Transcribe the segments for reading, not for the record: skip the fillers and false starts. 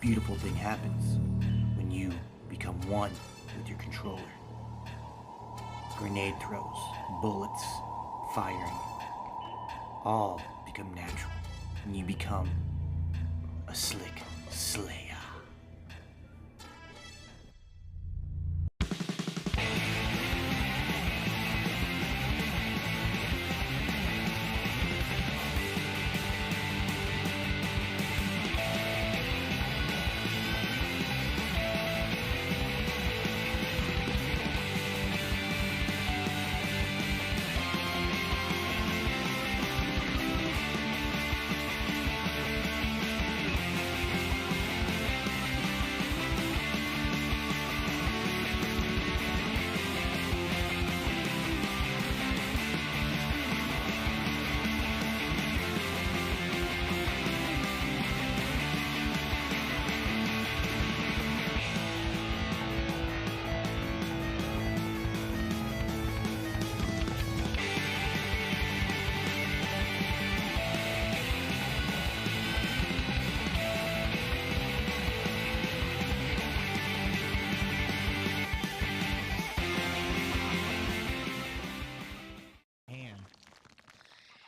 beautiful thing happens when you become one with your controller. Grenade throws, bullets, firing, all become natural, and you become a slick slayer.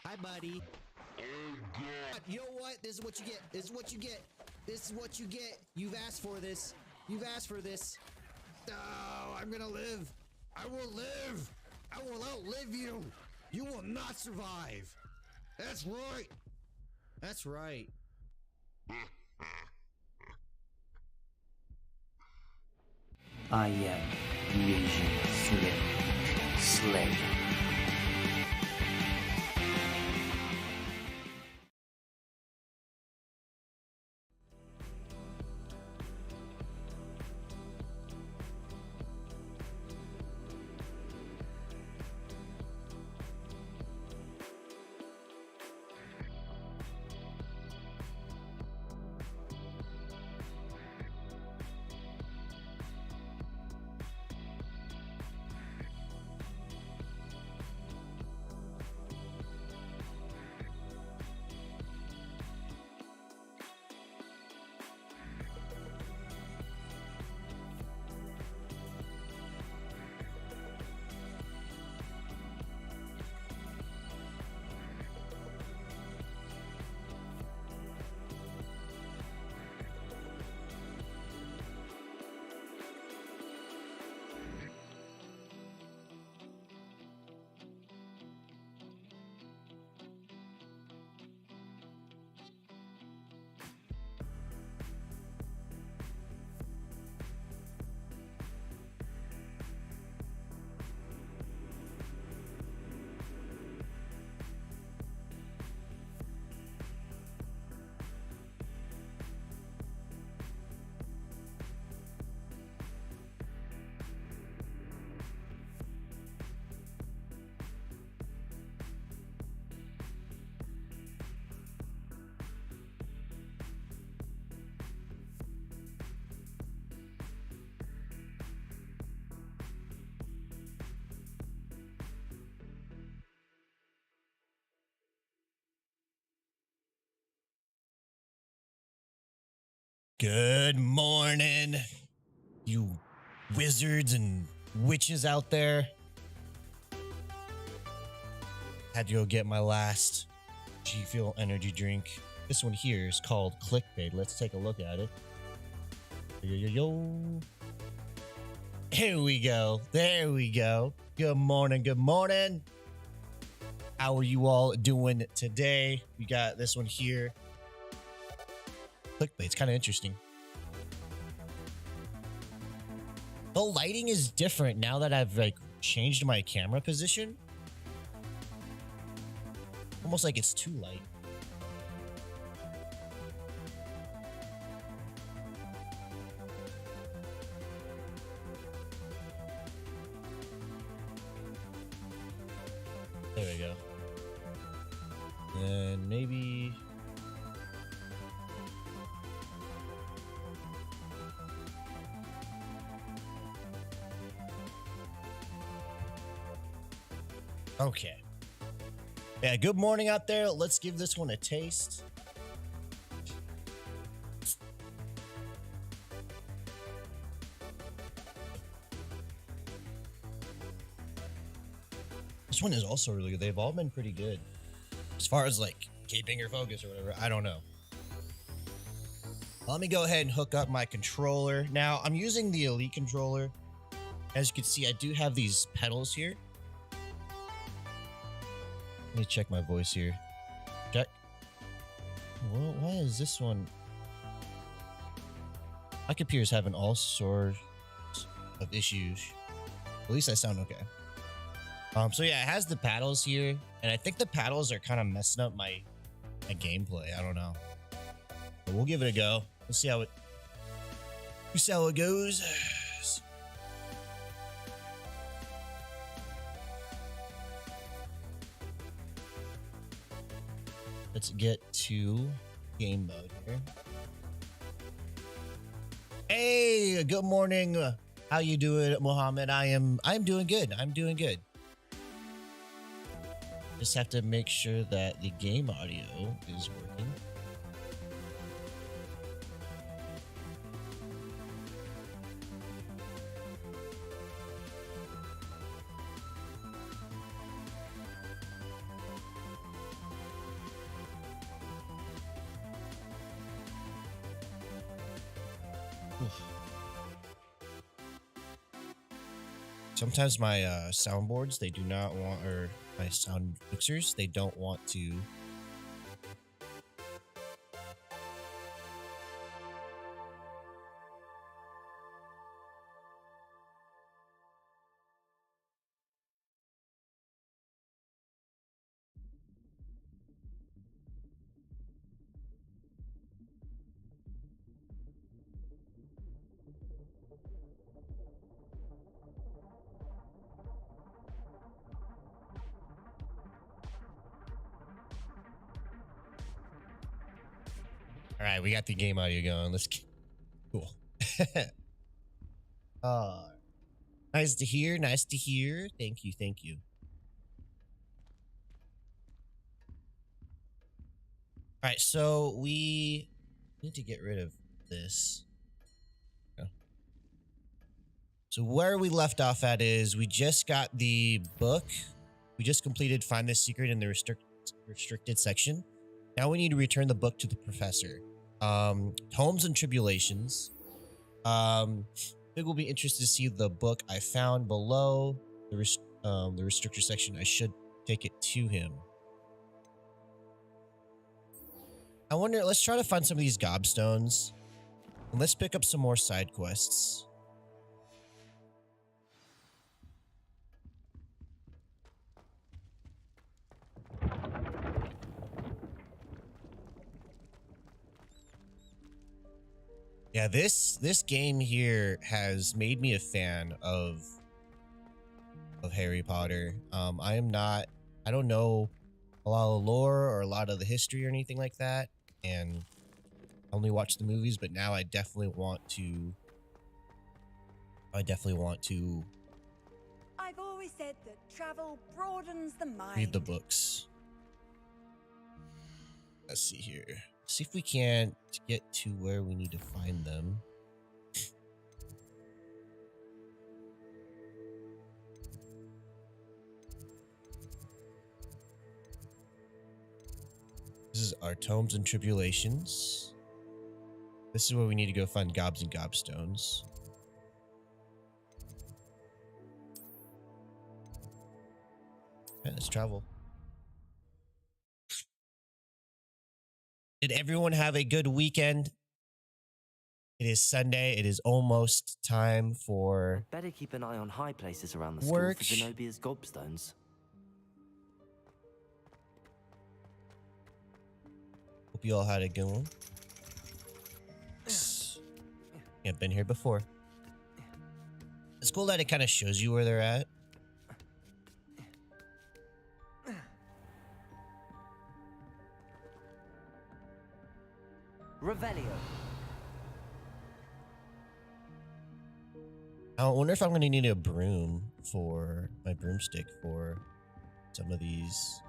Hi, buddy. You know what? This is what you get. This is what you get. This is what you get. You've asked for this. You've asked for this. Oh, I'm gonna live. I will live. I will outlive you. You will not survive. That's right. That's right. I am the Asian Slayer. Good morning, you wizards and witches out there. Had to go get my last G Fuel energy drink. This one here is called Clickbait. Let's take a look at it. Yo. Here we go. There we go. Good morning. Good morning. How are you all doing today? We got this one here. Clickbait. It's kind of interesting. The lighting is different now that I've changed my camera position. Almost like it's too light. There we go. And maybe... Okay. Yeah, good morning out there. Let's give this one a taste. This one is also really good. They've all been pretty good. As far as like keeping your focus or whatever, I don't know. Let me go ahead and hook up my controller. Now, I'm using the Elite controller. As you can see, I do have these pedals here. Let me check my voice here. Check. Well, why is this one? My computer's having all sorts of issues. At least I sound okay. So yeah, it has the paddles here, and I think the paddles are kind of messing up my gameplay. I don't know, but we'll give it a go. We'll see how it goes. Let's get to game mode here. Hey, good morning. How you doing, Mohammed? I'm doing good. I'm doing good. Just have to make sure that the game audio is working. Sometimes my soundboards, they do not want, or my sound mixers, they don't want to. All right, we got the game audio going. Let's get cool. Nice to hear. Nice to hear. Thank you. Thank you. All right, so we need to get rid of this. So where we left off at is we just got the book. We just completed Find the Secret in the restricted section. Now we need to return the book to the professor. Homes and Tribulations. I think we'll be interested to see the book I found below the restrictor section. I should take it to him. I wonder, let's try to find some of these gobstones. And let's pick up some more side quests. Yeah, this game here has made me a fan of Harry Potter. I don't know a lot of the lore or a lot of the history or anything like that, and I only watched the movies, but now I definitely want to I've always said that travel broadens the mind. read the books. Let's see here. See if we can't get to where we need to find them. This is our Tomes and Tribulations. This is where we need to go find gobs and gobstones. Okay, let's travel. Did everyone have a good weekend? It is Sunday. It is almost time for Better keep an eye on high places around the work. school for Zenobia's gobstones. Hope you all had a good one. Yeah, been here before. It's cool that it kind of shows you where they're at. Revelio. I wonder if I'm going to need a broom for my broomstick for some of these.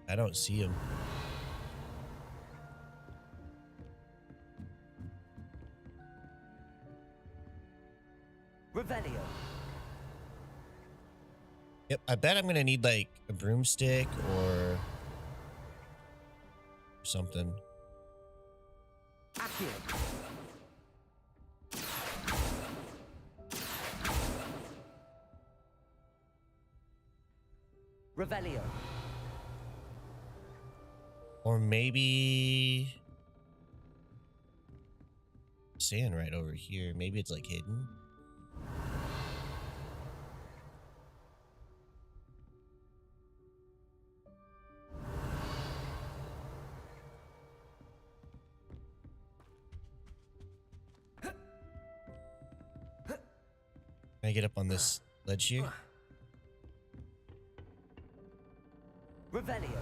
I don't see him. I bet I'm gonna need like a broomstick or something. Accio. Revelio. Or maybe sand right over here. Maybe it's like hidden. Can I get up on this ledge here? Revelio.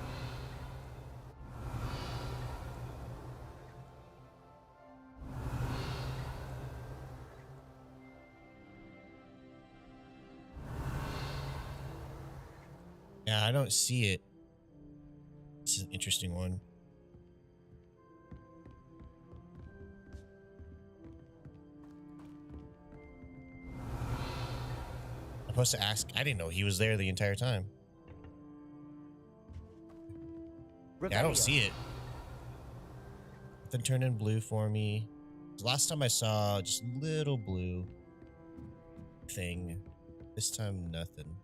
Yeah, I don't see it. This is an interesting one. I'm supposed to ask. I didn't know he was there the entire time. Yeah, I don't see it. Nothing turned in blue for me. Last time I saw just a little blue thing. This time, nothing.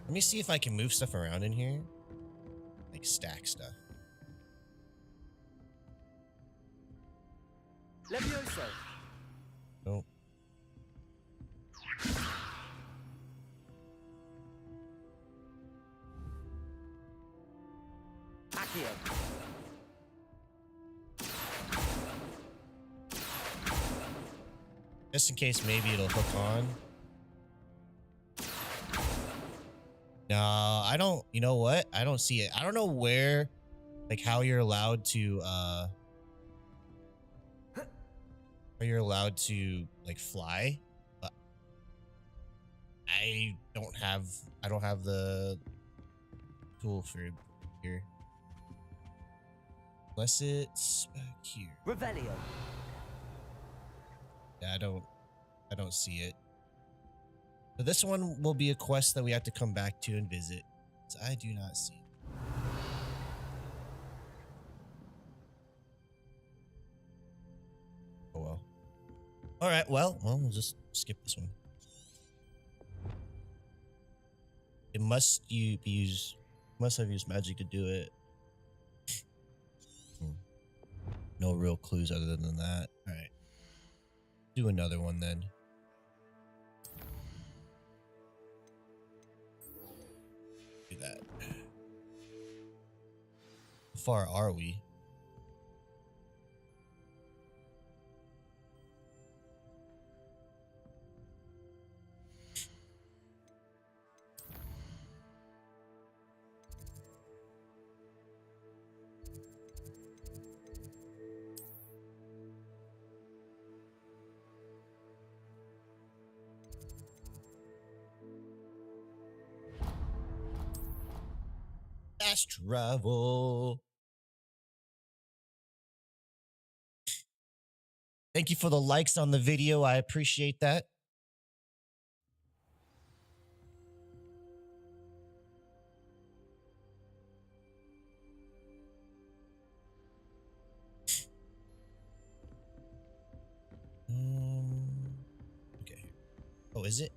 Let me see if I can move stuff around in here. Like stack stuff. Levioso. Nope. Accio. Just in case maybe it'll hook on. No, I don't. You know what? I don't see it. I don't know where, like how you're allowed to, like fly. But I don't have the tool for here. Unless it's back here. Revelio. Yeah, I don't see it. So this one will be a quest that we have to come back to and visit. So I do not see it. Oh well. All right, well, we'll just skip this one. It must have used magic to do it. No real clues other than that. All right. Do another one then. Do that. How far are we? Fast travel. Thank you for the likes on the video. I appreciate that. Okay. Oh, is it?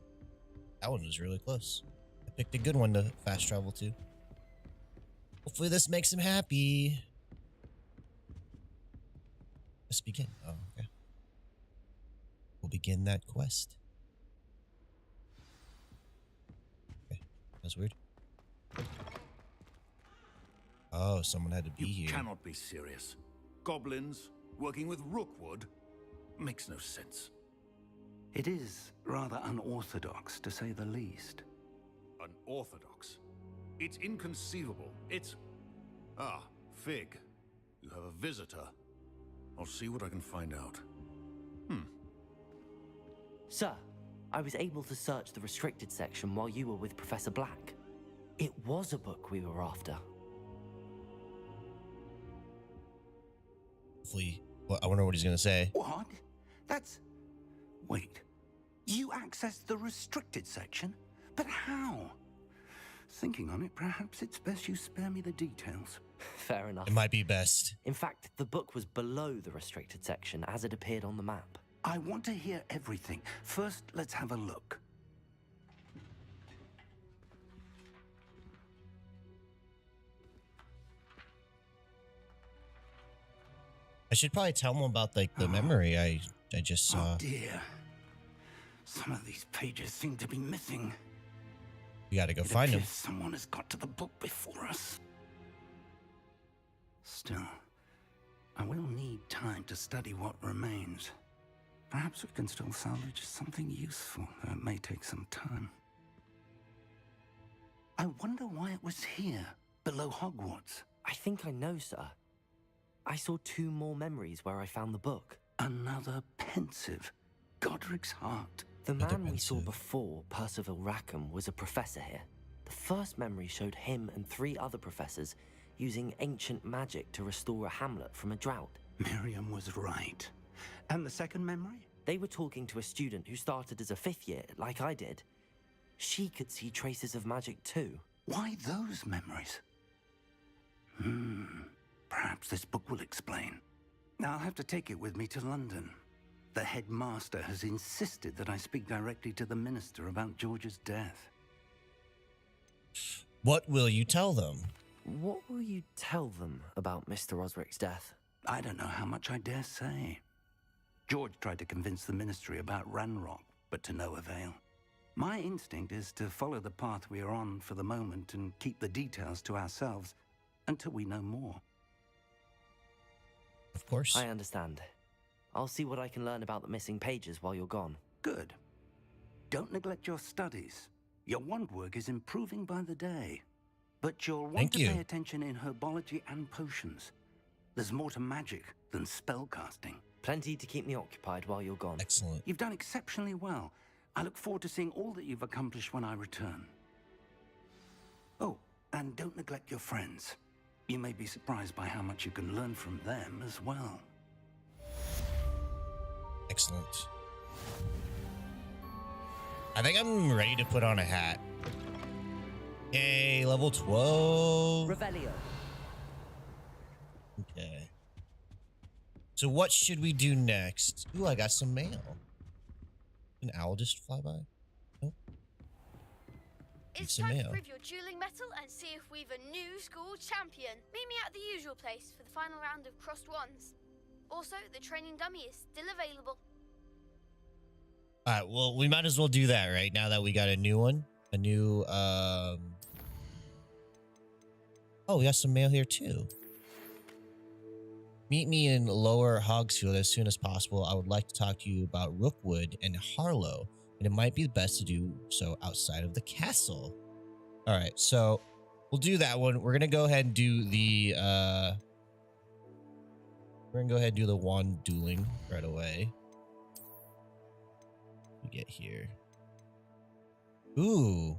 That one was really close. I picked a good one to fast travel to. Hopefully this makes him happy. Let's begin. Oh, okay. We'll begin that quest. Okay, that's weird. Oh, someone had to be You here. cannot be serious. Goblins working with Rookwood makes no sense. It is rather unorthodox, to say the least. Unorthodox. It's inconceivable. It's... Ah, Fig. You have a visitor. I'll see what I can find out. Sir, I was able to search the restricted section while you were with Professor Black. It was a book we were after. Hopefully. Well, I wonder what he's going to say. What? That's... Wait. You accessed the restricted section? But how? Thinking on it, perhaps it's best you spare me the details. Fair enough. It might be best. In fact, the book was below the restricted section as it appeared on the map. I want to hear everything. First, let's have a look. I should probably tell him about like the memory I just saw. Oh dear. Some of these pages seem to be missing. We got to go It find him. appears someone has got to the book before us. Still, I will need time to study what remains. Perhaps we can still salvage something useful, though it may take some time. I wonder why it was here, below Hogwarts. I think I know, sir. I saw 2 more memories where I found the book. Another pensive. Godric's heart. The Another man we saw pensive. before, Percival Rackham, was a professor here. The first memory showed him and 3 other professors using ancient magic to restore a hamlet from a drought. Miriam was right. And the second memory? They were talking to a student who started as a 5th year, like I did. She could see traces of magic too. Why those memories? Perhaps this book will explain. Now I'll have to take it with me to London. The headmaster has insisted that I speak directly to the minister about George's death. What will you tell them? What will you tell them about Mr. Osric's death? I don't know how much I dare say. George tried to convince the ministry about Ranrock, but to no avail. My instinct is to follow the path we are on for the moment and keep the details to ourselves until we know more. Of course. I understand. I'll see what I can learn about the missing pages while you're gone. Good. Don't neglect your studies. Your wand work is improving by the day. But you'll want Thank to you. pay attention in herbology and potions. There's more to magic than spellcasting. Plenty to keep me occupied while you're gone. Excellent. You've done exceptionally well. I look forward to seeing all that you've accomplished when I return. Oh, and don't neglect your friends. You may be surprised by how much you can learn from them as well. Excellent. I think I'm ready to put on a hat. Yay, level 12. Revelio. Okay. So what should we do next? Ooh, I got some mail. An owl just fly by? Nope. It's some time to mail. prove your dueling mettle and see if we've a new school champion. Meet me at the usual place for the final round of crossed wands. Also, the training dummy is still available. All right, well, we might as well do that right now that we got a new one. A new, Oh, we got some mail here too. Meet me in Lower Hogsfield as soon as possible. I would like to talk to you about Rookwood and Harlow, and it might be best to do so outside of the castle. All right, so we'll do that one. We're gonna go ahead and do the wand dueling right away. We get here. Ooh.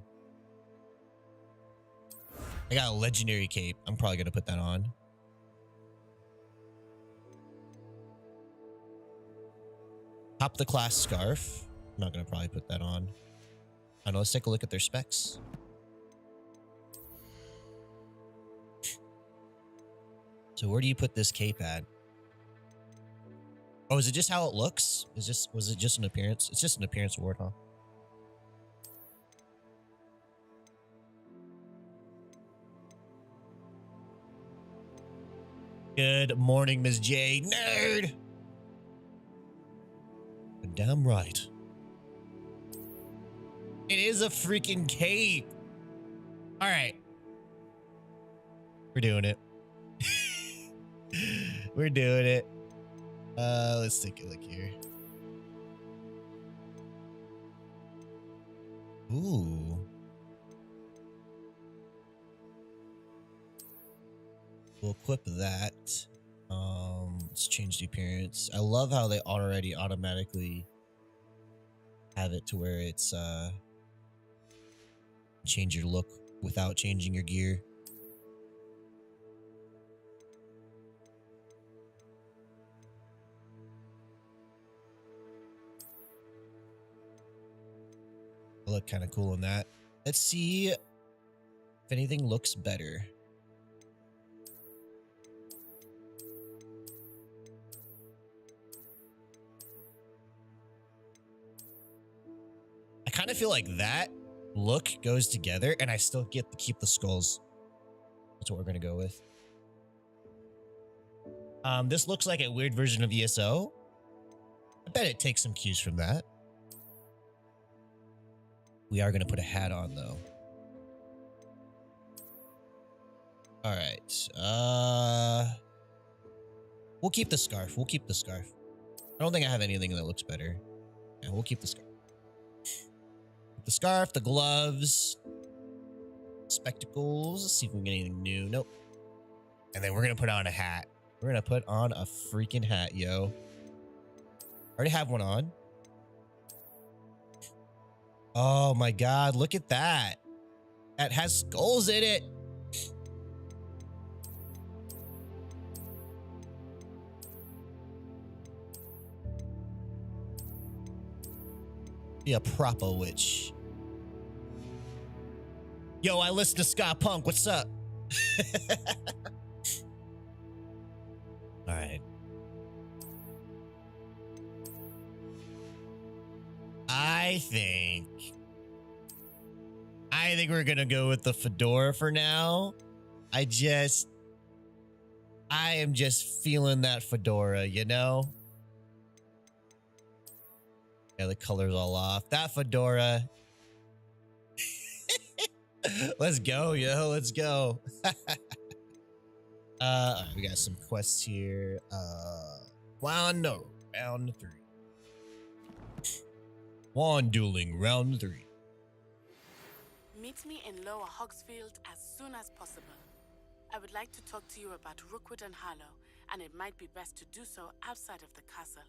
I got a legendary cape. I'm probably gonna put that on. Top the class scarf. I'm not gonna probably put that on. I don't know, let's take a look at their specs. So where do you put this cape at? Oh, is it just how it looks? Was it just an appearance? It's just an appearance award, huh? Good morning, Ms. J. Nerd! Damn right. It is a freaking cape. All right. We're doing it. We're doing it. Let's take a look here. Ooh. We'll equip that. Let's change the appearance. I love how they already automatically have it to where it's change your look without changing your gear. I look kind of cool in that. Let's see if anything looks better. I kind of feel like that look goes together, and I still get to keep the skulls. That's what we're going to go with. This looks like a weird version of ESO. I bet it takes some cues from that. We are going to put a hat on, though. All right. We'll keep the scarf. We'll keep the scarf. I don't think I have anything that looks better. Yeah, we'll keep the scarf. The scarf, the gloves, spectacles. Let's see if we can get anything new. Nope. And then we're going to put on a hat. We're going to put on a freaking hat, yo. I already have one on. Oh my God, look at that. That has skulls in it. Be a proper witch. Yo, I listen to ska punk. What's up? All right. I think we're gonna go with the fedora for now. I am just feeling that fedora, you know? Yeah, the color's all off. That fedora. Let's go, yo. Let's go. All right, we got some quests here. Round 3. Wand dueling, round 3. Meet me in Lower Hogsfield as soon as possible. I would like to talk to you about Rookwood and Harlow, and it might be best to do so outside of the castle.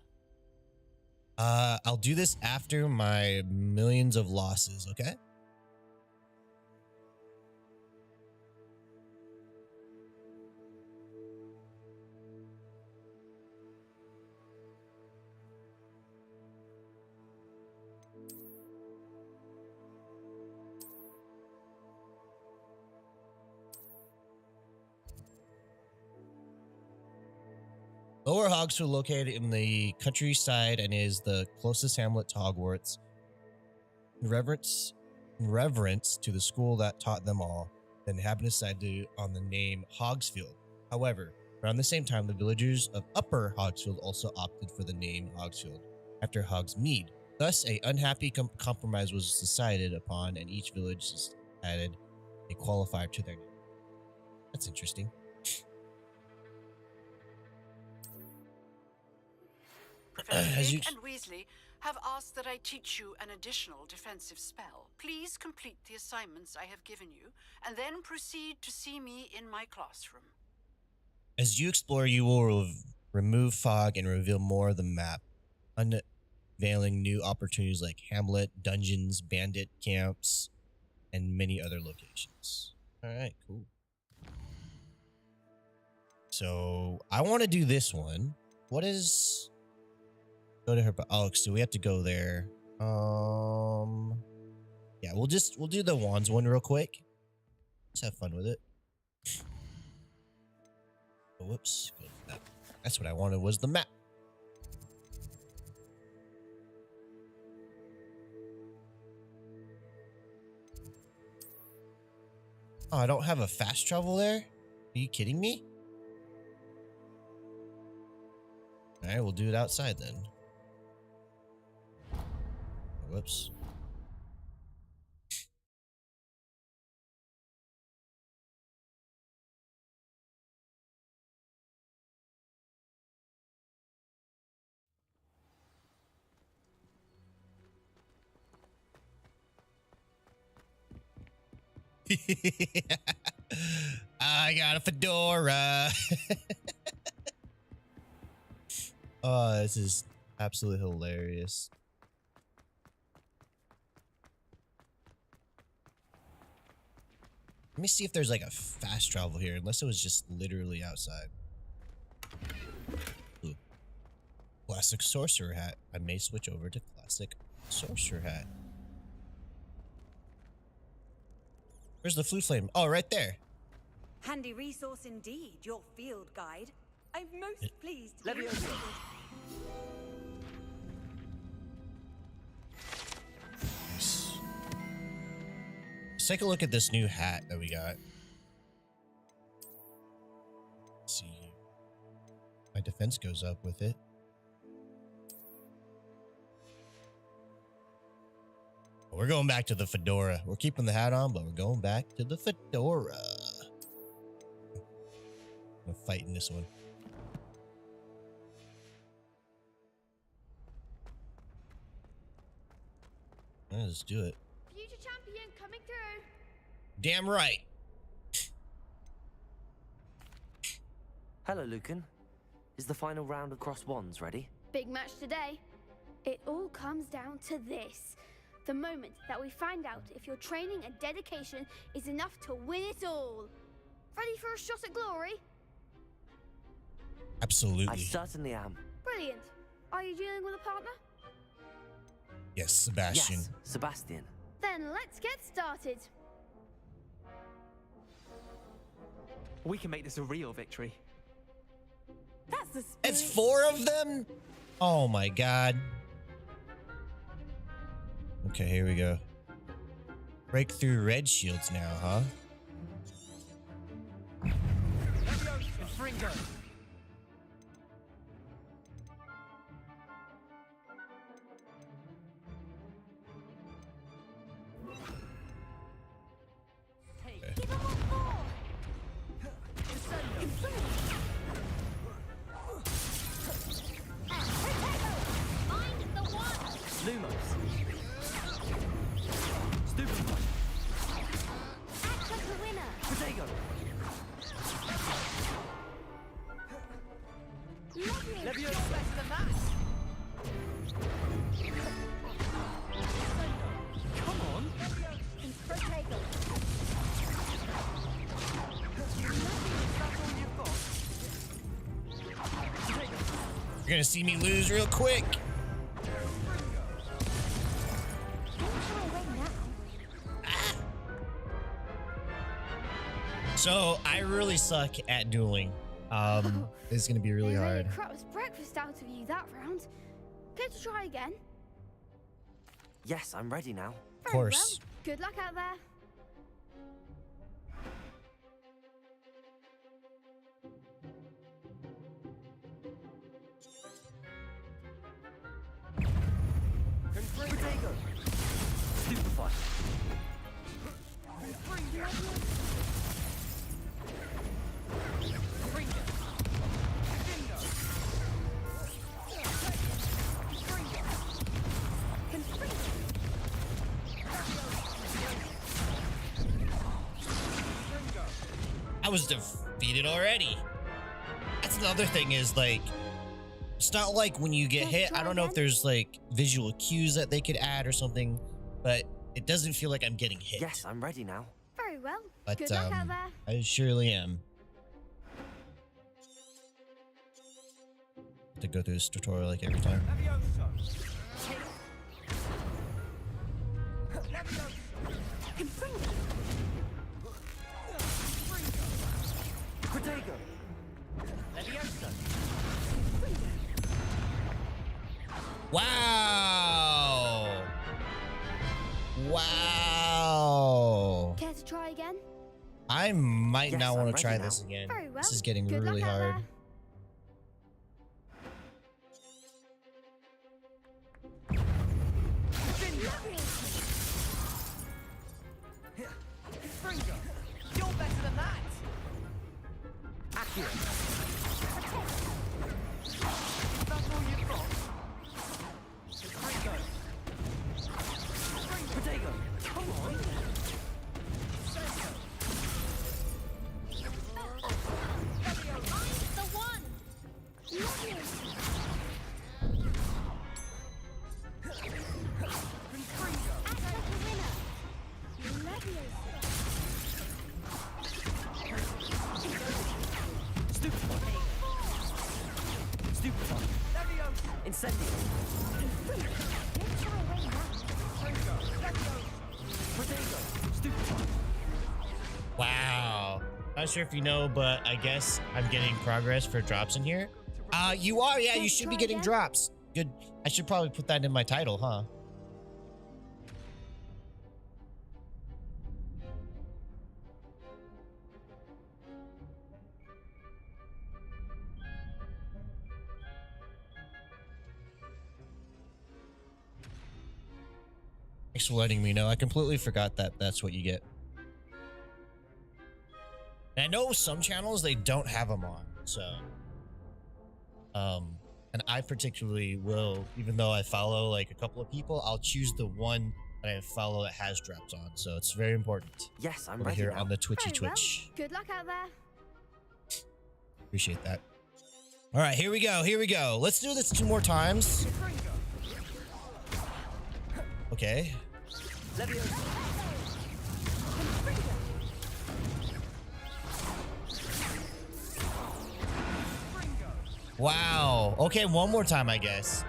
I'll do this after my millions of losses, okay? Lower Hogsfield, located in the countryside and is the closest hamlet to Hogwarts. In reverence to the school that taught them all, the inhabitants decided on the name Hogsfield. However, around the same time, the villagers of Upper Hogsfield also opted for the name Hogsfield after Hogsmeade. Thus, a unhappy compromise was decided upon, and each village added a qualifier to their name. That's interesting. Professor Fig and Weasley have asked that I teach you an additional defensive spell. Please complete the assignments I have given you, and then proceed to see me in my classroom. As you explore, you will remove fog and reveal more of the map, unveiling new opportunities like hamlet, dungeons, bandit camps, and many other locations. All right, cool. So I want to do this one. What is... Go to her... Oh, so we have to go there. Yeah, we'll do the wands one real quick. Just have fun with it. Oh, whoops. Go to that. That's what I wanted, was the map. Oh, I don't have a fast travel there? Are you kidding me? All right, we'll do it outside then. Whoops. I got a fedora. Oh, this is absolutely hilarious. Let me see if there's like a fast travel here, unless it was just literally outside. Ooh. Classic sorcerer hat. I may switch over to classic sorcerer hat. Where's the flue flame? Oh, right there. Handy resource indeed, your field guide. I'm most pleased to be Leviosa. included. Nice. Let's take a look at this new hat that we got. Let's see. My defense goes up with it. We're going back to the fedora. We're keeping the hat on, but we're going back to the fedora. I'm fighting this one. Let's do it. Future champion coming through. Damn right. Hello, Lucan. Is the final round of Cross Wands ready? Big match today. It all comes down to this. The moment that we find out if your training and dedication is enough to win it all. Ready for a shot at glory? Absolutely. I certainly am. Brilliant. Are you dealing with a partner? Yes, Sebastian. Yes, Sebastian. Then let's get started. We can make this a real victory. That's the spirit. It's 4 of them? Oh my god. Okay, here we go. Break through red shields now, huh? You're gonna see me lose real quick. So I really suck at dueling. It's gonna be really They made hard. a crap's breakfast out of you that round. Care to try again? Yes, I'm ready now. Of course. Well, good luck out there. Protego. Stupefy. I was defeated already. That's another thing is like, it's not like when you get hit, I don't know if there's like visual cues that they could add or something, but it doesn't feel like I'm getting hit. Yes, I'm ready now. Very well. But good luck out there. I surely am. To go through this tutorial like every time. Protego. Wow! Wow! Care to try again? I might Yes, not I'm want to ready try now. this again. Very well. This is getting Good really luck out hard. there. You're better than that. Accio. That's all you've got. Protego. Come on. I'm the one. Stupefy. Incendio. Protego. Stupefy. Wow. Not sure if you know, but I guess I'm getting progress for drops in here. You are, yeah, you should be getting drops. Good. I should probably put that in my title, huh? Thanks for letting me know. I completely forgot that that's what you get. And I know some channels, they don't have them on, so. And I particularly will, even though I follow like a couple of people, I'll choose the one that I follow that has drops on. So it's very important. Yes, I'm over ready here now. on the Twitchy Very well. Twitch. Good luck out there. Appreciate that. All right, here we go. Here we go. Let's do this 2 more times. Okay. Wow. Okay, one more time, I guess.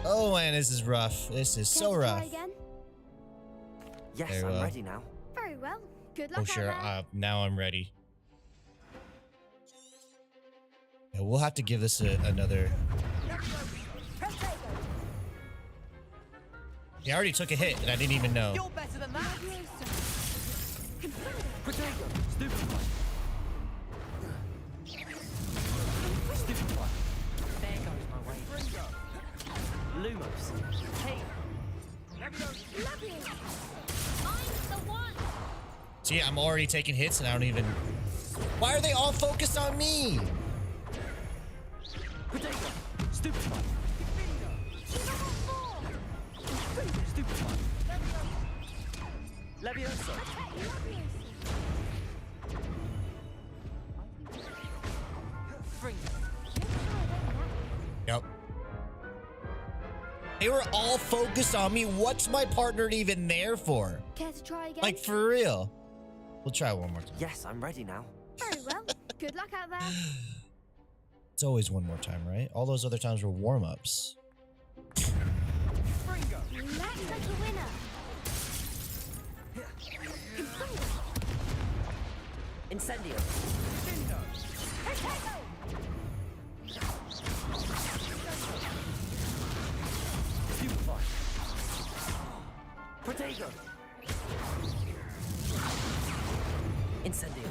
Oh, man, this is rough. This is so rough. Again? Yes, Very I'm well. ready now. Very well. Good luck Oh, sure. out there. Now I'm ready. Yeah, we'll have to give this another. Yeah, I already took a hit, and I didn't even know. You're better than that. Potato. Stupid one. Stupid one. There goes my way. Lumos. Hey. See, I'm already taking hits, and I don't even. Why are they all focused on me? Potato. Stupid one. Stupid one. Levioso. Yep. They were all focused on me. What's my partner even there for? Care to try again? Like, for real. We'll try one more time. Yes, I'm ready now. Very well. Good luck out there. It's always one more time, right? All those other times were warm-ups. Let's make a winner. Incendio. Stupefy. Protego. Incendio.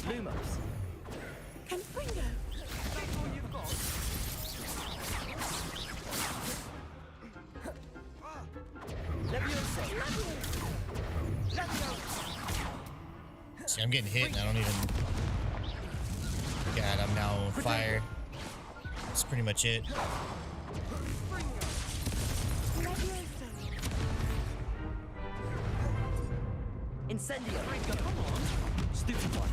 Lumos. Confringo. That's all you've got. Levioso. See, I'm getting hit and I don't even. God, I'm now on fire. That's pretty much it. Incendio. Come on. Stupid one.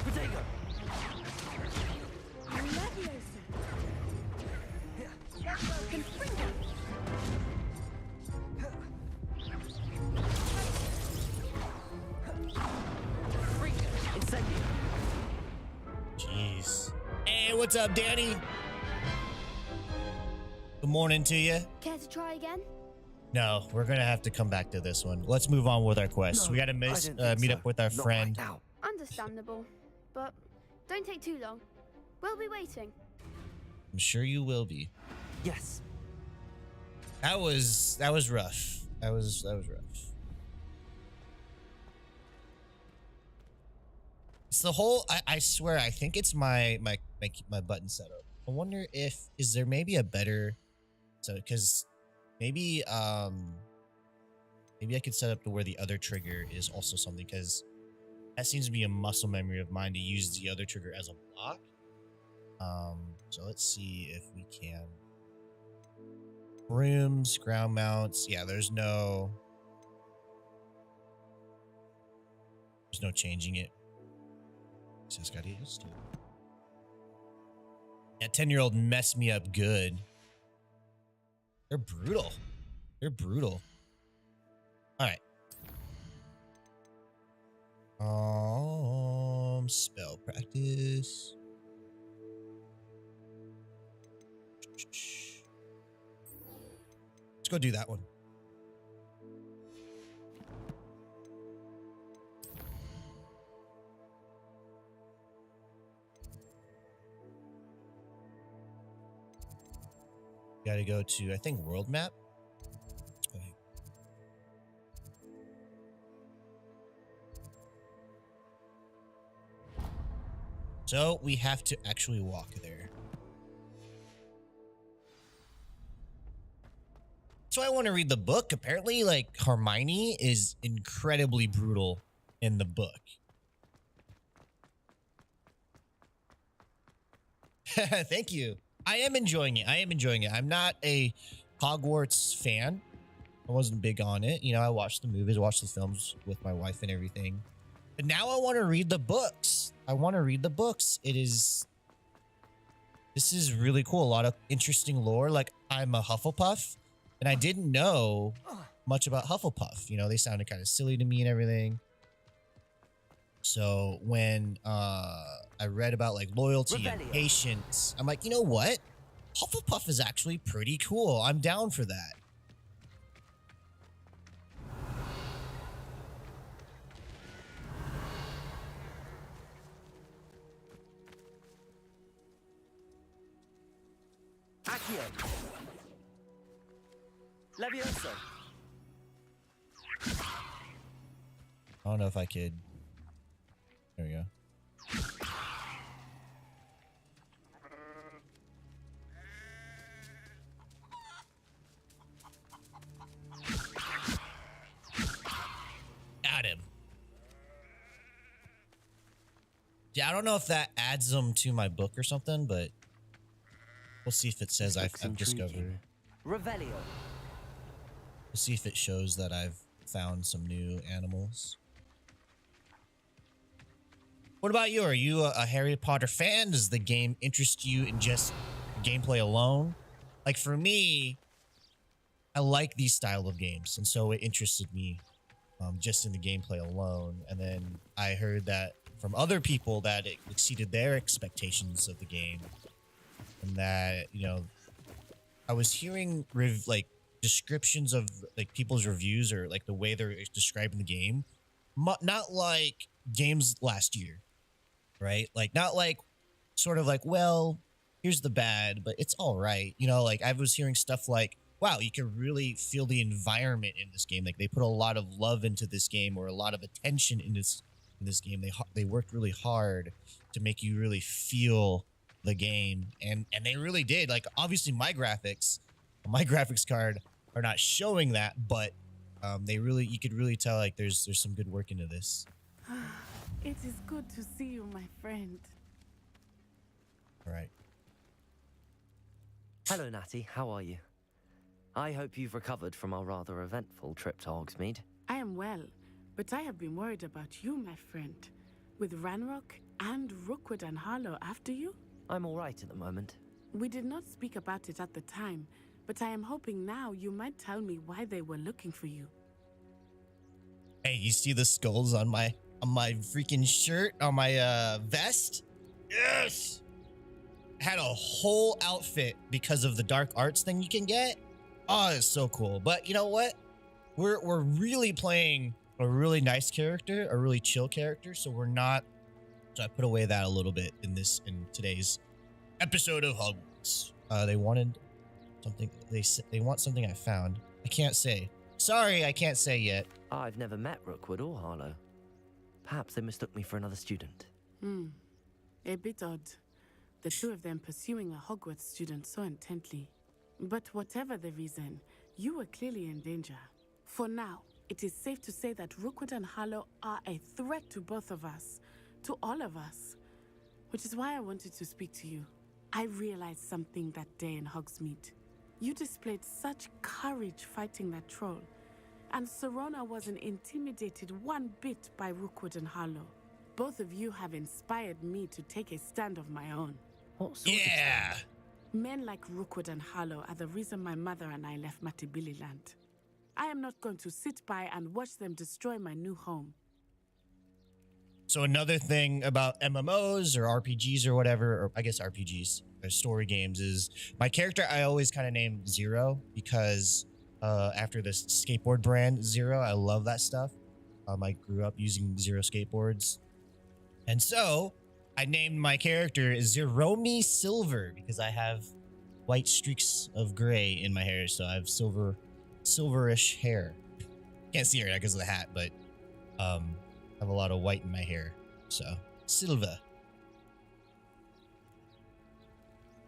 Protego. Incendio. Jeez. Hey, what's up, Danny? Good morning to you. Care to try again? No, we're gonna have to come back to this one. Let's move on with our quest. No, We gotta I meet didn't think up so. with our Not friend. right now. Understandable. But don't take too long. We'll be waiting. I'm sure you will be. Yes. That was rough. That was rough. It's the whole. I swear. I think it's my button setup. I wonder if is there maybe a better. So because maybe maybe I could set up to where the other trigger is also something, because that seems to be a muscle memory of mine to use the other trigger as a block. So let's see if we can. Rooms, ground mounts. Yeah, there's no changing it. Just got used to it. That 10-year-old messed me up good. They're brutal. They're brutal. All right. Oh. Spell practice. Let's go do that one. Gotta go to, I think, world map. Okay. So we have to actually walk there. So I want to read the book. Apparently, like, Hermione is incredibly brutal in the book. Thank you. I am enjoying it. I am enjoying it. I'm not a Hogwarts fan. I wasn't big on it. You know, I watched the movies, watched the films with my wife and everything. But now I want to read the books. I want to read the books. This is really cool. A lot of interesting lore. Like, I'm a Hufflepuff, and I didn't know much about Hufflepuff. You know, they sounded kind of silly to me and everything. So when I read about like loyalty and patience, I'm like, you know what? Hufflepuff is actually pretty cool. I'm down for that. Accio. Levioso. I don't know if I could. There we go. Got him. Yeah, I don't know if that adds them to my book or something, but we'll see if it says I've discovered. Revelio. We'll see if it shows that I've found some new animals. What about you? Are you a Harry Potter fan? Does the game interest you in just gameplay alone? Like for me, I like these style of games, and so it interested me just in the gameplay alone. And then I heard that from other people that it exceeded their expectations of the game, and that, you know, I was hearing like descriptions of like people's reviews or like the way they're describing the game, not like games last year. Right? Like, not like sort of like, well, here's the bad, but it's all right. You know, like I was hearing stuff like, wow, you can really feel the environment in this game. Like they put a lot of love into this game, or a lot of attention in this game. They worked really hard to make you really feel the game. And they really did. Like, obviously my graphics card are not showing that, but you could really tell like there's some good work into this. It is good to see you, my friend. All right. Hello, Natty. How are you? I hope you've recovered from our rather eventful trip to Hogsmeade. I am well, but I have been worried about you, my friend. With Ranrock and Rookwood and Harlow after you? I'm all right at the moment. We did not speak about it at the time, but I am hoping now you might tell me why they were looking for you. Hey, you see the skulls on my freaking shirt, on my vest? Yes! Had a whole outfit because of the dark arts thing you can get. Oh, it's so cool. But you know what? We're really playing a really nice character, a really chill character, so we're not. So I put away that a little bit in today's episode of Hogwarts. They wanted something. They want something I found. I can't say. Sorry, I can't say yet. I've never met Rookwood or Harlow. Perhaps they mistook me for another student. A bit odd. The two of them pursuing a Hogwarts student so intently. But whatever the reason, you were clearly in danger. For now, it is safe to say that Rookwood and Harlow are a threat to both of us. To all of us. Which is why I wanted to speak to you. I realized something that day in Hogsmeade. You displayed such courage fighting that troll. And Serona wasn't intimidated one bit by Rookwood and Harlow. Both of you have inspired me to take a stand of my own. What sort of stand? Men like Rookwood and Harlow are the reason my mother and I left Matibili Land. I am not going to sit by and watch them destroy my new home. So another thing about MMOs or RPGs or whatever, or I guess RPGs or story games, is my character I always kind of name Zero because after this skateboard brand Zero, I love that stuff. I grew up using Zero skateboards. And so I named my character Zeromi Silver because I have white streaks of gray in my hair. So I have silverish hair. Can't see her because of the hat, but I have a lot of white in my hair. So Silva.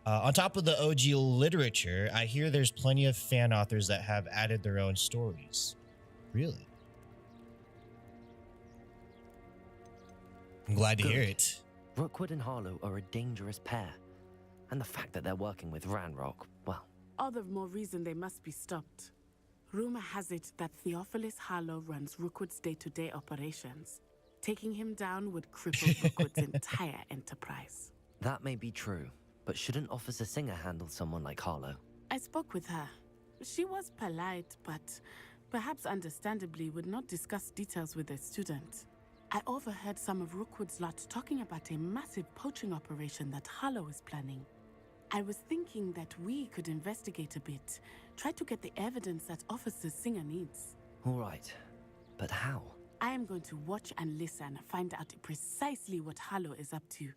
On top of the OG literature, I hear there's plenty of fan authors that have added their own stories. Really? I'm glad to hear it. Rookwood and Harlow are a dangerous pair. And the fact that they're working with Ranrock, well... All the more reason they must be stopped. Rumor has it that Theophilus Harlow runs Rookwood's day-to-day operations. Taking him down would cripple Rookwood's entire enterprise. That may be true, but shouldn't Officer Singer handle someone like Harlow? I spoke with her. She was polite, but perhaps understandably would not discuss details with a student. I overheard some of Rookwood's lot talking about a massive poaching operation that Harlow is planning. I was thinking that we could investigate a bit, try to get the evidence that Officer Singer needs. All right, but how? I am going to watch and listen, find out precisely what Harlow is up to.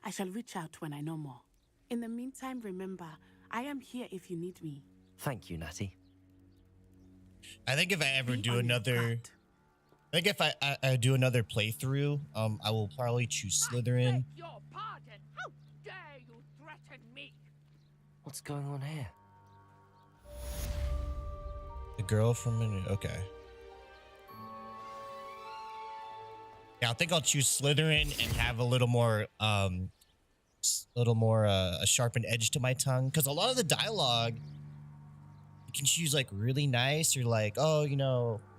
I shall reach out when I know more. In the meantime, remember, I am here if you need me. Thank you, Natty. I think if I ever do another... I think if I do another playthrough, I will probably choose Slytherin. I beg your pardon. How dare you threaten me? What's going on here? The girl from... Okay. Yeah, I think I'll choose Slytherin and have a little more a sharpened edge to my tongue. Because a lot of the dialogue, you can choose like really nice or like, oh,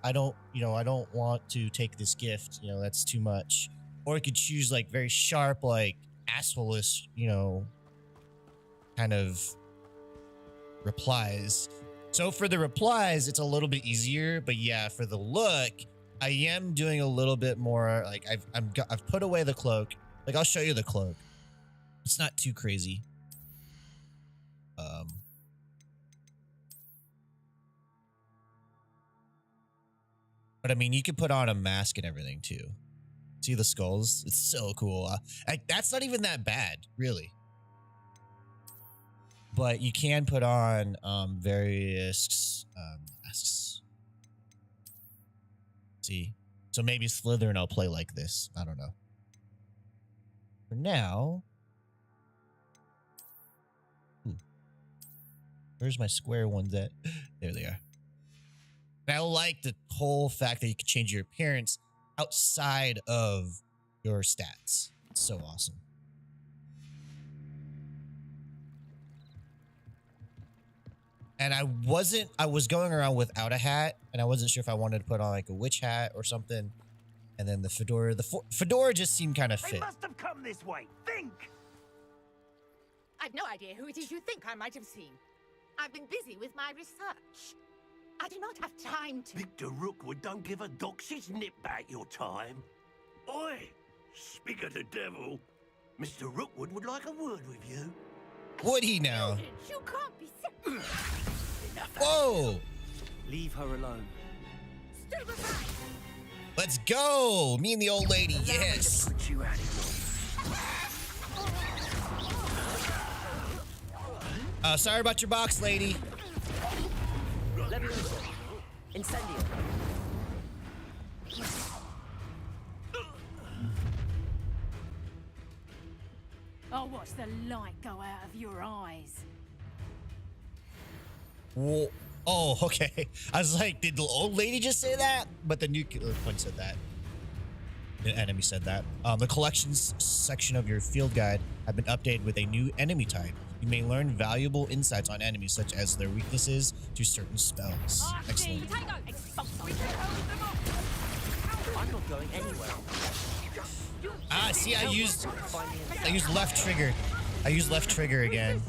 I don't want to take this gift. That's too much. Or you could choose like very sharp, like asshole-ish, kind of replies. So for the replies, it's a little bit easier. But yeah, for the look, I am doing a little bit more. Like I've put away the cloak. Like I'll show you the cloak. It's not too crazy. But I mean, you could put on a mask and everything too. See the skulls? It's so cool. That's not even that bad, really. But you can put on various masks. See? So maybe Slytherin I'll play like this. I don't know. For now... Where's my square ones at? There they are. And I like the whole fact that you can change your appearance outside of your stats. It's so awesome. And I was going around without a hat, and I wasn't sure if I wanted to put on like a witch hat or something. And then the fedora just seemed kind of fit. They must have come this way. Think! I've no idea who it is you think I might have seen. I've been busy with my research. I do not have time to... Victor Rookwood don't give a doxy's nip back your time. Oi! Speak of the devil. Mr. Rookwood would like a word with you. Would he now? You can't be sick. Whoa! Leave her alone. Stupefy! Let's go! Me and the old lady, yes! Put you out of sorry about your box, lady. Leviosa. Incendio. I'll watch the light go out of your eyes. Whoa. Oh, okay. I was like, did the old lady just say that? But the nuclear one said that. The enemy said that. The collections section of your field guide have been updated with a new enemy type. You may learn valuable insights on enemies, such as their weaknesses to certain spells. Excellent. I'm not going anywhere. Ah, see, I used left trigger. I used left trigger again.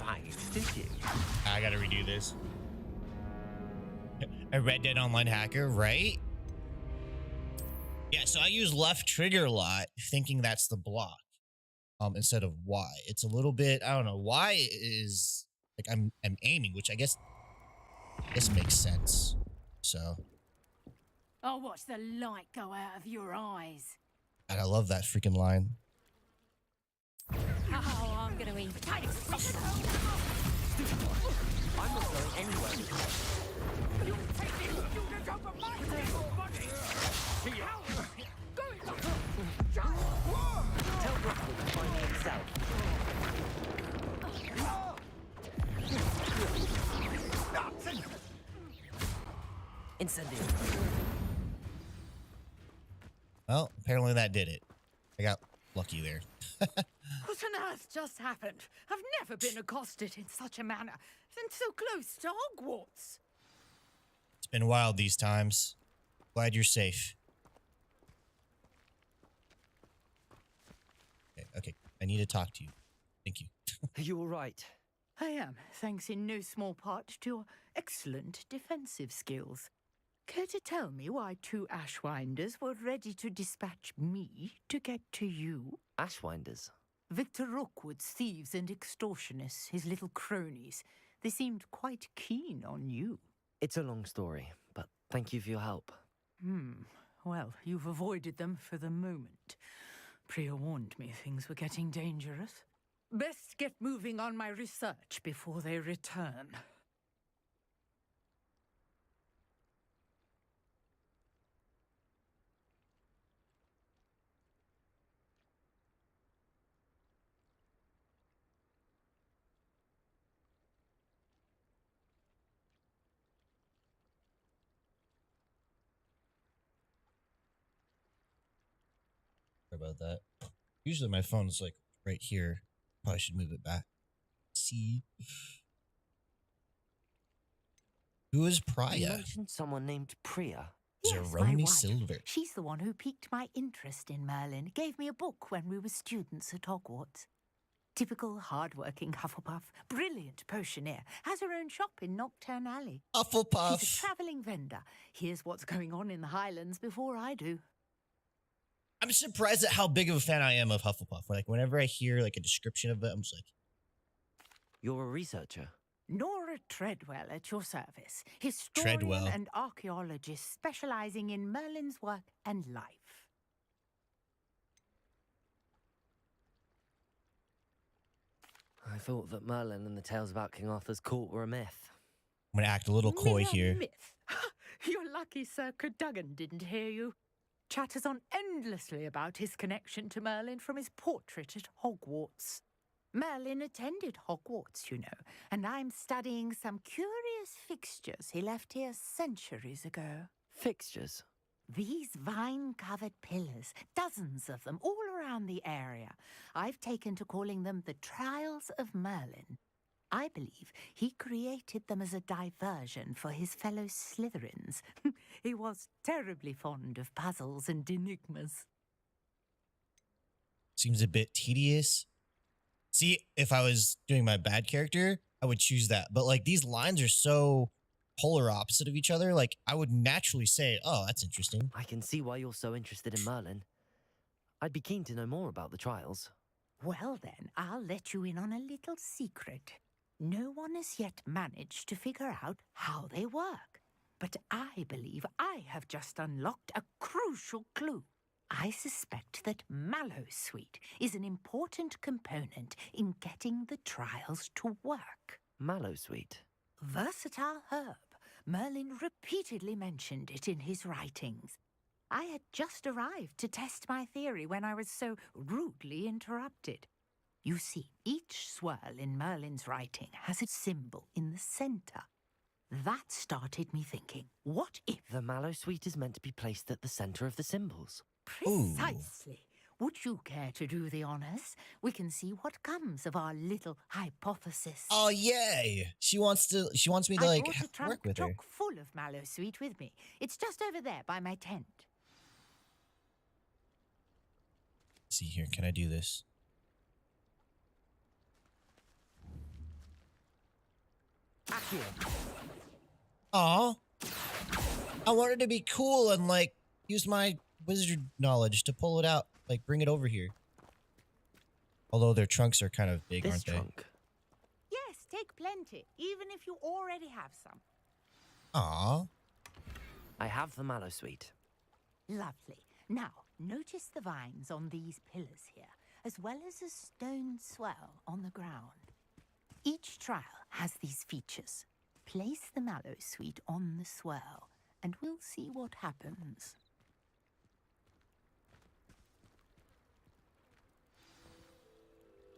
face, did you? I gotta redo this. A Red Dead Online hacker, right? Yeah, so I use left trigger a lot, thinking that's the block, instead of Y. It's a little bit, I don't know. Y is like I'm aiming, which I guess this makes sense. So. I'll watch the light go out of your eyes. And I love that freaking line. Oh, I'm gonna eat taste. I'm not going anywhere. You'll take these students over my dead body. Tell Rockwood to find me himself. Incendio. Well, apparently that did it. I got lucky there. What on earth just happened? I've never been accosted in such a manner, and so close to Hogwarts. It's been wild these times. Glad you're safe. Okay, I need to talk to you. Thank you. Are you all right? I am, thanks in no small part to your excellent defensive skills. Care to tell me why 2 Ashwinders were ready to dispatch me to get to you? Ashwinders? Victor Rookwood's thieves and extortionists, his little cronies. They seemed quite keen on you. It's a long story, but thank you for your help. Well, you've avoided them for the moment. Priya warned me things were getting dangerous. Best get moving on my research before they return. Sorry about that. Usually my phone's like right here. Probably should move it back. See? Who is You Priya? mentioned someone named Priya. Yes, my Zeroni wife. Silver. She's the one who piqued my interest in Merlin, gave me a book when we were students at Hogwarts. Typical hard-working Hufflepuff, brilliant potioneer, has her own shop in Nocturne Alley. Hufflepuff. She's a travelling vendor. Here's what's going on in the Highlands before I do. I'm surprised at how big of a fan I am of Hufflepuff. Like, whenever I hear like a description of it, I'm just like, You're a researcher? Nora Treadwell at your service, historian Treadwell. and archaeologist specialising in Merlin's work and life. I thought that Merlin and the tales about King Arthur's court were a myth. I'm gonna act a little coy Mere here. Myth. You're lucky Sir Cadogan didn't hear you. Chatters on endlessly about his connection to Merlin from his portrait at Hogwarts. Merlin attended Hogwarts, you know, and I'm studying some curious fixtures he left here centuries ago. Fixtures? These vine-covered pillars, dozens of them all around the area. I've taken to calling them the Trials of Merlin. I believe he created them as a diversion for his fellow Slytherins. He was terribly fond of puzzles and enigmas. Seems a bit tedious. See, if I was doing my bad character, I would choose that. But like these lines are so polar opposite of each other, like I would naturally say, oh, that's interesting. I can see why you're so interested in Merlin. I'd be keen to know more about the trials. Well then, I'll let you in on a little secret. No one has yet managed to figure out how they work. But I believe I have just unlocked a crucial clue. I suspect that Mallowsweet is an important component in getting the trials to work. Mallowsweet? Versatile herb. Merlin repeatedly mentioned it in his writings. I had just arrived to test my theory when I was so rudely interrupted. You see, each swirl in Merlin's writing has a symbol in the centre. That started me thinking, what if... The Mallowsweet is meant to be placed at the centre of the symbols. Precisely. Ooh. Would you care to do the honours? We can see what comes of our little hypothesis. Oh yay! She wants me to like work with her. I brought a trunk chock full of Mallowsweet with me. It's just over there by my tent. Let's see here, can I do this? Aw. I wanted to be cool and, like, use my wizard knowledge to pull it out. Like, bring it over here. Although their trunks are kind of big, aren't they? Yes, take plenty, even if you already have some. Aw. I have the mallow sweet. Lovely. Now, notice the vines on these pillars here, as well as a stone swell on the ground. Each trial has these features. Place the mallow sweet on the swell, and we'll see what happens.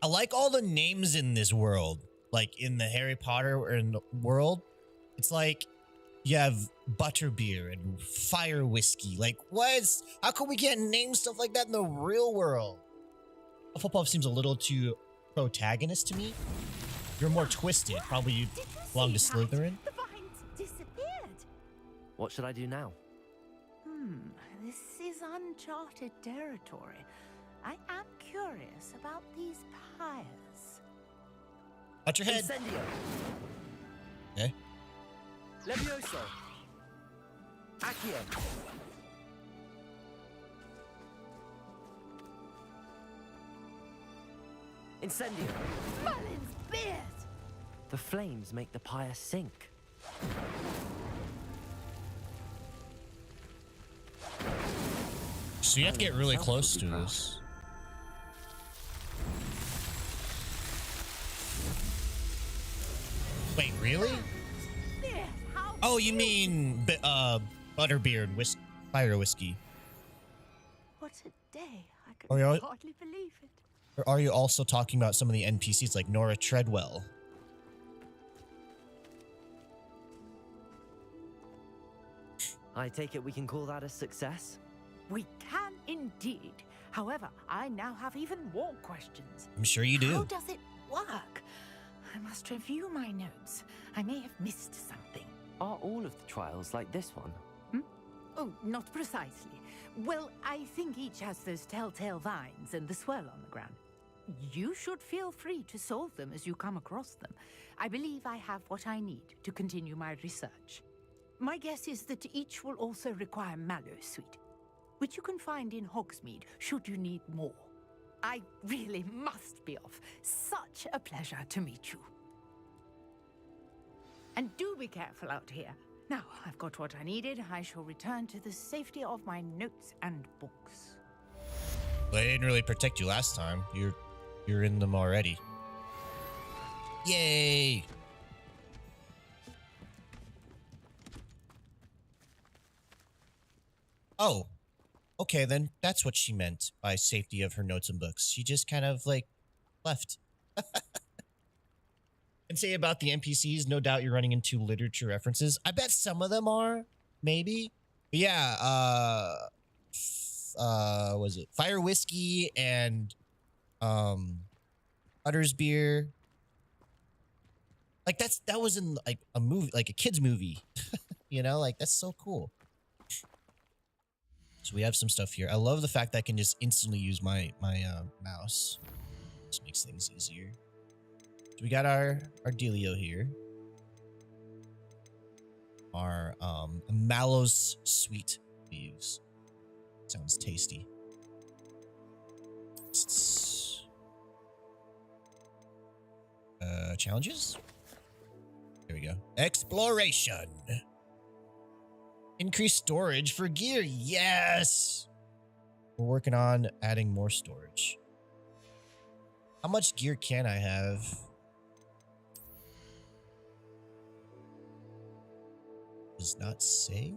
I like all the names in this world. Like, in the Harry Potter world, it's like you have butterbeer and fire whiskey. Like, what? How come we can't name stuff like that in the real world? Hufflepuff seems a little too protagonist to me. You're more twisted. Probably you belong to Slytherin. The vines disappeared. What should I do now? This is uncharted territory. I am curious about these pyres. Watch your head. Incendio. Okay. Levioso. Accio. Incendio. Merlin's beard! The flames make the pyre sink. So you have to get really close to this. Wait, really? Oh, you mean butterbeer and fire whiskey? What a day! I can Oh, yeah? hardly believe it. Or are you also talking about some of the NPCs like Nora Treadwell? I take it we can call that a success? We can indeed. However, I now have even more questions. I'm sure you do. How does it work? I must review my notes. I may have missed something. Are all of the trials like this one? Oh, not precisely. Well, I think each has those telltale vines and the swirl on the ground. You should feel free to solve them as you come across them. I believe I have what I need to continue my research. My guess is that each will also require mallow sweet, which you can find in Hogsmeade should you need more. I really must be off. Such a pleasure to meet you. And do be careful out here. Now, I've got what I needed. I shall return to the safety of my notes and books. Well, they didn't really protect you last time. You're in them already. Yay! Oh, okay, then that's what she meant by safety of her notes and books. She just kind of, like, left. And say about the NPCs, no doubt you're running into literature references. I bet some of them are, maybe. But yeah, was it Fire Whiskey and Utter's Beer? Like that was in like a movie, like a kid's movie. You know, like that's so cool. So we have some stuff here. I love the fact that I can just instantly use my mouse. This makes things easier. So we got our dealio here. Our Mallows sweet leaves. Sounds tasty. Challenges? Here we go. Exploration. Increase storage for gear. Yes. We're working on adding more storage. How much gear can I have? Does not say.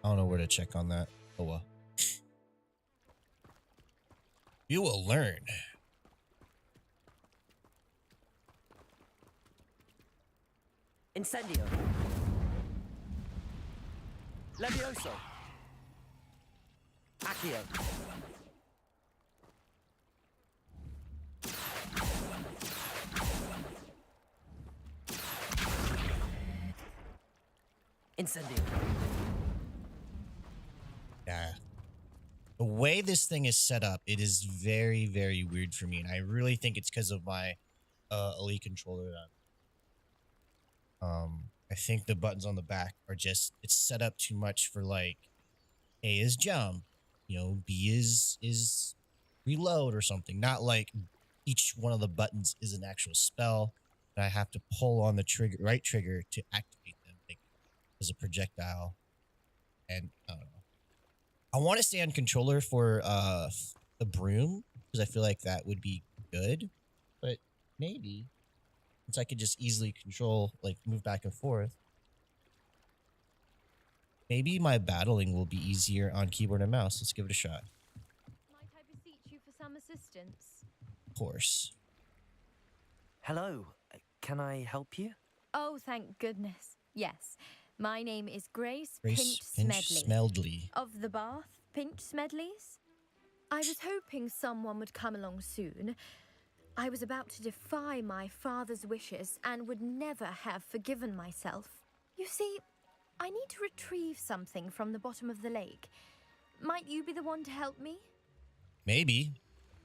I don't know where to check on that. Oh well. You will learn. Incendio. Levioso. Accio. Incendio. The way this thing is set up, it is very, very weird for me. And I really think it's because of my Elite controller. I think the buttons on the back are just, it's set up too much for like, A is jump, you know, B is reload or something. Not like each one of the buttons is an actual spell. And I have to pull on the trigger, right trigger to activate them like, as a projectile. And I don't know. I want to stay on controller for the broom because I feel like that would be good. But maybe since I could just easily control, like move back and forth. Maybe my battling will be easier on keyboard and mouse. Let's give it a shot. Might I beseech you for some assistance? Of course. Hello, can I help you? Oh, thank goodness. Yes. My name is Grace Pinch Smedley. Smedley. Of the Bath Pinch Smedleys? I was hoping someone would come along soon. I was about to defy my father's wishes and would never have forgiven myself. You see, I need to retrieve something from the bottom of the lake. Might you be the one to help me? Maybe.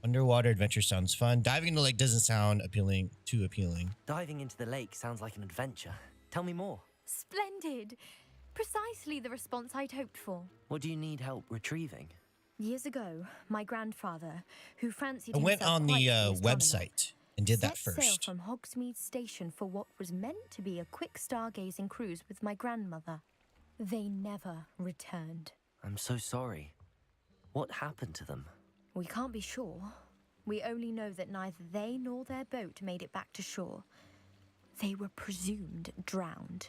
Underwater adventure sounds fun. Diving into the lake doesn't sound too appealing. Diving into the lake sounds like an adventure. Tell me more. Splendid. Precisely the response I'd hoped for. What do you need help retrieving? Years ago, my grandfather, who fancied I went himself on quite the astronomer, website and did that set sail first. from Hogsmeade Station for what was meant to be a quick stargazing cruise with my grandmother. They never returned. I'm so sorry. What happened to them? We can't be sure. We only know that neither they nor their boat made it back to shore. They were presumed drowned.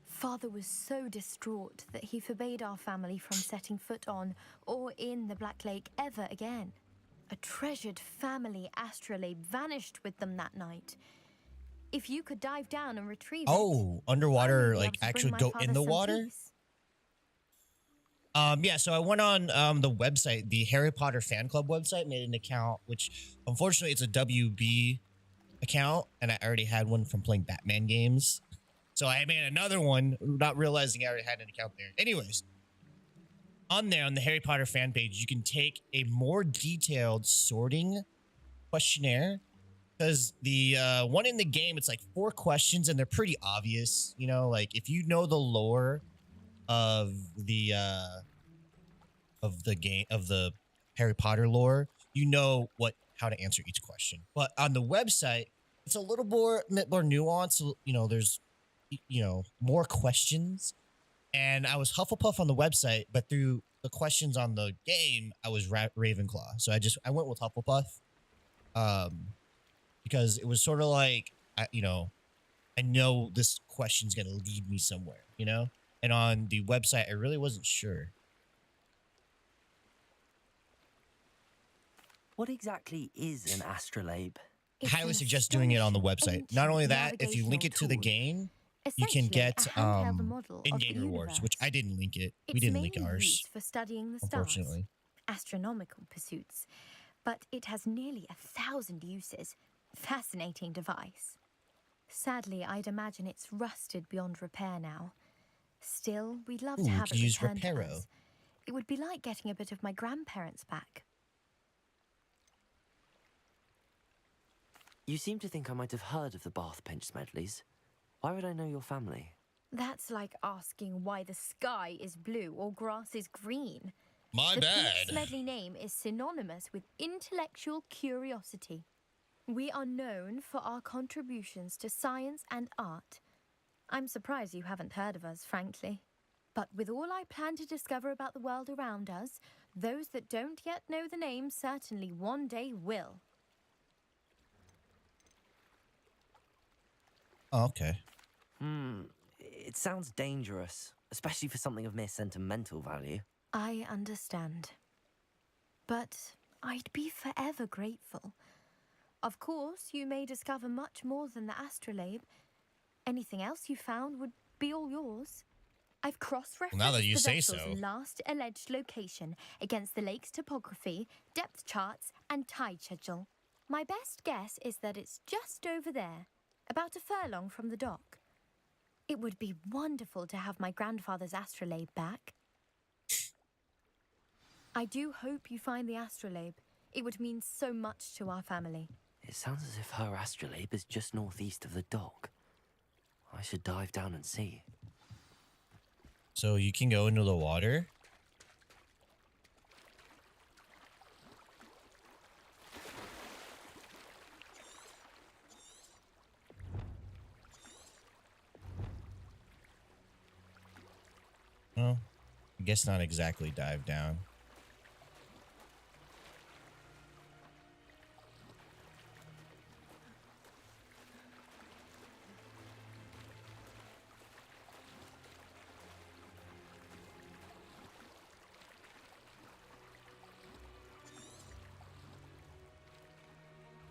Father was so distraught that he forbade our family from setting foot on or in the Black Lake ever again. A treasured family astrolabe vanished with them that night. If you could dive down and retrieve it, Underwater, I'd be like able to bring actually my go father in the some water? peace. Yeah, so I went on the website, the Harry Potter fan club website, made an account, which unfortunately it's a WB account, and I already had one from playing Batman games. So I made another one, not realizing I already had an account there. Anyways, on there, on the Harry Potter fan page, you can take a more detailed sorting questionnaire, because the one in the game, it's like 4 questions, and they're pretty obvious. You know, like if you know the lore of the game, of the Harry Potter lore, you know how to answer each question. But on the website, it's a little more nuanced. You know, there's more questions. And I was Hufflepuff on the website, but through the questions on the game, I was Ravenclaw. So I went with Hufflepuff, because it was sort of like I know this question's gonna lead me somewhere, you know. And on the website, I really wasn't sure. What exactly is an astrolabe? I highly suggest doing it on the website. Not only that, if you link it to the game, you can get in-game rewards, which I didn't link it. We didn't link ours, used for studying the unfortunately. Stars, astronomical pursuits, but it has nearly 1,000 uses. Fascinating device. Sadly, I'd imagine it's rusted beyond repair now. Still, we'd love to have it use returned to Reparo. us. It would be like getting a bit of my grandparents back. You seem to think I might have heard of the Bath Pinch Smedleys. Why would I know your family? That's like asking why the sky is blue or grass is green. My bad. The Pinch Smedley name is synonymous with intellectual curiosity. We are known for our contributions to science and art. I'm surprised you haven't heard of us, frankly. But with all I plan to discover about the world around us, those that don't yet know the name certainly one day will. Oh, okay. It sounds dangerous, especially for something of mere sentimental value. I understand. But I'd be forever grateful. Of course, you may discover much more than the astrolabe. Anything else you found would be all yours. I've cross-referenced now that you the say vessel's so. last alleged location against the lake's topography, depth charts, and tide schedule. My best guess is that it's just over there, about a furlong from the dock. It would be wonderful to have my grandfather's astrolabe back. I do hope you find the astrolabe. It would mean so much to our family. It sounds as if her astrolabe is just northeast of the dock. I should dive down and see. So you can go into the water? Well, I guess not exactly dive down.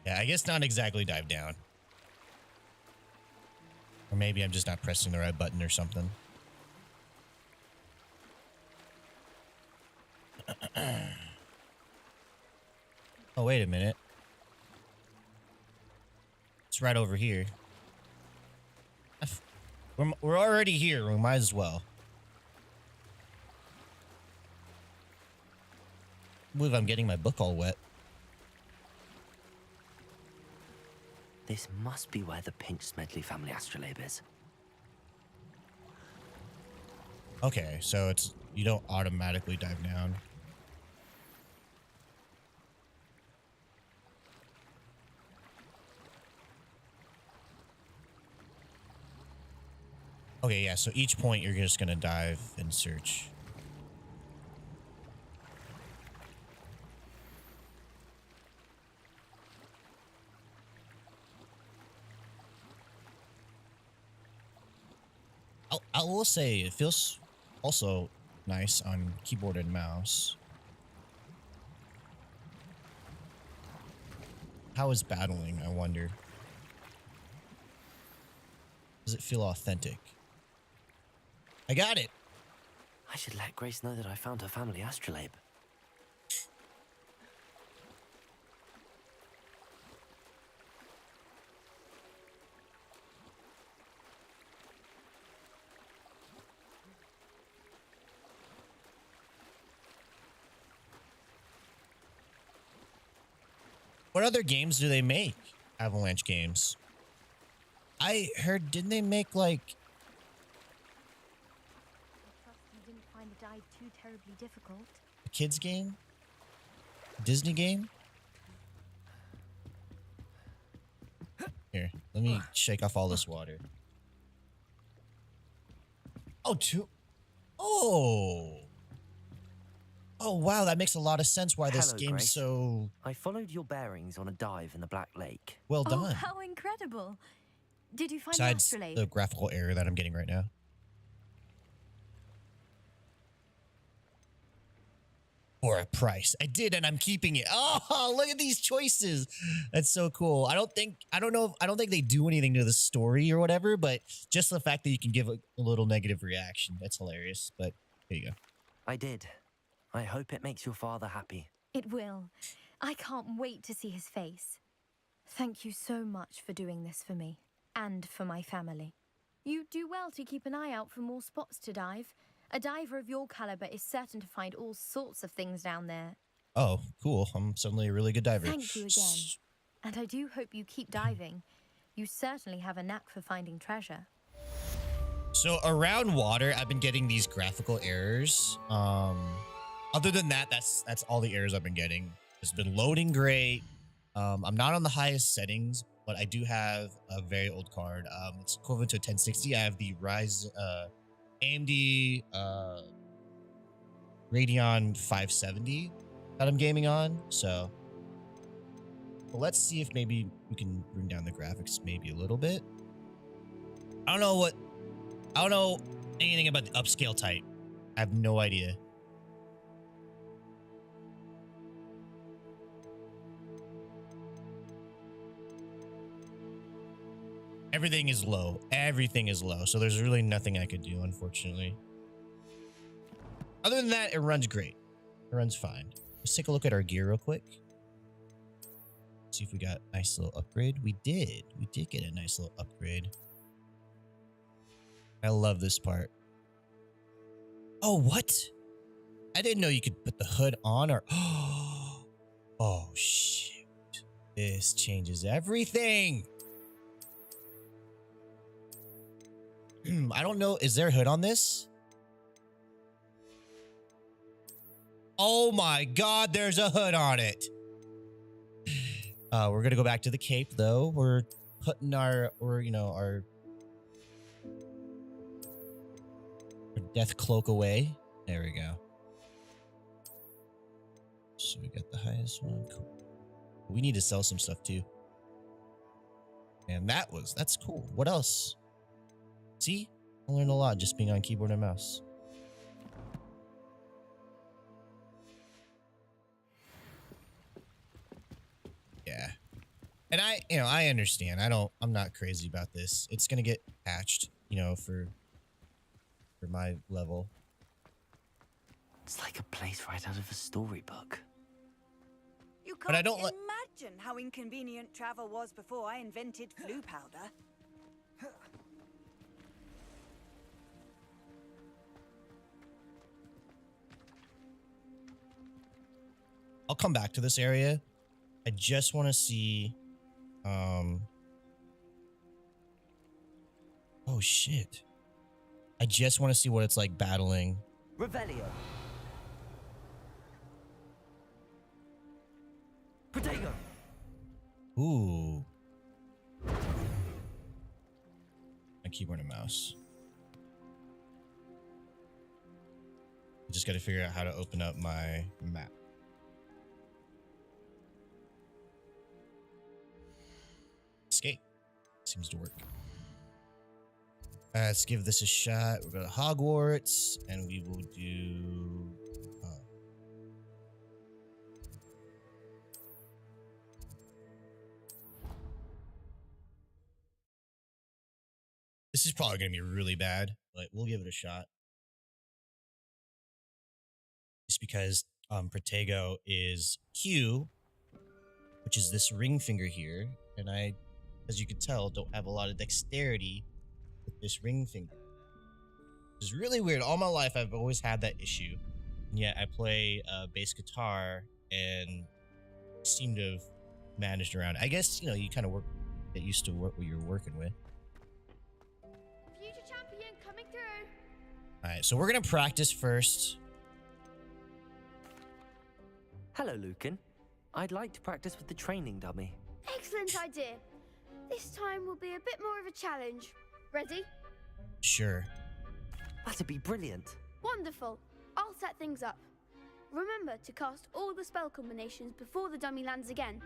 Yeah, I guess not exactly dive down. Or maybe I'm just not pressing the right button or something. Oh, wait a minute. It's right over here. We're already here. We might as well. I believe I'm getting my book all wet. This must be where the Pinch Smedley family astrolabe is. Okay, so it's you don't automatically dive down. Okay, yeah, so each point you're just gonna dive and search. I will say it feels also nice on keyboard and mouse. How is battling, I wonder? Does it feel authentic? I got it. I should let Grace know that I found her family astrolabe. What other games do they make? Avalanche games. I heard, didn't they make like... I trust you didn't find the dive too terribly difficult. a kids game? Disney game? Here, let me shake off all this water. Oh, two. Oh. Oh, wow. That makes a lot of sense why this Hello, game's Grace. so I followed your bearings on a dive in the Black Lake. well Oh, done. how incredible. Did you find Besides the astrolabe? the graphical error that I'm getting right now. For a price. I did, and I'm keeping it. Oh, look at these choices. That's so cool. I don't think they do anything to the story or whatever, but just the fact that you can give a little negative reaction, that's hilarious. But there you go. I did. I hope it makes your father happy. It will. I can't wait to see his face. Thank you so much for doing this for me and for my family. You do well to keep an eye out for more spots to dive. A diver of your caliber is certain to find all sorts of things down there. Oh, cool. I'm suddenly a really good diver. Thank you again. And I do hope you keep diving. You certainly have a knack for finding treasure. So around water, I've been getting these graphical errors. Other than that, that's all the errors I've been getting. It's been loading great. I'm not on the highest settings, but I do have a very old card. It's equivalent to a 1060. I have the AMD Radeon 570 that I'm gaming on. So but let's see if maybe we can bring down the graphics maybe a little bit. I don't know anything about the upscale type. I have no idea. Everything is low. Everything is low. So there's really nothing I could do, unfortunately. Other than that, it runs great. It runs fine. Let's take a look at our gear real quick. See if we got a nice little upgrade. We did. We did get a nice little upgrade. I love this part. Oh, what? I didn't know you could put the hood on or... Oh, shit. This changes everything. I don't know. Is there a hood on this? Oh my God, there's a hood on it. We're going to go back to the cape though. We're putting our death cloak away. There we go. So we got the highest one. Cool. We need to sell some stuff too. And that's cool. What else? See? I learned a lot just being on keyboard and mouse. Yeah. And I understand. I'm not crazy about this. It's going to get patched, for my level. It's like a place right out of a storybook. You But I can't don't imagine how inconvenient travel was before I invented flu powder. I'll come back to this area. I just want to see, oh shit. I just want to see what it's like battling. Revelio. Protego. Ooh. My keyboard and mouse. I just got to figure out how to open up my map. Escape. Seems to work. Let's give this a shot. We'll go to Hogwarts and we will do... This is probably going to be really bad, but we'll give it a shot. Just because Protego is Q, which is this ring finger here, and I, as you can tell, don't have a lot of dexterity with this ring finger. Which is really weird. All my life, I've always had that issue. And yet I play bass guitar and seem to have managed around. I guess, you kind of get used to what you're working with. Future champion coming through. All right, so we're going to practice first. Hello, Lucan. I'd like to practice with the training dummy. Excellent idea. This time will be a bit more of a challenge. Ready? Sure. That'd be brilliant. Wonderful. I'll set things up. Remember to cast all the spell combinations before the dummy lands again.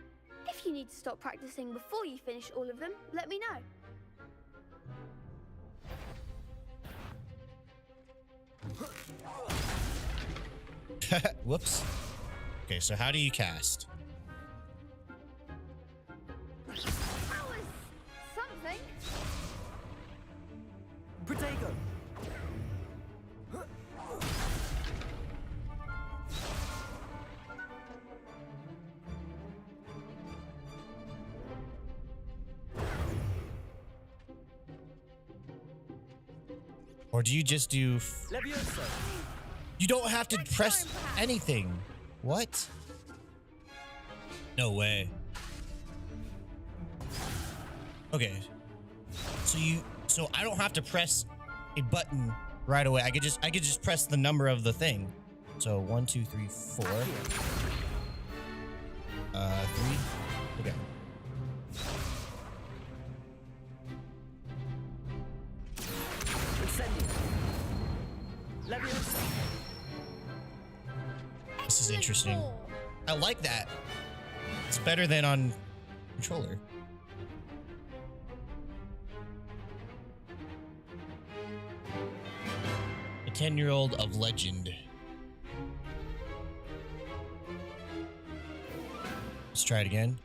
If you need to stop practicing before you finish all of them, let me know. Whoops. Okay, so how do you cast? That was something. Protego. Or do you just do... Leviosa. You don't have to press anything. What? No way. Okay. So I don't have to press a button right away. I could just press the number of the thing. So 1, 2, 3, 4. 3. Okay. This is interesting. I like that. It's better than on controller. A 10-year-old of legend. Let's try it again.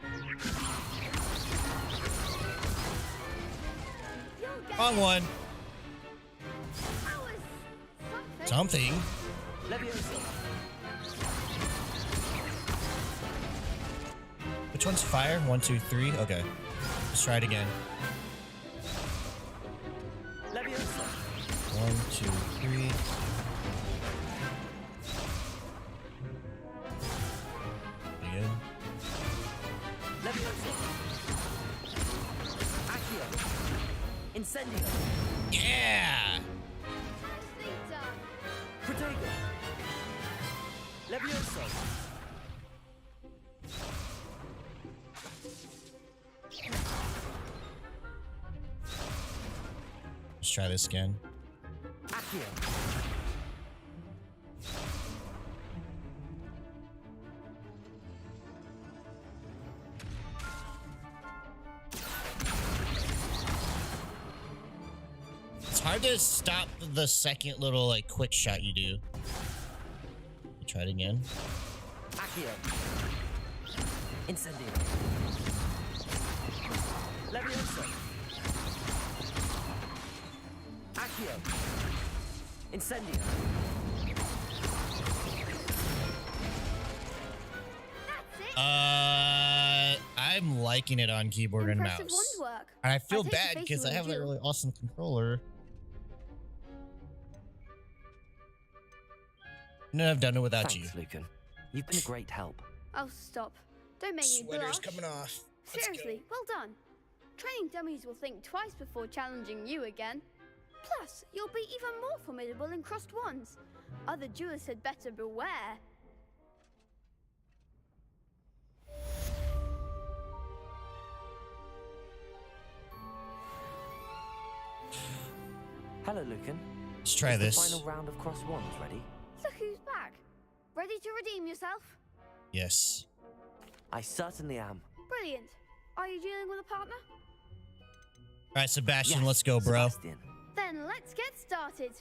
Wrong one. Something. Which one's fire? 1, 2, 3. Okay. Let's try it again. 1, 2, 3. Incendio. Yeah! Protego. Levioso. Let's try this again. Accio. It's hard to stop the second little like quick shot you do. Try it again. Accio. Incendio. Levioso. Accio. Incendio. I'm liking it on keyboard and Impressive mouse. wand work. And I feel take the bad face because you I have that endure. really awesome controller. No, I've done it without Thanks, you. Lucan. You've been a great help. Oh, stop. Don't make me Sweater's blush. coming off. Let's Seriously, well done. Training dummies will think twice before challenging you again. Plus, you'll be even more formidable in crossed wands. Other duelists had better beware. Hello, Lucan. Let's try Is this. The final round of cross wands ready? Look who's back. Ready to redeem yourself? Yes. I certainly am. Brilliant. Are you dealing with a partner? All right, Sebastian, Yes, let's go, bro. Sebastian. Then let's get started.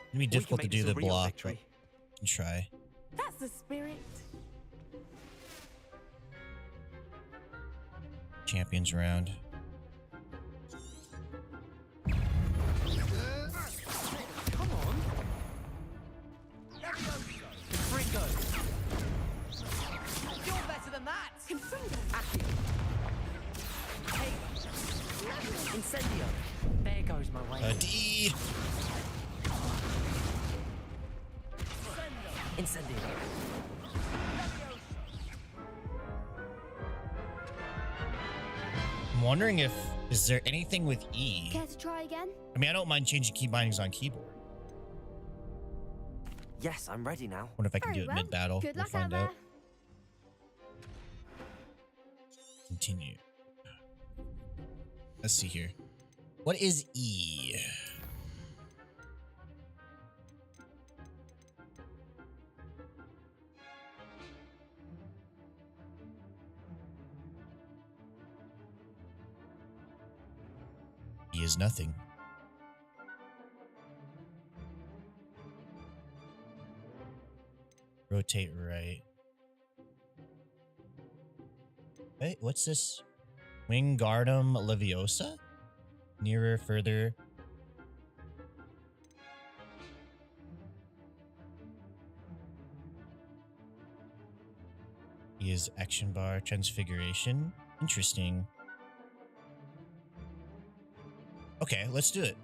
It'd be difficult to make this do a the real block, victory. but I can try. That's the spirit. Champions round. Come on. Confringo. You're better than that. Accio. Hey. Incendio. There goes my way. D. Incendio. I'm wondering if is there anything with E? Care to try again? I mean, I don't mind changing key bindings on keyboard. Yes, I'm ready now. Wonder if I can Very do it well. mid-battle. Good We'll luck out find there. out. Continue. Let's see here. What is E? E is nothing. Rotate right. Wait, what's this? Wingardium Leviosa? Nearer, further. He is action bar, transfiguration. Interesting. Okay, let's do it.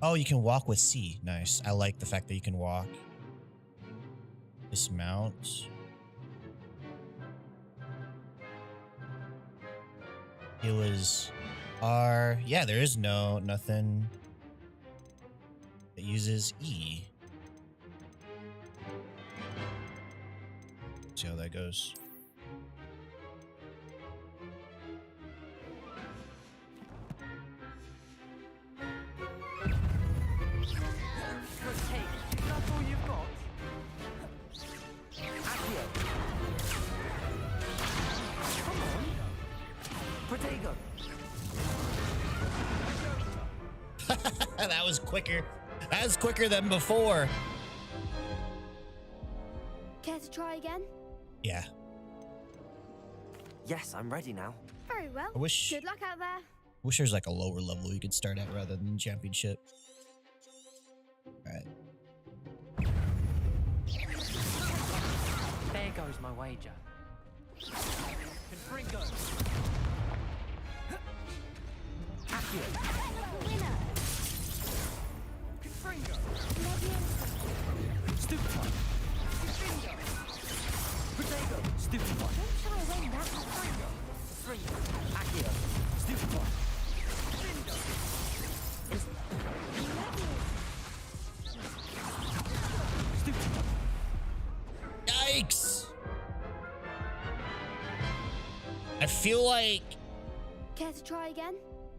Oh, you can walk with C. Nice. I like the fact that you can walk. Dismount. It was R. Yeah, there is nothing that uses E. See how that goes. That's all you've got? Accio. Come on. Protego. That was quicker. That was quicker than before. Care to try again? Yeah. Yes, I'm ready now. Very well. I wish- Good luck out there. Wish there's like a lower level you could start at rather than championship. Alright. There goes my wager. Confringo. Accio. Winner. Confringo. Leviosa. Stupefy. Accio. Stupefy. Yikes! I feel like Care to try again?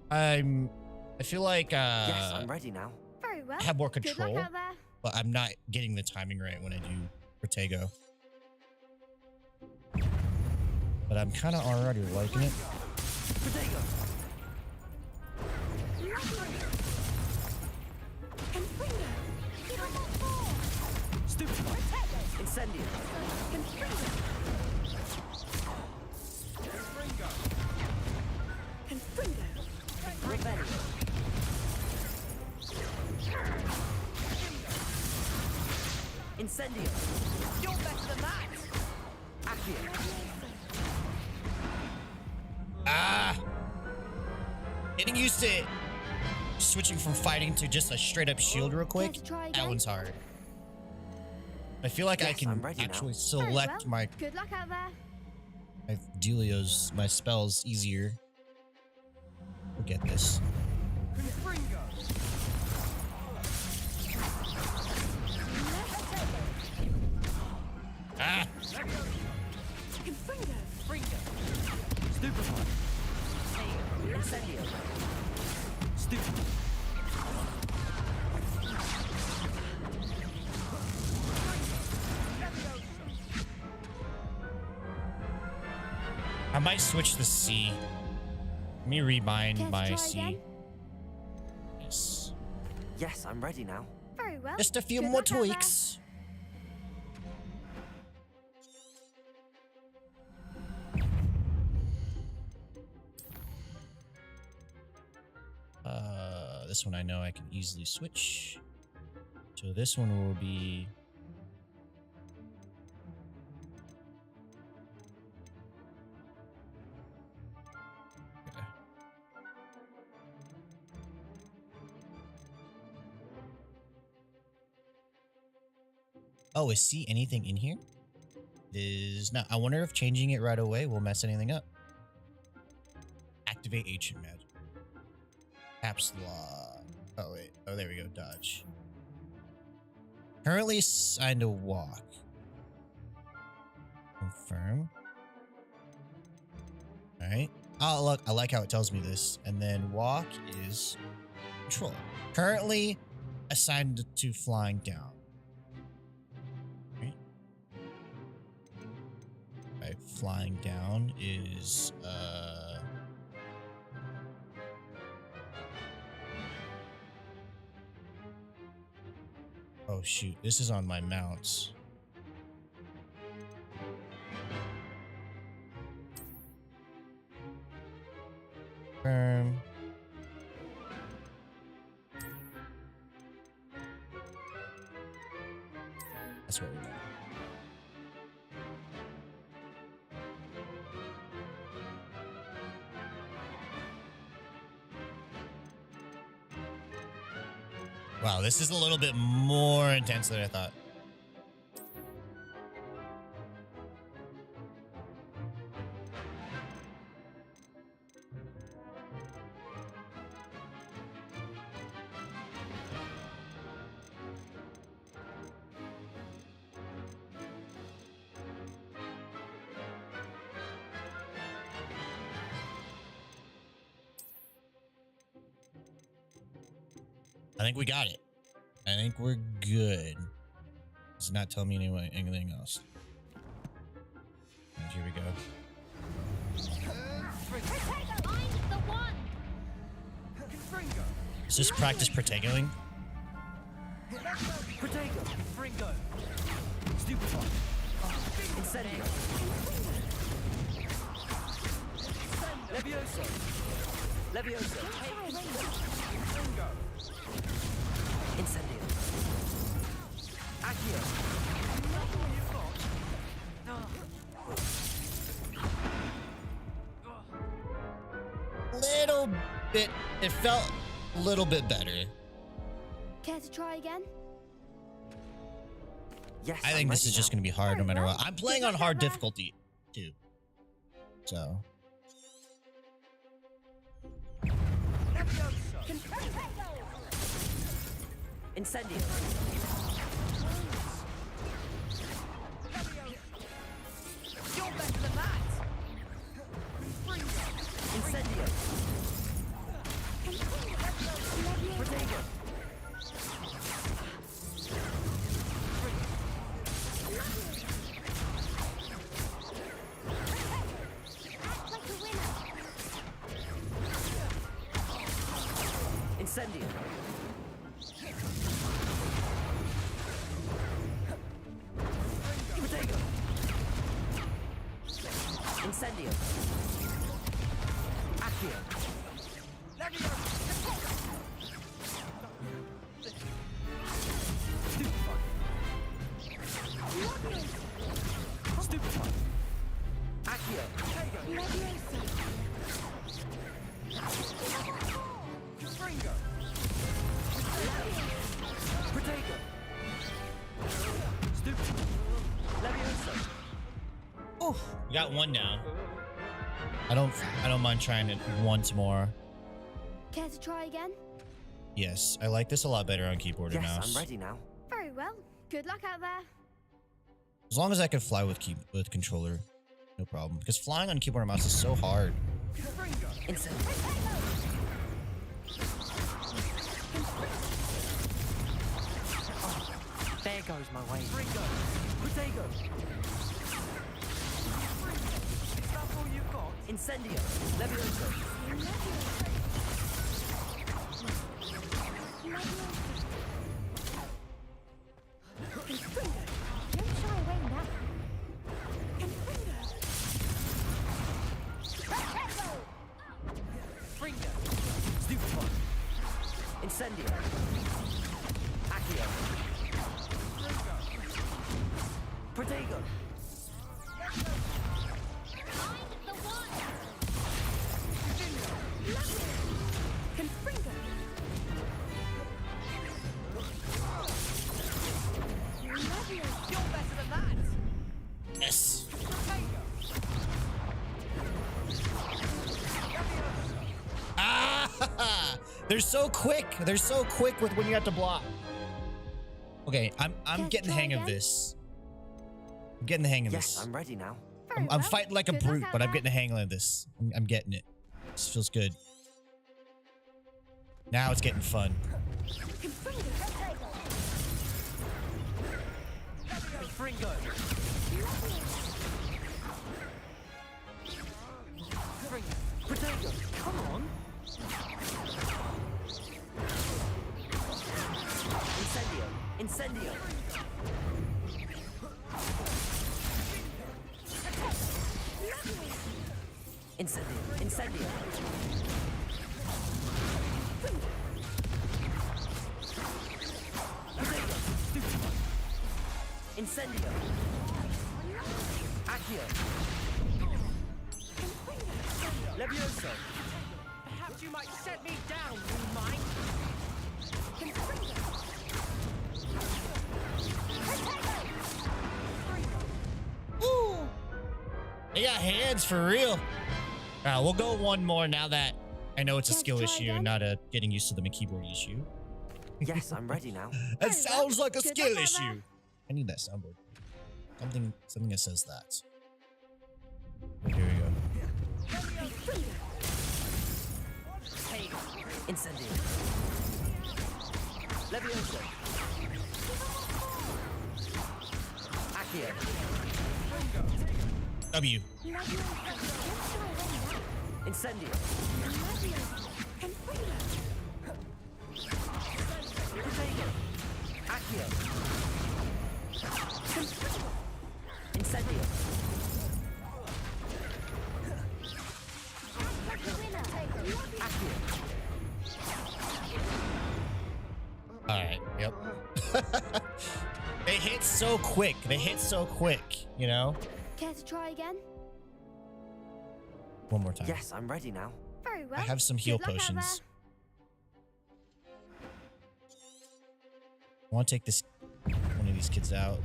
I feel like Yes, I'm ready now. Very well. I have more Good luck control, out there. but I'm not getting the timing right when I do Protego. But I'm kind of already liking it. Protego. Stupefy. Incendio. Rebellion. Incendio. You're better than that. Accio. Ah! Getting used to it. Switching from fighting to just a straight up shield real quick. That one's hard. I feel like I can actually select my Good luck out there. dealios, my spells easier. Forget this. Ah! Stupefy. Incendio. Stupefy. I might switch the C. Let me rebind my C. Yes. Yes, I'm ready now. Very well. Just a few Good more luck out there. tweaks. This one I know I can easily switch. So this one will be... Okay. Oh, is C anything in here? It is not. I wonder if changing it right away will mess anything up. Activate ancient magic. Caps lock. Oh, wait. Oh, there we go. Dodge. Currently assigned to walk. Confirm. Alright. Oh, look. I like how it tells me this. And then walk is control. Currently assigned to flying down. Right. Flying down is, oh shoot, this is on my mounts. Confirm. That's what we want. Wow, this is a little bit more intense than I thought. I think we got it. I think we're good. Does not tell me anything else. And here we go. Is this practice Protegoing? Protego. Fringo. Stupefy. Incendio. Levioso. Levioso. Fringo. Incendio. Accio. Little bit. It felt a little bit better. Care to try again? Yes, I think this is just going to be hard no matter what. I'm playing on hard difficulty too. So. Incendio. You're better than that! Incendio. Protego. Incendio. Protego. Incendio. Accio. Stupefy. Accio. Fringo! Protego. Stupefy. Levioso. Oh, we got one down. I don't mind trying it once more. Care to try again? Yes, I like this a lot better on keyboard and Yes, mouse. I'm ready now. Very well. Good luck out there. As long as I can fly with controller, no problem. Because flying on keyboard and mouse is so hard. Instant. Oh, there goes my way. Protego. Is that all you've got? Incendio. Levioso. Don't shy away now. Fringo. Stupefy. Incendio. Accio. Protego. Confringo. You're better than that! Yes. Ah! They're so quick. They're so quick with when you have to block. Okay, I'm getting the hang of this. I'm getting the hang of this. Yes, I'm ready now. I'm fighting like a brute, but I'm getting the hang of this. I'm getting it. This feels good. Now it's getting fun. Fringo. Protego. Come on. Incendio. Incendio. Incendio. Accio. Levioso. Perhaps you might set me down, you mind? Woo! They got hands for real. We'll go one more now that I know it's a skill issue, not a getting used to the keyboard issue. Yes, I'm ready now. That sounds like a skill issue. I need that soundboard. Something that says that. Here we go. Hey, Incendio. Levioso. Accio. W. Incendio. Accio. Incendio. Accio. Alright, yep. They hit so quick. You know? Care to try again? One more time. Yes, I'm ready now. Very well. I have some heal Good luck out potions. I want to take one of these kids out.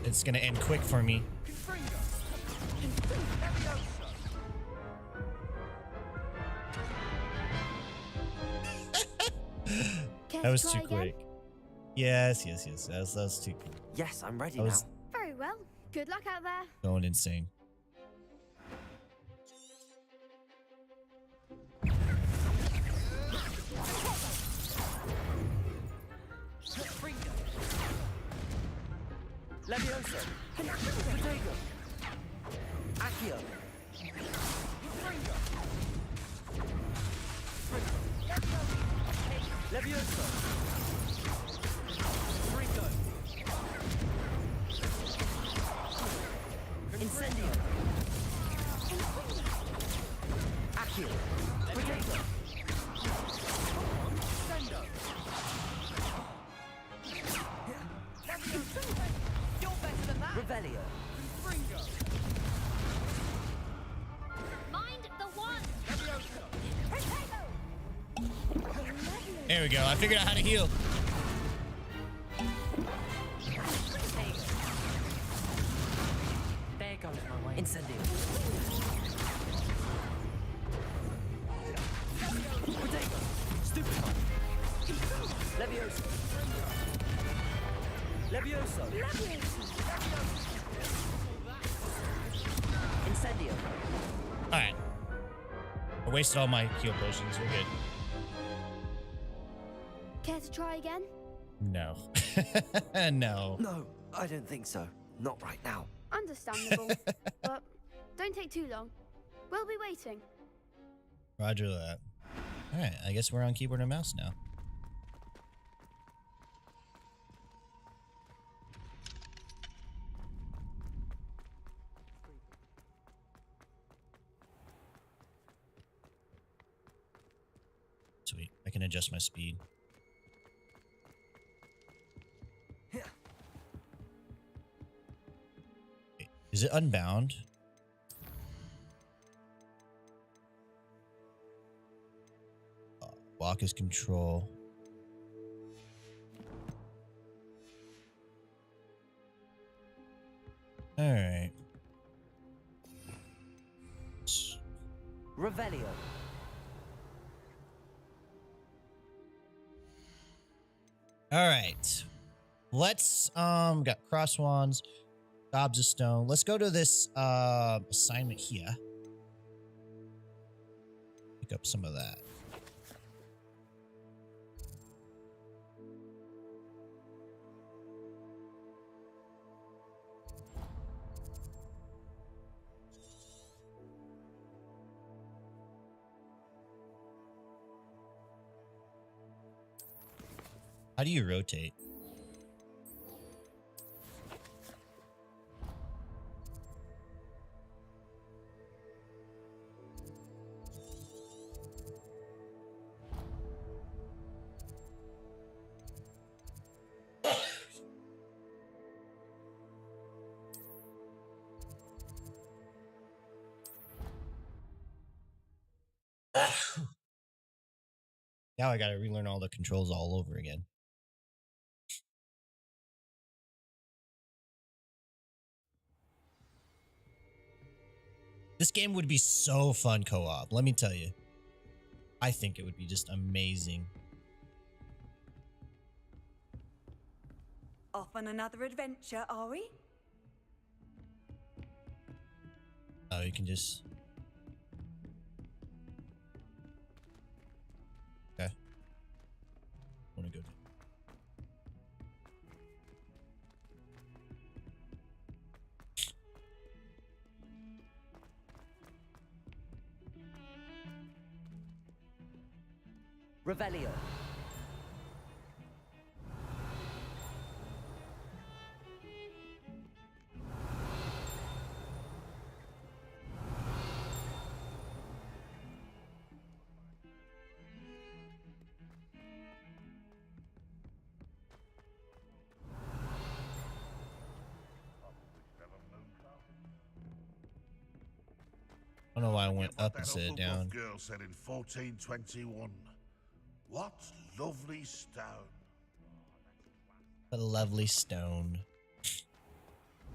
It's gonna end quick for me. Care That to was try too again? quick. Yes. That was too Yes, I'm ready I was now. Very well. Good luck out there. going insane. Levioso. Potato. Accio. Levioso. Fringo. Incendio. Accio. Potato. Sendo. You're better than that. Revelio. Mind the one. There we go. I figured out how to heal. There goes my way. Incendio. Potato. Stupid. Levioso. Levioso. Incendio. All right. I wasted all my heal potions. We're good. Care to try again? No. No. No, I don't think so. Not right now. Understandable. But don't take too long. We'll be waiting. Roger that. All right. I guess we're on keyboard and mouse now. Sweet. I can adjust my speed. Wait, is it unbound? Walk is control. All right. Revelio. All right. Let's got cross wands, gobs of stone. Let's go to this assignment here. Pick up some of that. How do you rotate? Now I gotta relearn all the controls all over again. This game would be so fun co-op, let me tell you. I think it would be just amazing. Off on another adventure, are we? Oh, you can just... Okay. Wanna go... Revelio. I don't know why I went up instead of down. Girl said in 1421. What lovely stone. A lovely stone.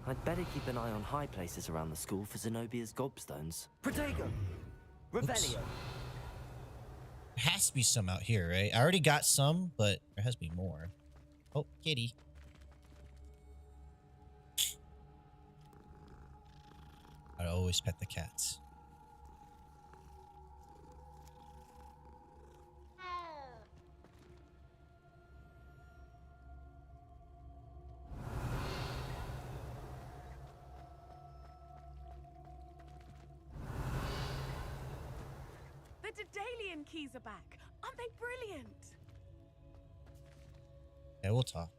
I'd better keep an eye on high places around the school for Zenobia's gobstones. Protego! Revelio! There has to be some out here, right? I already got some, but there has to be more. Oh, kitty. I always pet the cats. The Daedalian keys are back. Aren't they brilliant? Yeah, we'll talk.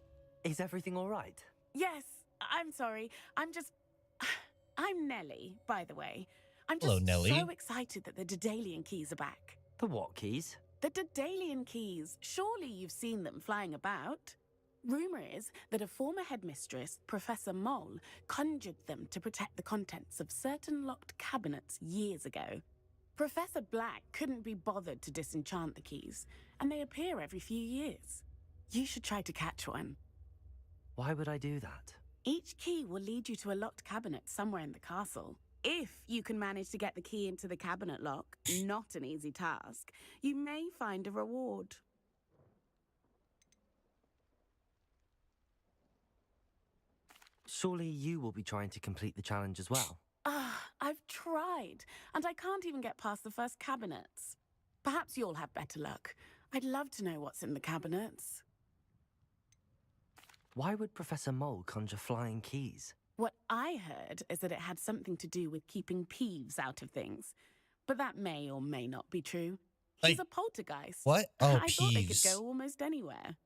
Is everything all right? Yes, I'm sorry. I'm Nellie, by the way. I'm Hello, just Nellie. so excited that the Daedalian keys are back. The what keys? The Daedalian keys. Surely you've seen them flying about. Rumor is that a former headmistress, Professor Mole, conjured them to protect the contents of certain locked cabinets years ago. Professor Black couldn't be bothered to disenchant the keys, and they appear every few years. You should try to catch one. Why would I do that? Each key will lead you to a locked cabinet somewhere in the castle. If you can manage to get the key into the cabinet lock, not an easy task, you may find a reward. Surely you will be trying to complete the challenge as well. I've tried, and I can't even get past the first cabinets. Perhaps you'll have better luck. I'd love to know what's in the cabinets. Why would Professor Mole conjure flying keys? What I heard is that it had something to do with keeping Peeves out of things. But that may or may not be true. He's a poltergeist. What? Oh, I thought they could Peeves. go almost anywhere.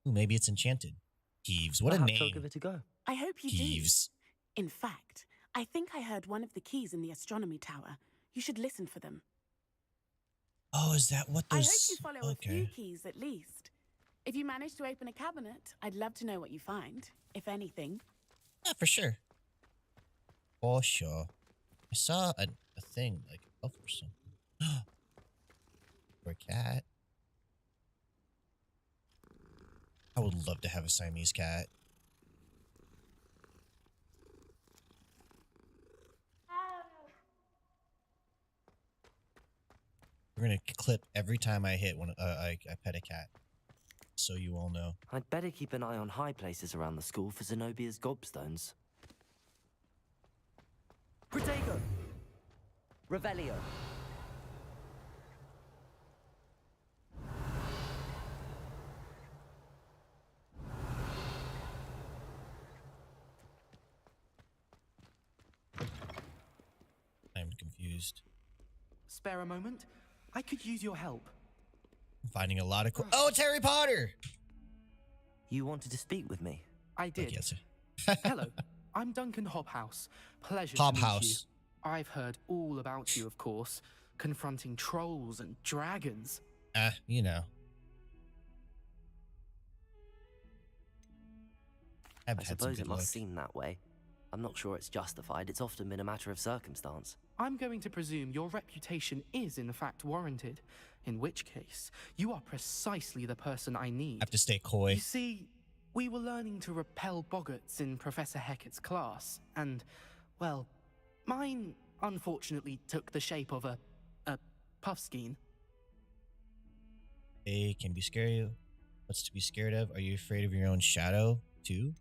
Ooh, maybe it's enchanted. Peeves. What a Perhaps I'll name. give it a go. I hope you Peeves. do. In fact, I think I heard one of the keys in the astronomy tower. You should listen for them. Oh, is that what I those... hope you follow a few keys at least. If you manage to open a cabinet, I'd love to know what you find, if anything. Yeah, for sure. For sure. I saw a thing, like a elf or something. Or a cat. I would love to have a Siamese cat. We're gonna clip every time I hit one. I pet a cat, so you all know. I'd better keep an eye on high places around the school for Zenobia's gobstones. Protego! Revelio! I'm confused. Spare a moment? I could use your help. I'm finding a lot of Oh, it's Harry Potter! You wanted to speak with me? I did. Yes. Hello, I'm Duncan Hobhouse. Pleasure to meet you. Hobhouse. I've heard all about you, of course, confronting trolls and dragons. You know. I suppose it must seem that way. I'm not sure it's justified. It's often been a matter of circumstance. I'm going to presume your reputation is in fact warranted, in which case, you are precisely the person I need. I have to stay coy. You see, we were learning to repel boggarts in Professor Hecat's class, and, well, mine unfortunately took the shape of a puffskein. They can be scary. What's to be scared of? Are you afraid of your own shadow, too?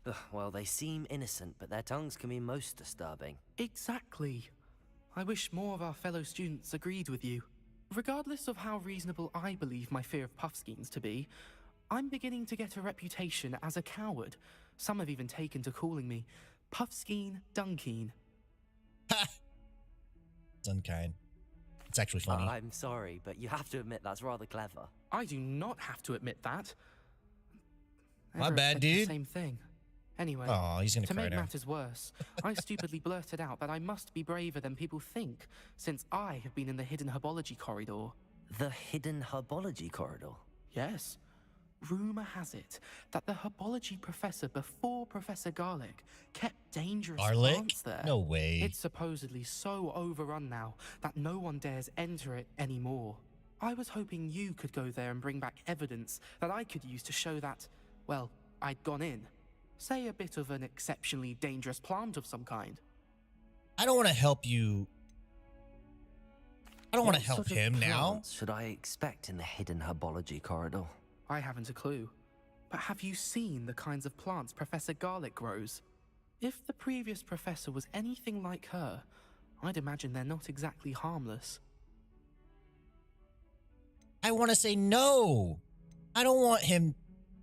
Ugh, well, they seem innocent, but their tongues can be most disturbing. Exactly. I wish more of our fellow students agreed with you. Regardless of how reasonable I believe my fear of puffskeins to be, I'm beginning to get a reputation as a coward. Some have even taken to calling me Puffskeen Dunkeen. Ha! It's unkind. It's actually funny. I'm sorry, but you have to admit that's rather clever. I do not have to admit that. My Ever bad, said the dude. Same thing. Anyway, Aw, he's gonna to cry make now. matters worse, I stupidly blurted out that I must be braver than people think, since I have been in the hidden herbology corridor. The hidden herbology corridor? Yes. Rumor has it that the herbology professor before Professor Garlic kept dangerous Garlic? plants there. No way. It's supposedly so overrun now that no one dares enter it anymore. I was hoping you could go there and bring back evidence that I could use to show that, well, I'd gone in. Say a bit of an exceptionally dangerous plant of some kind. I don't want to help you I don't want to What help sort of him now. plants should I expect in the hidden herbology corridor? I haven't a clue. But have you seen the kinds of plants Professor Garlic grows? If the previous professor was anything like her, I'd imagine they're not exactly harmless. I want to say no. I don't want him.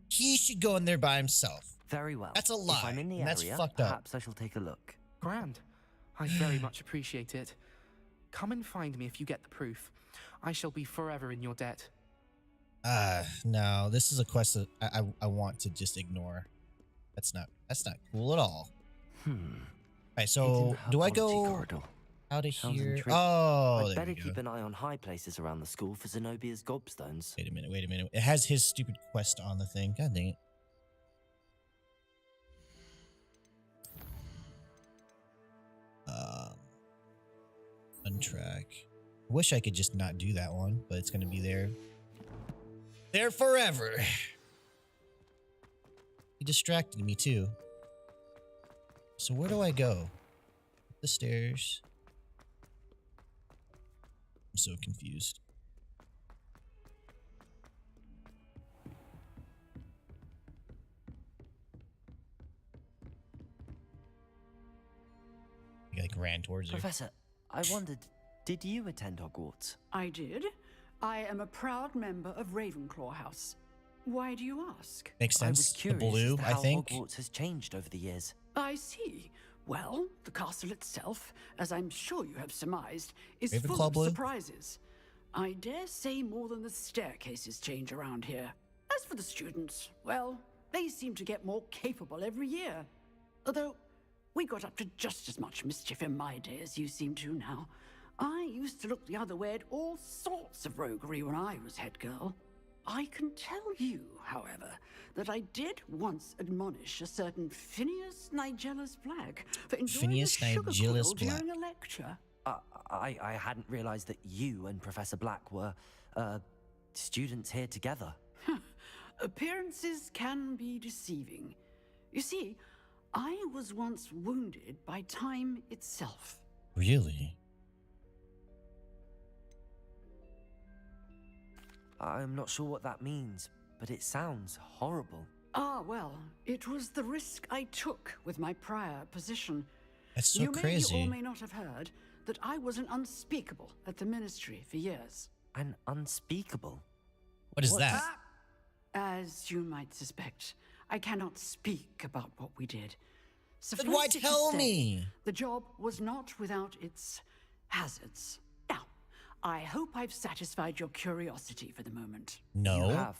He should go in there by himself. Very well. That's a lie. If I'm in the and that's area, fucked up. perhaps I shall take a look. Grand. I very much appreciate it. Come and find me if you get the proof. I shall be forever in your debt. No, this is a quest that I want to just ignore. That's not cool at all. Alright, so do I go out of here? Oh, I'd there better we go. keep an eye on high places around the school for Zenobia's gobstones. Wait a minute. It has his stupid quest on the thing. God dang it. Untrack. I wish I could just not do that one, but it's gonna be there. There forever. He distracted me too. So where do I go? Up the stairs. I'm so confused. He like ran towards her. Professor, I wondered, did you attend Hogwarts? I did. I am a proud member of Ravenclaw House. Why do you ask? Makes I was sense. The curious blue, as to I how think. Hogwarts has changed over the years. I see. Well, the castle itself, as I'm sure you have surmised, is full Ravenclaw of blue? surprises. I dare say more than the staircases change around here. As for the students, well, they seem to get more capable every year. Although, we got up to just as much mischief in my day as you seem to now. I used to look the other way at all sorts of roguery when I was head girl. I can tell you, however, that I did once admonish a certain Phineas Nigellus Black for enjoying Phineas a sugar Nigellus quill Black. during a lecture. I hadn't realized that you and Professor Black were, students here together. Appearances can be deceiving. You see, I was once wounded by time itself. Really? I'm not sure what that means, but it sounds horrible. Ah, well, it was the risk I took with my prior position. That's so you crazy. may or may not have heard that I was an unspeakable at the ministry for years. An unspeakable? What is that? As you might suspect, I cannot speak about what we did. Then why Suffice it to tell say, me? The job was not without its hazards. Now, I hope I've satisfied your curiosity for the moment. No. You have.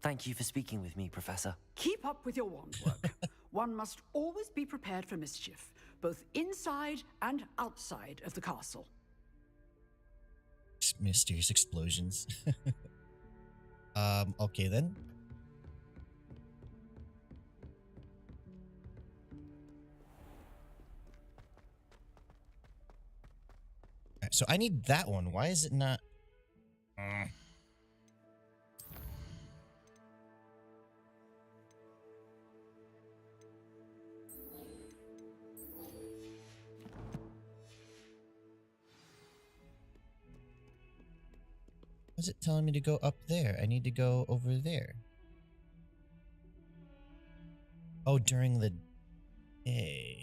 Thank you for speaking with me, Professor. Keep up with your wand work. One must always be prepared for mischief, both inside and outside of the castle. Mysterious explosions. Okay then. Alright, so I need that one. Why is it not? Why is it telling me to go up there? I need to go over there. Oh, during the day.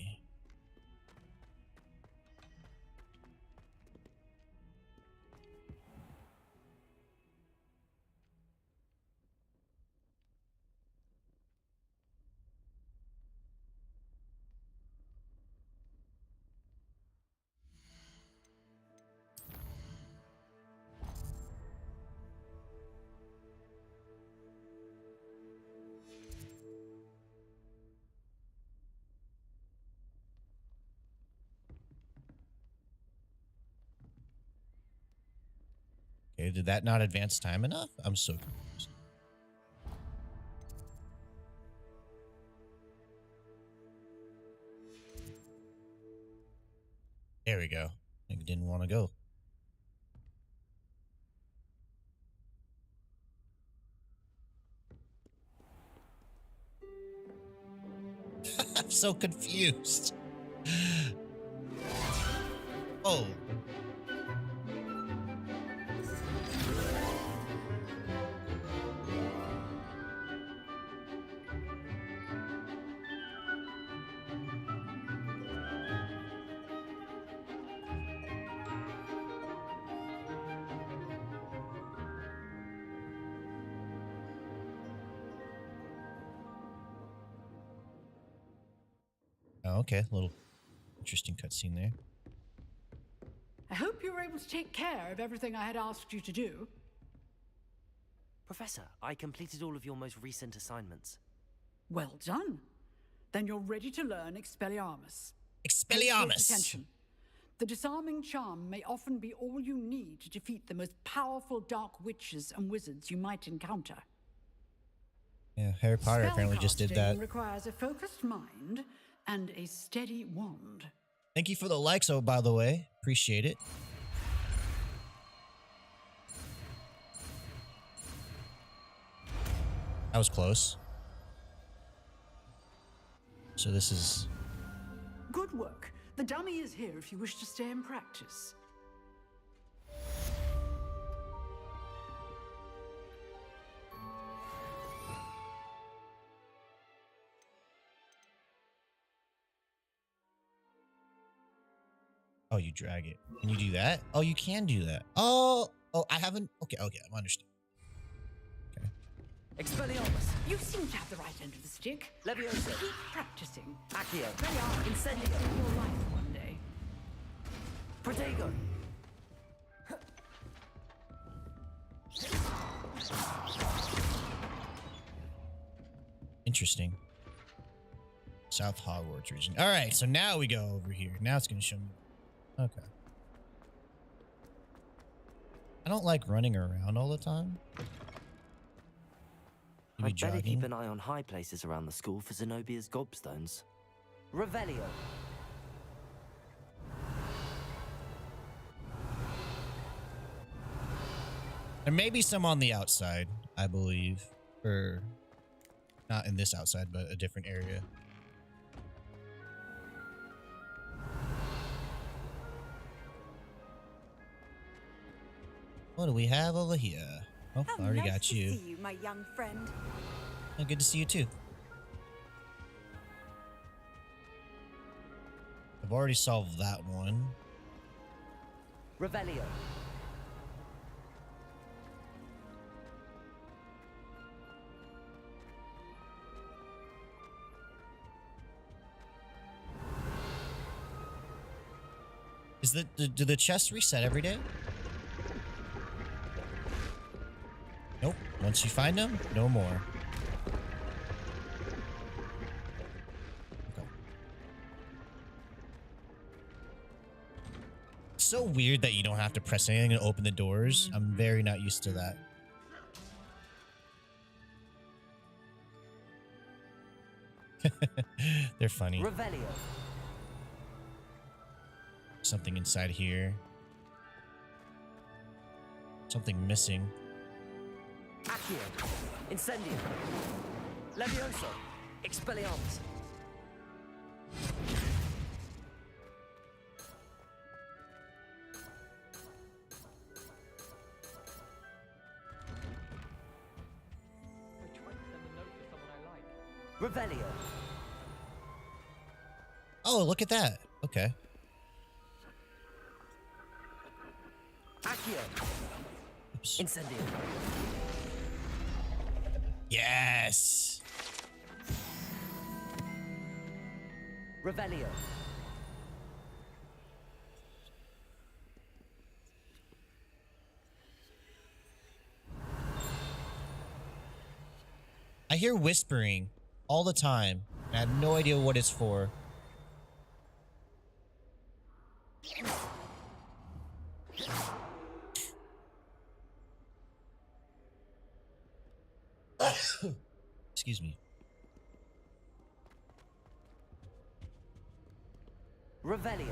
Okay, did that not advance time enough? I'm so confused. There we go. I didn't want to go. I'm so confused. Oh. okay. A little interesting cutscene there. I hope you were able to take care of everything I had asked you to do. Professor, I completed all of your most recent assignments. Well done. Then you're ready to learn Expelliarmus. Expelliarmus! Pay close attention. The disarming charm may often be all you need to defeat the most powerful dark witches and wizards you might encounter. Yeah, Harry Potter apparently just did that. Spellcasting requires a focused mind and a steady wand. Thank you for the likes, oh, by the way. Appreciate it. That was close. So this is... Good work. The dummy is here if you wish to stay and practice. Oh, you drag it. Can you do that? Oh, you can do that. Oh, I haven't... Okay, I'm understanding. Okay. Expelliarmus! You seem to have the right end of the stick. Leviosa! Keep practicing. Accio! They are Incendio! in your life one day. Protego! Interesting. South Hogwarts region. All right, so now we go over here. Now it's going to show me. Okay. I don't like running around all the time. I'd better keep an eye on high places around the school for Zenobia's gobstones. Revelio! There may be some on the outside, I believe. Or not in this outside, but a different area. What do we have over here? Oh, I already got you. Nice to see you, my young friend. Oh, good to see you too. I've already solved that one. Revelio. Is do the chests reset every day? Nope. Once you find them, no more. Okay. It's so weird that you don't have to press anything to open the doors. I'm very not used to that. They're funny. Revelio. Something inside here. Something missing. Accio. Incendio. Levioso. Expelliarmus. Revelio. Oh, look at that. Okay. Accio. Oops. Incendio. Yes. Revelio. I hear whispering all the time. I have no idea what it's for. Excuse me. Revelio.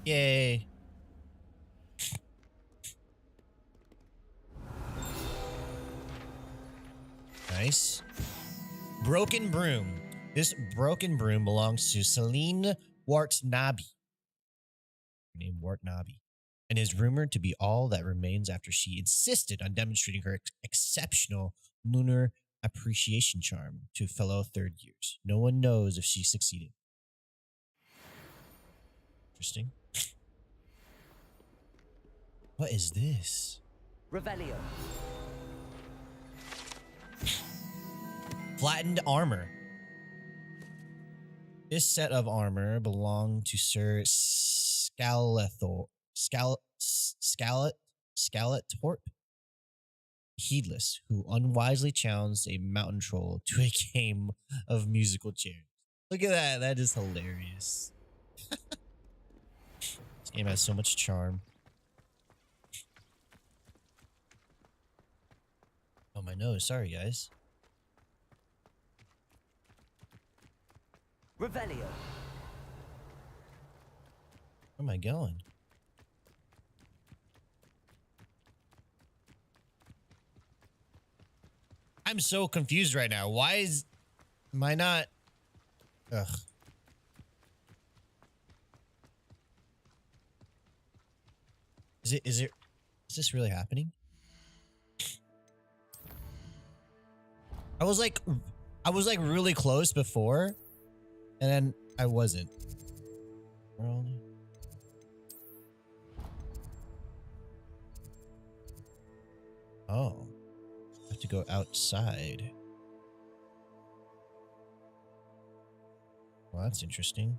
Yay. Nice. Broken broom. This broken broom belongs to Celine Wartnabi. Named Wartnabi. And is rumored to be all that remains after she insisted on demonstrating her exceptional lunar appreciation charm to fellow third years. No one knows if she succeeded. Interesting. What is this? Revelio. Flattened armor. This set of armor belonged to Sir Skeletorp. Skeletorp? Heedless, who unwisely challenged a mountain troll to a game of musical chairs. Look at that. That is hilarious. This game has so much charm. Oh, my nose. Sorry, guys. Revelio. Where am I going? I'm so confused right now. Why am I not? Ugh. Is this really happening? I was like really close before, and then I wasn't. World. Oh. I have to go outside. Well, that's interesting.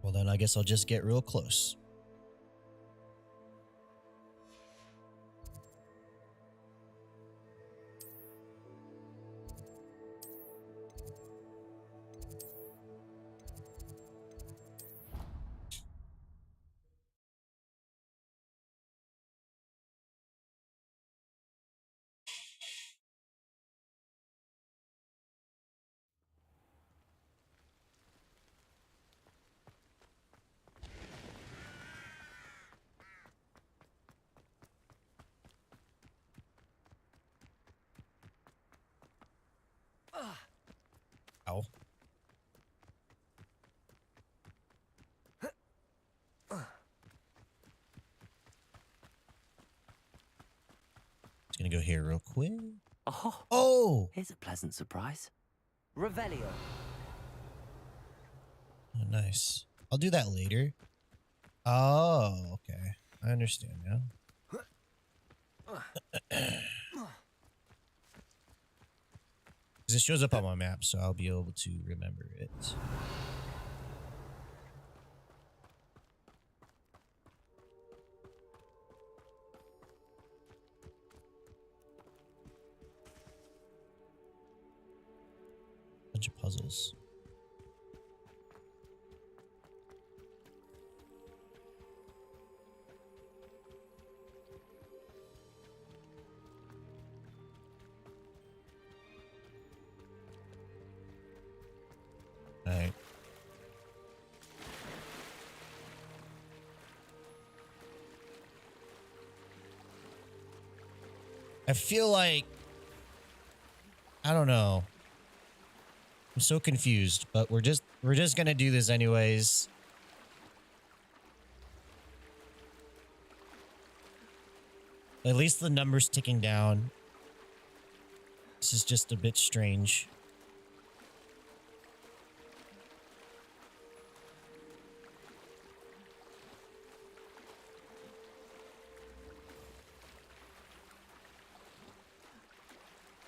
Well, then I guess I'll just get real close. Ow. Just gonna go here real quick. Oh! Here's a pleasant surprise. Revelio. Oh, nice. I'll do that later. Oh, okay. I understand now. Because it shows up on my map, so I'll be able to remember it. Bunch of puzzles. Alright. I feel like I don't know. I'm so confused, but we're just gonna do this anyways. At least the number's ticking down. This is just a bit strange.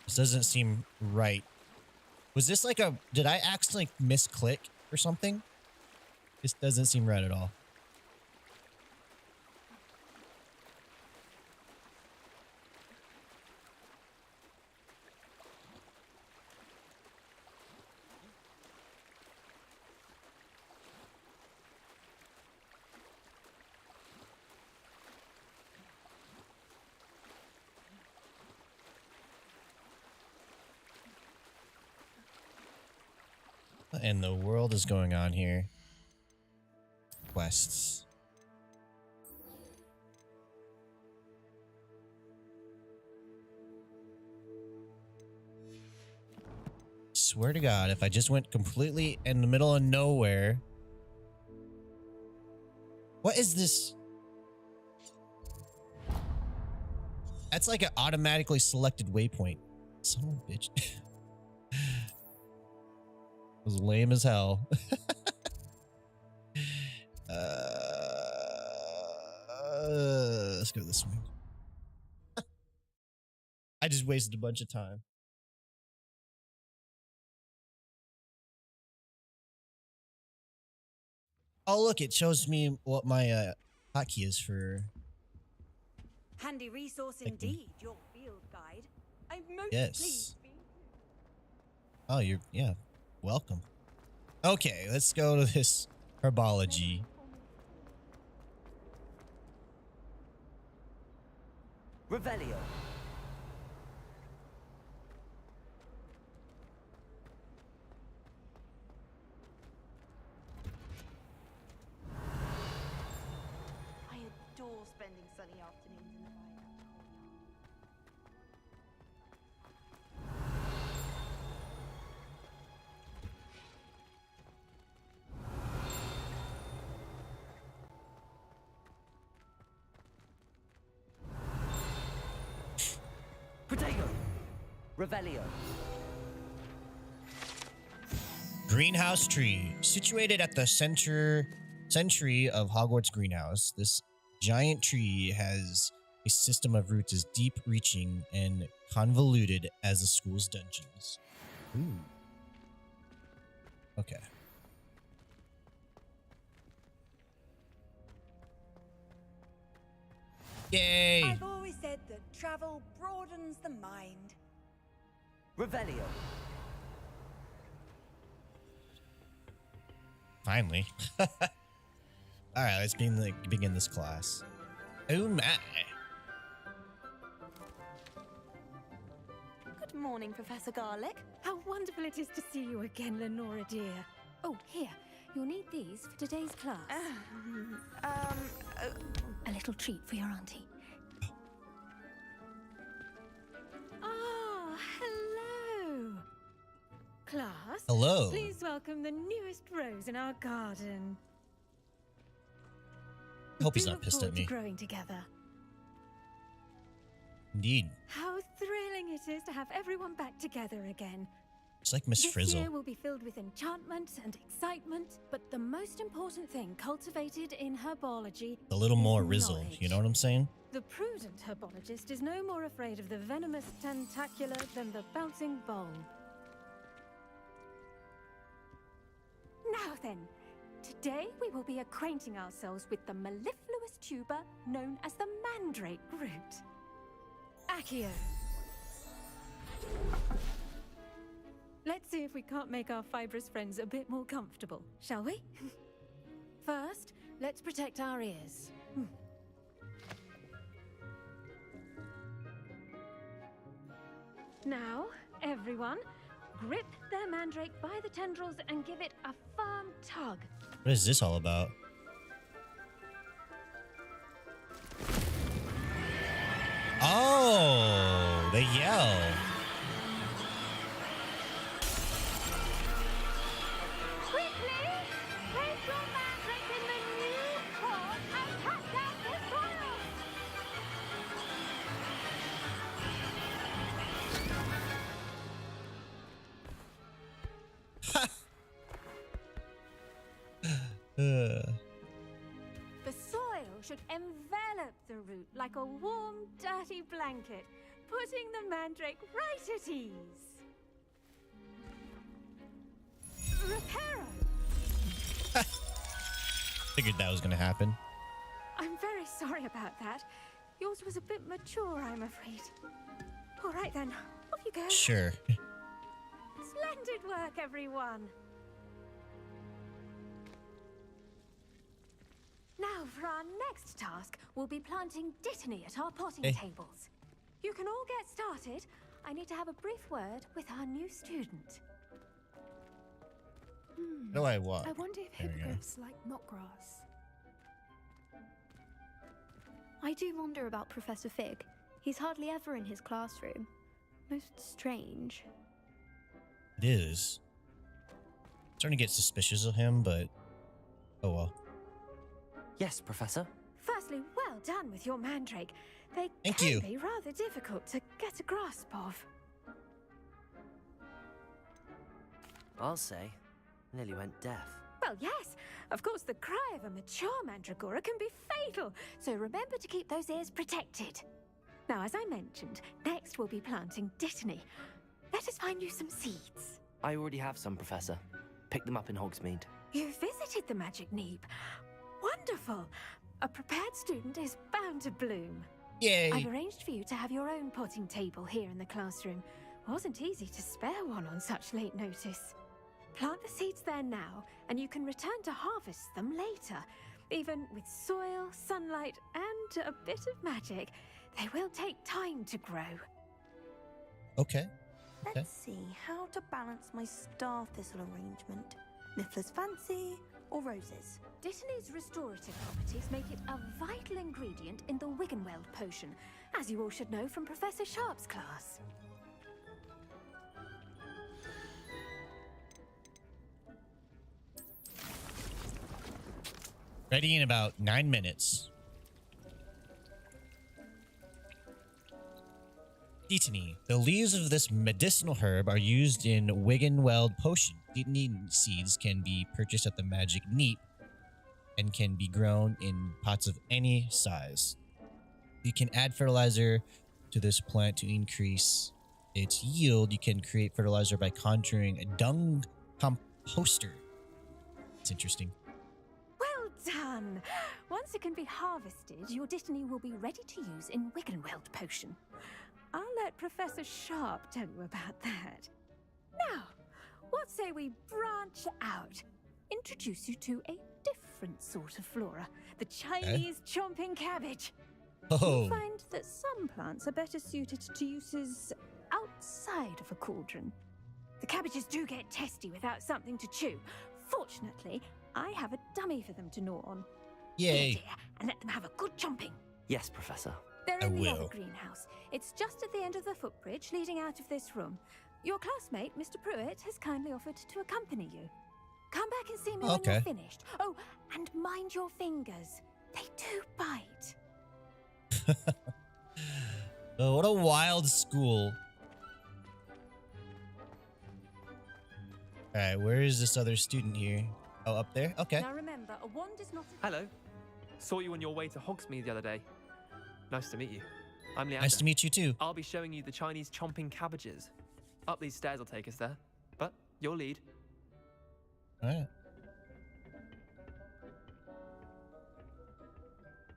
This doesn't seem right. Was this like did I accidentally misclick or something? This doesn't seem right at all. What in the world is going on here? Quests. Swear to God, if I just went completely in the middle of nowhere. What is this? That's like an automatically selected waypoint. Son of a bitch. It was lame as hell. go this way. I just wasted a bunch of time. Oh, look, it shows me what my hotkey is for. Handy resource indeed, your field guide. I'm most Yes. pleased. Oh, yeah, welcome. Okay, let's go to this herbology. Revelio. I adore spending sunny afternoons in the Viaduct Protego. Revelio. Greenhouse tree. Situated at the century of Hogwarts Greenhouse, this giant tree has a system of roots as deep-reaching and convoluted as the school's dungeons. Ooh. Okay. Yay! I've always said that travel broadens the mind. Revelio. Finally. All right, let's begin this class. Oh my. Good morning, Professor Garlick. How wonderful it is to see you again, Lenora dear. Oh, here. You'll need these for today's class. A little treat for your auntie. Ah, hello. Class. Hello. Please welcome the newest rose in our garden. I hope he's We not look pissed forward at me. to growing together. Indeed. How thrilling it is to have everyone back together again. It's like Miss This Frizzle. year will be filled with enchantment and excitement, but the most important thing cultivated in herbology A little is more Rizzle, knowledge. you know what I'm saying? The prudent herbologist is no more afraid of the venomous tentacular than the bouncing bulb. Now then, today we will be acquainting ourselves with the mellifluous tuber known as the mandrake root. Accio. Let's see if we can't make our fibrous friends a bit more comfortable, shall we? First, let's protect our ears. Now, everyone, grip their mandrake by the tendrils and give it a firm tug. What is this all about? Oh, they yell. Quickly! Place your mandrake in the new pot and cast out the soil! The soil should envelop the root like a warm, dirty blanket, putting the mandrake right at ease. Reparo! Figured that was gonna happen. I'm very sorry about that. Yours was a bit mature, I'm afraid. All right then, off you go. Sure. Splendid work, everyone. Now, for our next task, we'll be planting dittany at our potting tables. You can all get started. I need to have a brief word with our new student. How do I walk? I wonder if There we go. hippogriffs like knotgrass. I do wonder about Professor Fig. He's hardly ever in his classroom. Most strange. It is. Starting to get suspicious of him, but oh well. Yes, Professor. Firstly, well done with your mandrake. They Thank can you. be rather difficult to get a grasp of. I'll say. Nearly went deaf. Well, yes, Of course, the cry of a mature mandragora can be fatal, so remember to keep those ears protected. Now, as I mentioned, next we'll be planting Dittany. Let us find you some seeds. I already have some, Professor. Pick them up in Hogsmeade. You visited the Magic Neep. Wonderful. A prepared student is bound to bloom. Yay. I've arranged for you to have your own potting table here in the classroom. Wasn't easy to spare one on such late notice. Plant the seeds there now, and you can return to harvest them later. Even with soil, sunlight, and a bit of magic, they will take time to grow. Okay. Let's see how to balance my star thistle arrangement. Niffler's fancy or roses? Dittany's restorative properties make it a vital ingredient in the Wiggenweld potion, as you all should know from Professor Sharp's class. Ready in about 9 minutes. Dittany. The leaves of this medicinal herb are used in Wiggenweld potion. Dittany seeds can be purchased at the Magic Neep and can be grown in pots of any size. You can add fertilizer to this plant to increase its yield. You can create fertilizer by conjuring a dung composter. It's interesting. Well done! Once it can be harvested, your Dittany will be ready to use in Wiggenweld potion. I'll let Professor Sharp tell you about that. Now, what say we branch out? Introduce you to a different sort of flora, the Chinese chomping cabbage. Oh. You'll find that some plants are better suited to uses outside of a cauldron. The cabbages do get testy without something to chew. Fortunately, I have a dummy for them to gnaw on. Yay. Here, dear, and let them have a good chomping. Yes, Professor. They're in the other greenhouse. It's just at the end of the footbridge leading out of this room. Your classmate, Mr. Pruitt, has kindly offered to accompany you. Come back and see me when you're finished. Oh, and mind your fingers. They do bite. Oh, what a wild school. Alright, where is this other student here? Oh, up there? Okay. Now remember, a wand is not... Hello. Saw you on your way to Hogsmeade the other day. Nice to meet you. I'm Leander. Nice to meet you too. I'll be showing you the Chinese chomping cabbages. Up these stairs will take us there. But you'll lead. Alright.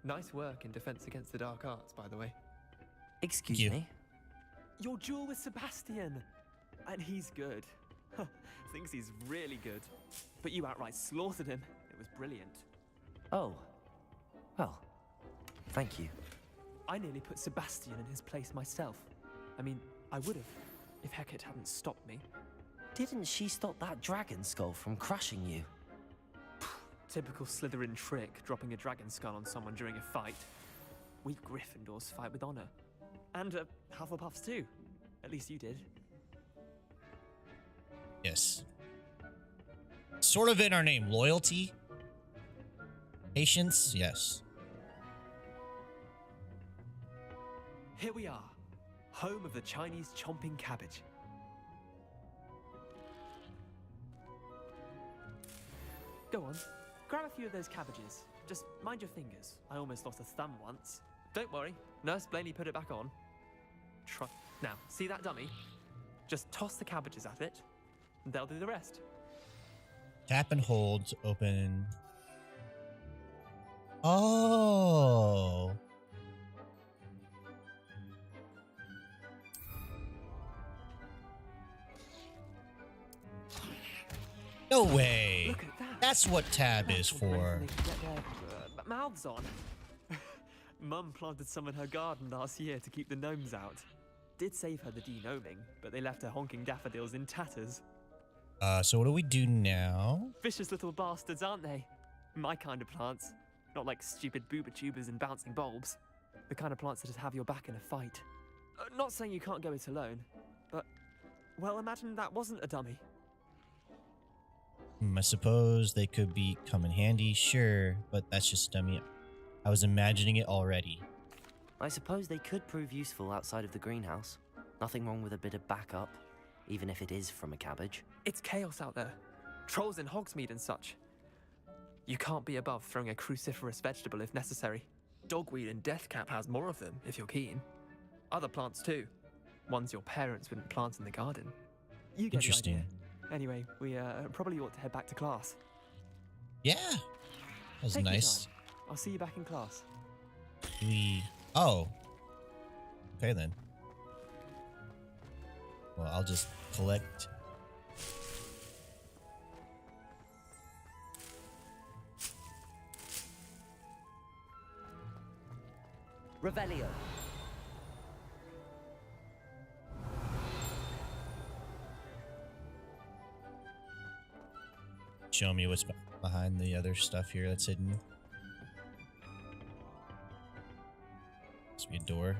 Nice work in Defense Against the Dark Arts, by the way. Excuse me? Your duel with Sebastian. And he's good. Thinks he's really good. But you outright slaughtered him. It was brilliant. Oh. Well, thank you. I nearly put Sebastian in his place myself. I mean, I would have, if Hecate hadn't stopped me. Didn't she stop that dragon skull from crushing you? Typical Slytherin trick, dropping a dragon skull on someone during a fight. We Gryffindors fight with honor. And Hufflepuffs too. At least you did. Yes. Sort of in our name. Loyalty? Patience? Yes. Here we are, home of the Chinese chomping cabbage. Go on, grab a few of those cabbages. Just mind your fingers. I almost lost a thumb once. Don't worry, Nurse Blaney put it back on. Try. Now, see that dummy? Just toss the cabbages at it, and they'll do the rest. Tap and hold to open. Oh. No way. Look at that. That's what tab is for. Get their mouths on. Mum planted some in her garden last year to keep the gnomes out. Did save her the de-gnoming, but they left her honking daffodils in tatters. So what do we do now? Vicious little bastards, aren't they? My kind of plants. Not like stupid booba tubers and bouncing bulbs. The kind of plants that just have your back in a fight. Not saying you can't go it alone, but, well, imagine that wasn't a dummy. I suppose they could come in handy, sure, but that's just dummy. I was imagining it already. I suppose they could prove useful outside of the greenhouse. Nothing wrong with a bit of backup, even if it is from a cabbage. It's chaos out there. Trolls in Hogsmeade and such. You can't be above throwing a cruciferous vegetable if necessary. Dogweed and deathcap has more of them, if you're keen. Other plants too. Ones your parents wouldn't plant in the garden. You get Interesting. the idea. Anyway, we probably ought to head back to class. Yeah. That was Take your nice. time. I'll see you back in class. Oh. Okay then. Well, I'll just collect. Revelio. Show me what's behind the other stuff here that's hidden. Must be a door.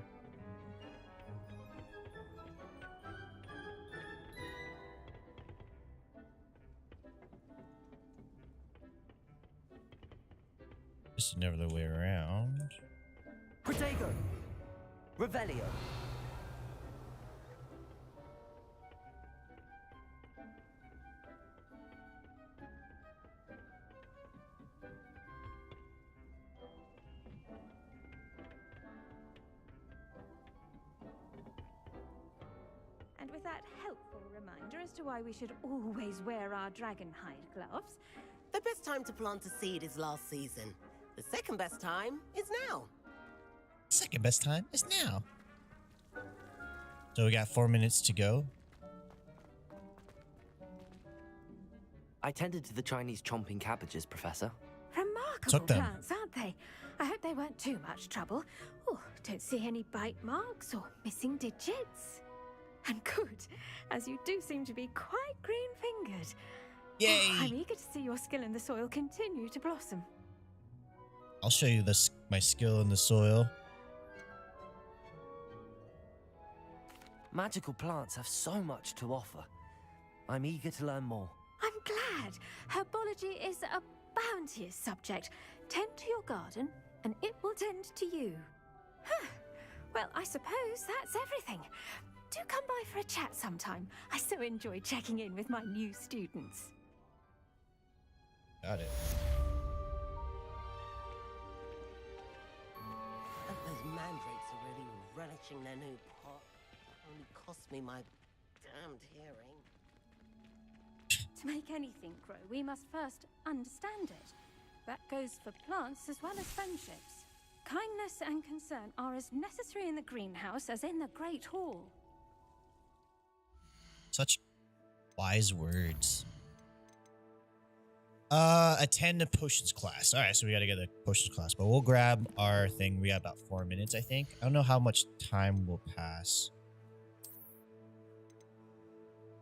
Just another way around. Protego. Revelio. And with that helpful reminder as to why we should always wear our dragonhide gloves. The best time to plant a seed is last season. The second best time is now. Second best time is now. So we got 4 minutes to go. I tended to the Chinese chomping cabbages, Professor. Remarkable Took them. plants, aren't they? I hope they weren't too much trouble. Oh, don't see any bite marks or missing digits. And good, as you do seem to be quite green-fingered. Yay! Oh, I'm eager to see your skill in the soil continue to blossom. I'll show you this my skill in the soil. Magical plants have so much to offer. I'm eager to learn more. I'm glad. Herbology is a bounteous subject. Tend to your garden, and it will tend to you. Huh. Well, I suppose that's everything. Do come by for a chat sometime. I so enjoy checking in with my new students. Got it. Those mandrakes are really relishing their new pot. Only cost me my damned hearing. To make anything grow, we must first understand it. That goes for plants as well as friendships. Kindness and concern are as necessary in the greenhouse as in the Great Hall. Such wise words. Attend a potions class. All right, so we got to get a potions class, but we'll grab our thing. We got about 4 minutes, I think. I don't know how much time will pass.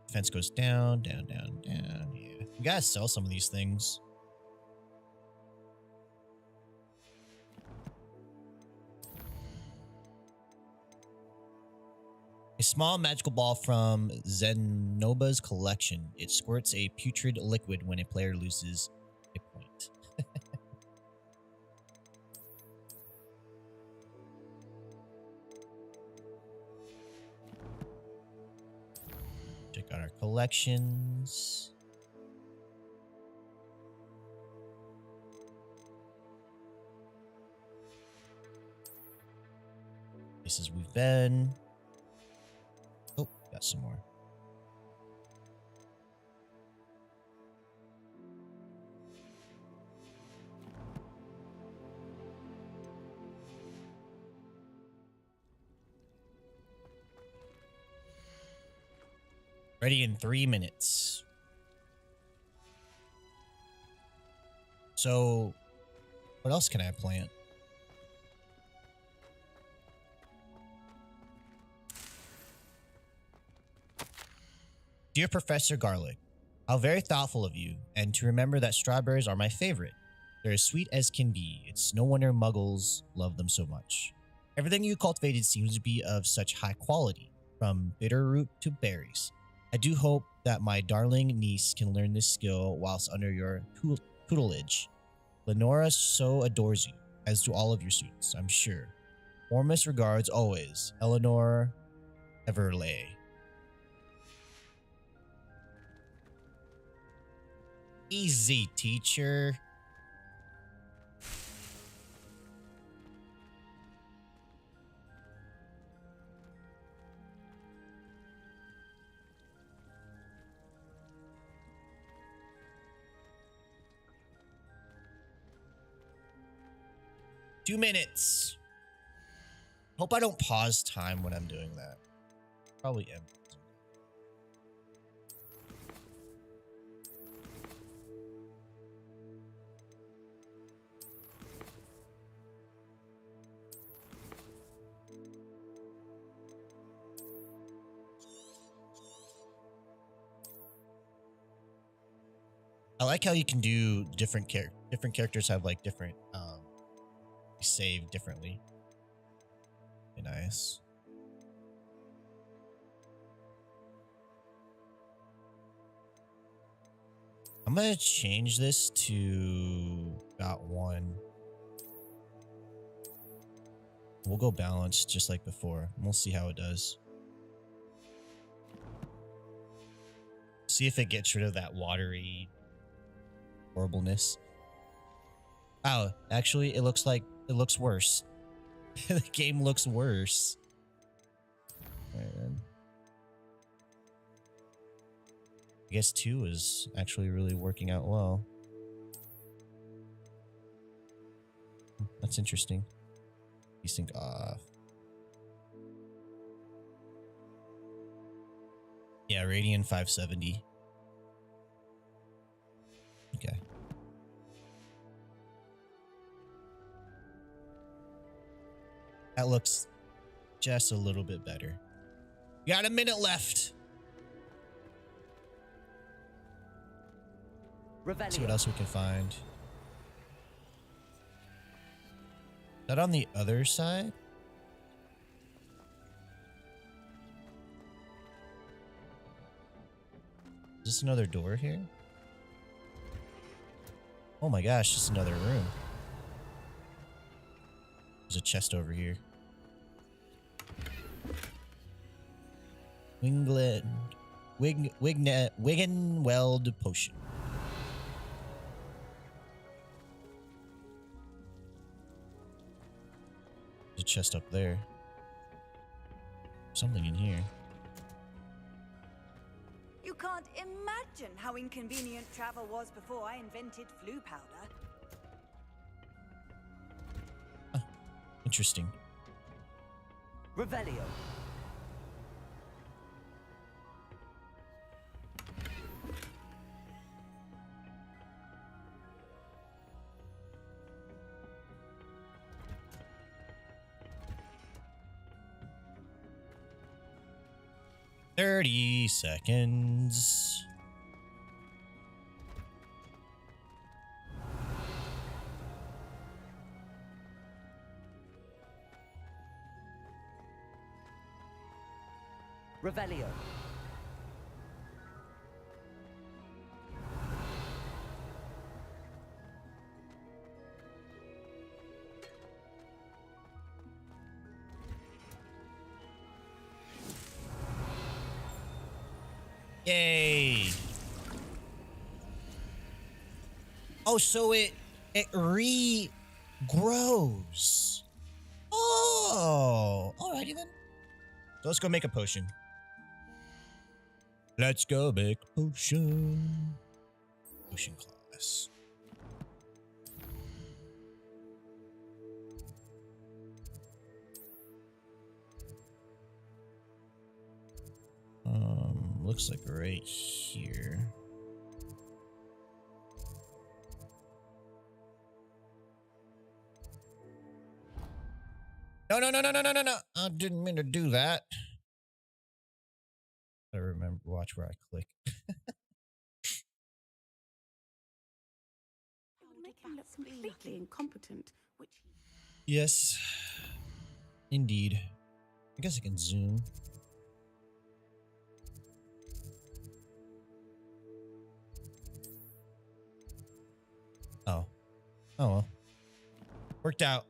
Defense goes down, down, down, down. Yeah, we gotta sell some of these things. A small magical ball from Zenoba's collection. It squirts a putrid liquid when a player loses a point. Check out our collections. Places we've been. Oh, got some more. Ready in 3 minutes. So, what else can I plant? Dear Professor Garlic, how very thoughtful of you, and to remember that strawberries are my favorite. They're as sweet as can be. It's no wonder muggles love them so much. Everything you cultivated seems to be of such high quality, from bitter root to berries. I do hope that my darling niece can learn this skill whilst under your tutelage. Lenora so adores you, as do all of your students, I'm sure. Warmest regards always, Eleanor Everlay. Easy, teacher. 2 minutes. Hope I don't pause time when I'm doing that. Probably am. I like how you can do different characters have like different save differently. Be nice. I'm gonna change this to got 1. We'll go balanced just like before. And we'll see how it does. See if it gets rid of that watery horribleness. Oh, actually, it looks worse. The game looks worse. All right, then. I guess 2 is actually really working out well. That's interesting. Desync off. Yeah, Radiant 570. Okay. That looks just a little bit better. We got a minute left. Let's see what else we can find. Is that on the other side? Is this another door here? Oh my gosh, just another room. There's a chest over here. Wiggenweld potion. There's a chest up there. Something in here. You can't imagine how inconvenient travel was before I invented flu powder. Interesting. Revelio. $30 seconds. Revelio. Yay. Oh, so it regrows. Oh, alrighty then. So let's go make a potion. Let's go make a potion. Potion class. Looks like right here. No. I didn't mean to do that. I remember, watch where I click. Make him look completely incompetent, which Yes, indeed. I guess I can zoom. Oh. Oh well. Worked out.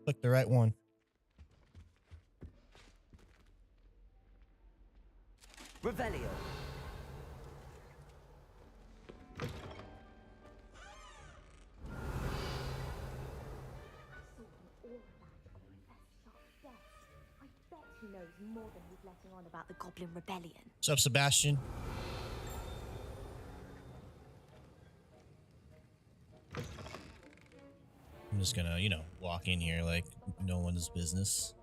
Click the right one. Revelio. He knows more than he's letting on about the Goblin Rebellion. What's up, Sebastian? just gonna, you know, walk in here like no one's business.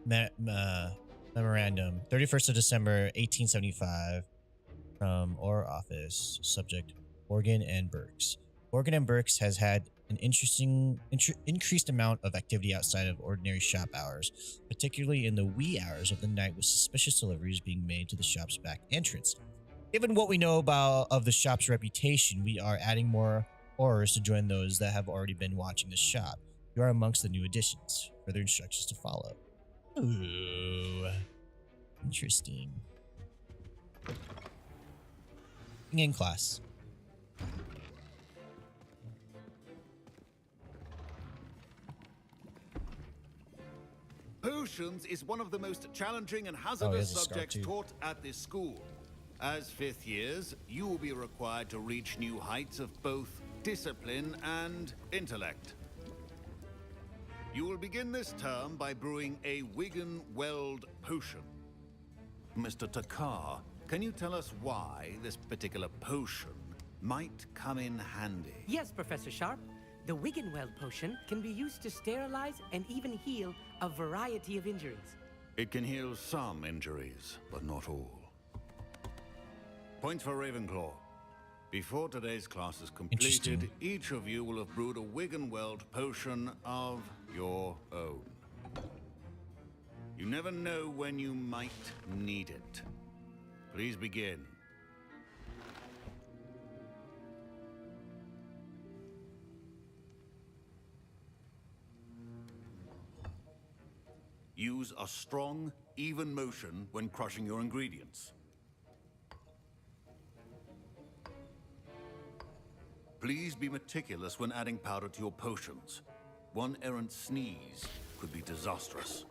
Memorandum, 31st of December, 1875, from our office. Subject, Morgan and Burks. Morgan and Burks has had an increased amount of activity outside of ordinary shop hours, particularly in the wee hours of the night, with suspicious deliveries being made to the shop's back entrance. Given what we know of the shop's reputation, we are adding more horrors to join those that have already been watching the shop. You are amongst the new additions. Further instructions to follow. Ooh. Interesting. In class. Potions is one of the most challenging and hazardous subjects taught at this school. As fifth years, you will be required to reach new heights of both discipline and intellect. You will begin this term by brewing a Wigan-Weld potion. Mr. Takar, can you tell us why this particular potion might come in handy? Yes, Professor Sharp. The Wigan-Weld potion can be used to sterilize and even heal a variety of injuries. It can heal some injuries, but not all. Points for Ravenclaw. Before today's class is completed, each of you will have brewed a Wigan-Weld potion of your own. You never know when you might need it. Please begin. Use a strong, even motion when crushing your ingredients. Please be meticulous when adding powder to your potions. One errant sneeze could be disastrous.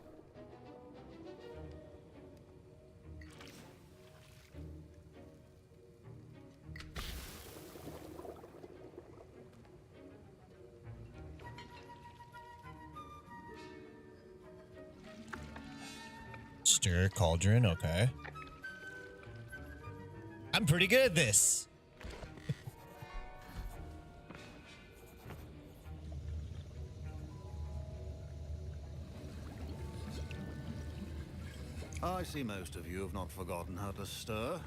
Stir cauldron, okay. I'm pretty good at this. I see most of you have not forgotten how to stir.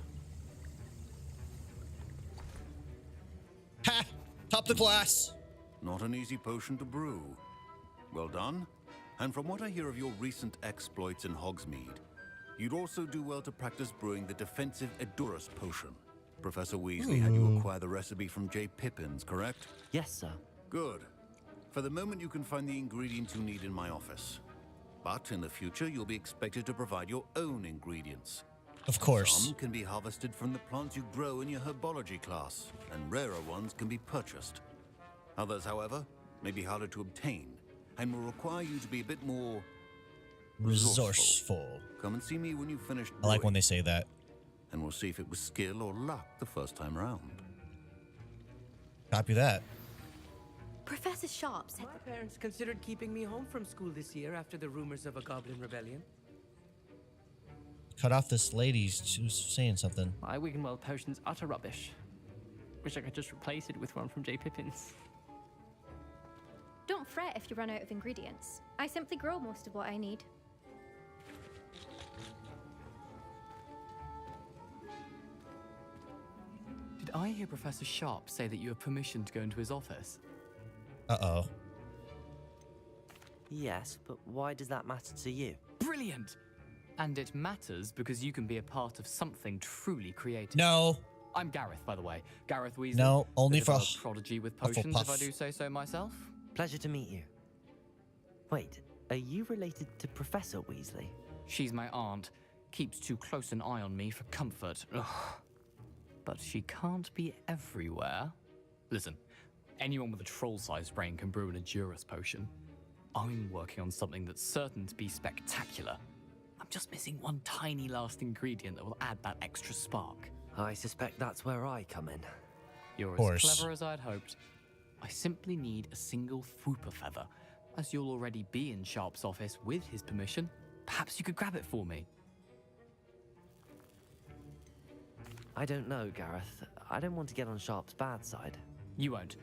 Ha! Top the class! Not an easy potion to brew. Well done. And from what I hear of your recent exploits in Hogsmeade, you'd also do well to practice brewing the defensive Edurus potion. Professor Weasley had you acquire the recipe from J. Pippin's, correct? Yes, sir. Good. For the moment, you can find the ingredients you need in my office. But in the future, you'll be expected to provide your own ingredients. Of course. Some can be harvested from the plants you grow in your herbology class, and rarer ones can be purchased. Others, however, may be harder to obtain, and will require you to be a bit more resourceful. Come and see me when you've finished brewing, I like when they say that. and we'll see if it was skill or luck the first time round. Copy that. Professor Sharp said My parents considered keeping me home from school this year after the rumors of a goblin rebellion. Cut off this lady. She was saying something. My Wigan-Weld potion's utter rubbish. Wish I could just replace it with one from J. Pippin's. Don't fret if you run out of ingredients. I simply grow most of what I need. Did I hear Professor Sharp say that you have permission to go into his office? Uh-oh. Yes, but why does that matter to you? Brilliant! And it matters because you can be a part of something truly creative. No. I'm Gareth, by the way. Gareth Weasley. No, only bit of for a prodigy with potions, Hufflepuff. if I do say so myself. Pleasure to meet you. Wait, are you related to Professor Weasley? She's my aunt. Keeps too close an eye on me for comfort. Ugh. But she can't be everywhere. Listen, anyone with a troll-sized brain can brew an Edurus potion. I'm working on something that's certain to be spectacular. I'm just missing one tiny last ingredient that will add that extra spark. I suspect that's where I come in. You're as clever as I'd hoped. I simply need a single Fwooper feather. As you'll already be in Sharp's office with his permission, perhaps you could grab it for me. I don't know, Gareth. I don't want to get on Sharp's bad side. You won't.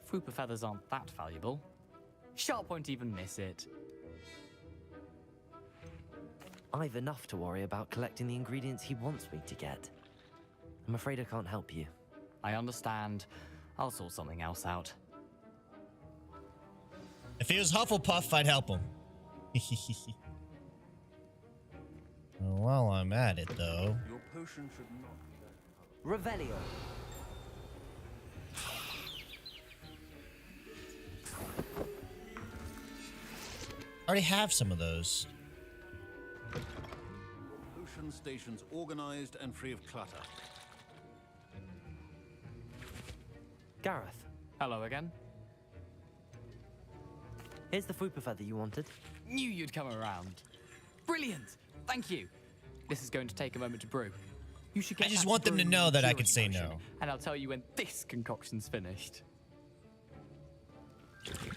Fupa feathers aren't that valuable. Sharp won't even miss it. I've enough to worry about collecting the ingredients he wants me to get. I'm afraid I can't help you. I understand. I'll sort something else out. If he was Hufflepuff, I'd help him. While I'm at it, though. Your potion should not be Revelio. I already have some of those. Potion stations organized and free of clutter. Gareth. Hello again. Here's the Fupa feather you wanted. Knew you'd come around. Brilliant! Thank you. This is going to take a moment to brew. You should get I just back want them to brewing know the that I can purity say potion, no. And I'll tell you when this concoction's finished.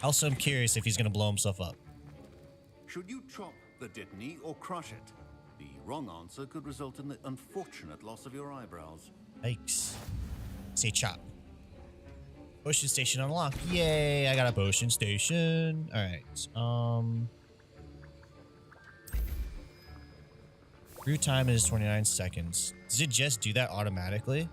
Also, I'm curious if he's going to blow himself up. Should you chop the Dittany or crush it? The wrong answer could result in the unfortunate loss of your eyebrows. Yikes. Say chop. Potion station unlocked. Yay, I got a potion station. Alright. Brew time is 29 seconds. Does it just do that automatically?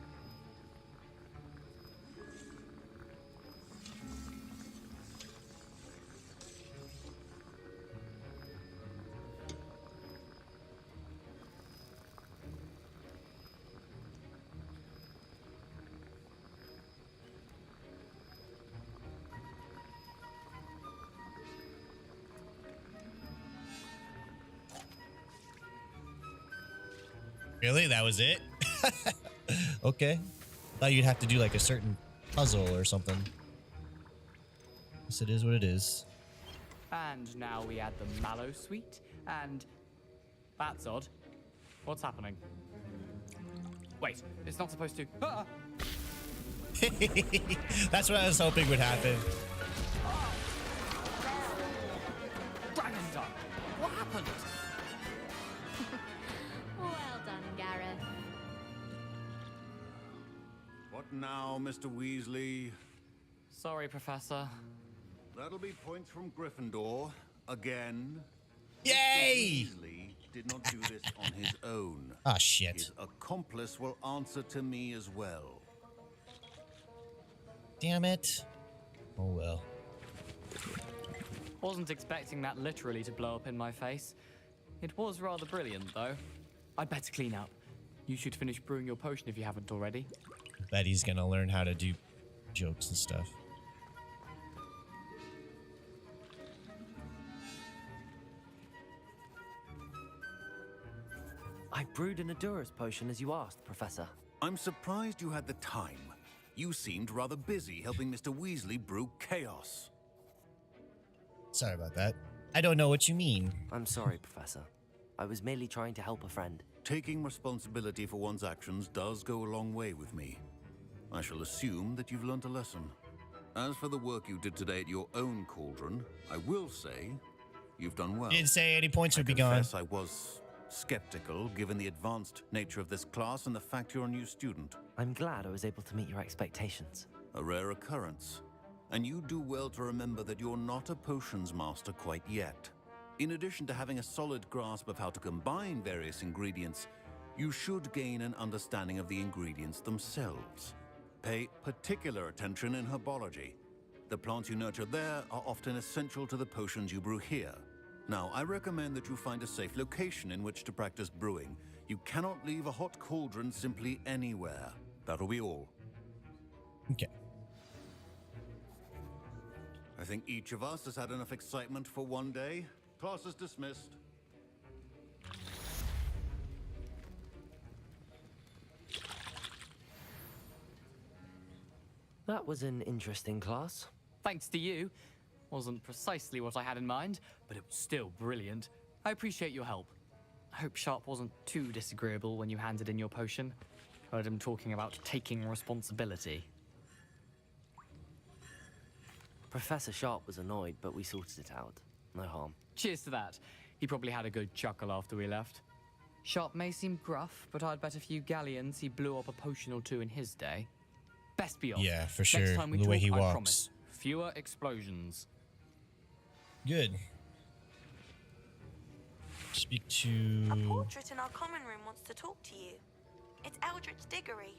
Really? That was it? Okay. Thought you'd have to do like a certain puzzle or something. Guess it is what it is. And now we add the mallow sweet, and that's odd. What's happening? Wait, it's not supposed to. Ah! That's what I was hoping would happen. Dragon Dog, what happened? Well done, Gareth. What now, Mr. Weasley? Sorry, Professor. That'll be points from Gryffindor again. Yay! Mr. Weasley did not do this on his own. Ah, shit. His accomplice will answer to me as well. Damn it. Oh well. Wasn't expecting that literally to blow up in my face. It was rather brilliant, though. I'd better clean up. You should finish brewing your potion if you haven't already. Bet he's gonna learn how to do jokes and stuff. I brewed an Adura's potion as you asked, Professor. I'm surprised you had the time. You seemed rather busy helping Mr. Weasley brew chaos. Sorry about that. I don't know what you mean. I'm sorry, Professor. I was merely trying to help a friend. Taking responsibility for one's actions does go a long way with me. I shall assume that you've learnt a lesson. As for the work you did today at your own cauldron, I will say you've done well. You didn't say any points would be gone. I was skeptical, given the advanced nature of this class and the fact you're a new student. I'm glad I was able to meet your expectations. A rare occurrence. And you do well to remember that you're not a potions master quite yet. In addition to having a solid grasp of how to combine various ingredients, you should gain an understanding of the ingredients themselves. Pay particular attention in herbology. The plants you nurture there are often essential to the potions you brew here. Now, I recommend that you find a safe location in which to practice brewing. You cannot leave a hot cauldron simply anywhere. That'll be all. Okay. I think each of us has had enough excitement for one day. Class is dismissed. That was an interesting class. Thanks to you. Wasn't precisely what I had in mind, but it was still brilliant. I appreciate your help. I hope Sharp wasn't too disagreeable when you handed in your potion. Heard him talking about taking responsibility. Professor Sharp was annoyed, but we sorted it out. No harm. Cheers to that. He probably had a good chuckle after we left. Sharp may seem gruff, but I'd bet a few galleons he blew up a potion or two in his day. Best be off. Yeah, for Next sure. time we The way talk, he I walks. promise. Fewer explosions. Good. Speak to... A portrait in our common room wants to talk to you. It's Eldritch Diggory.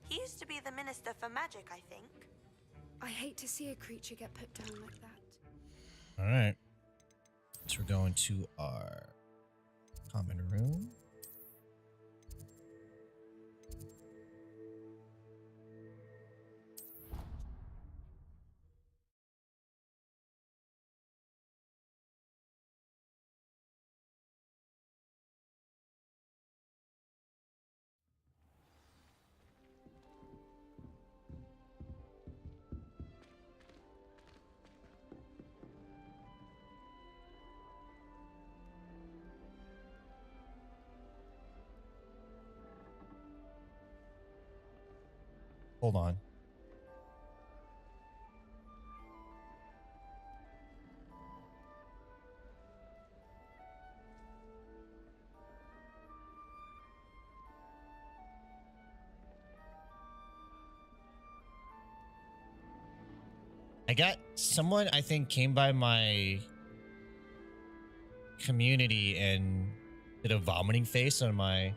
He used to be the Minister for Magic, I think. I hate to see a creature get put down like that. All right. So we're going to our common room. Hold on. Someone I think came by my community and did a vomiting face on my...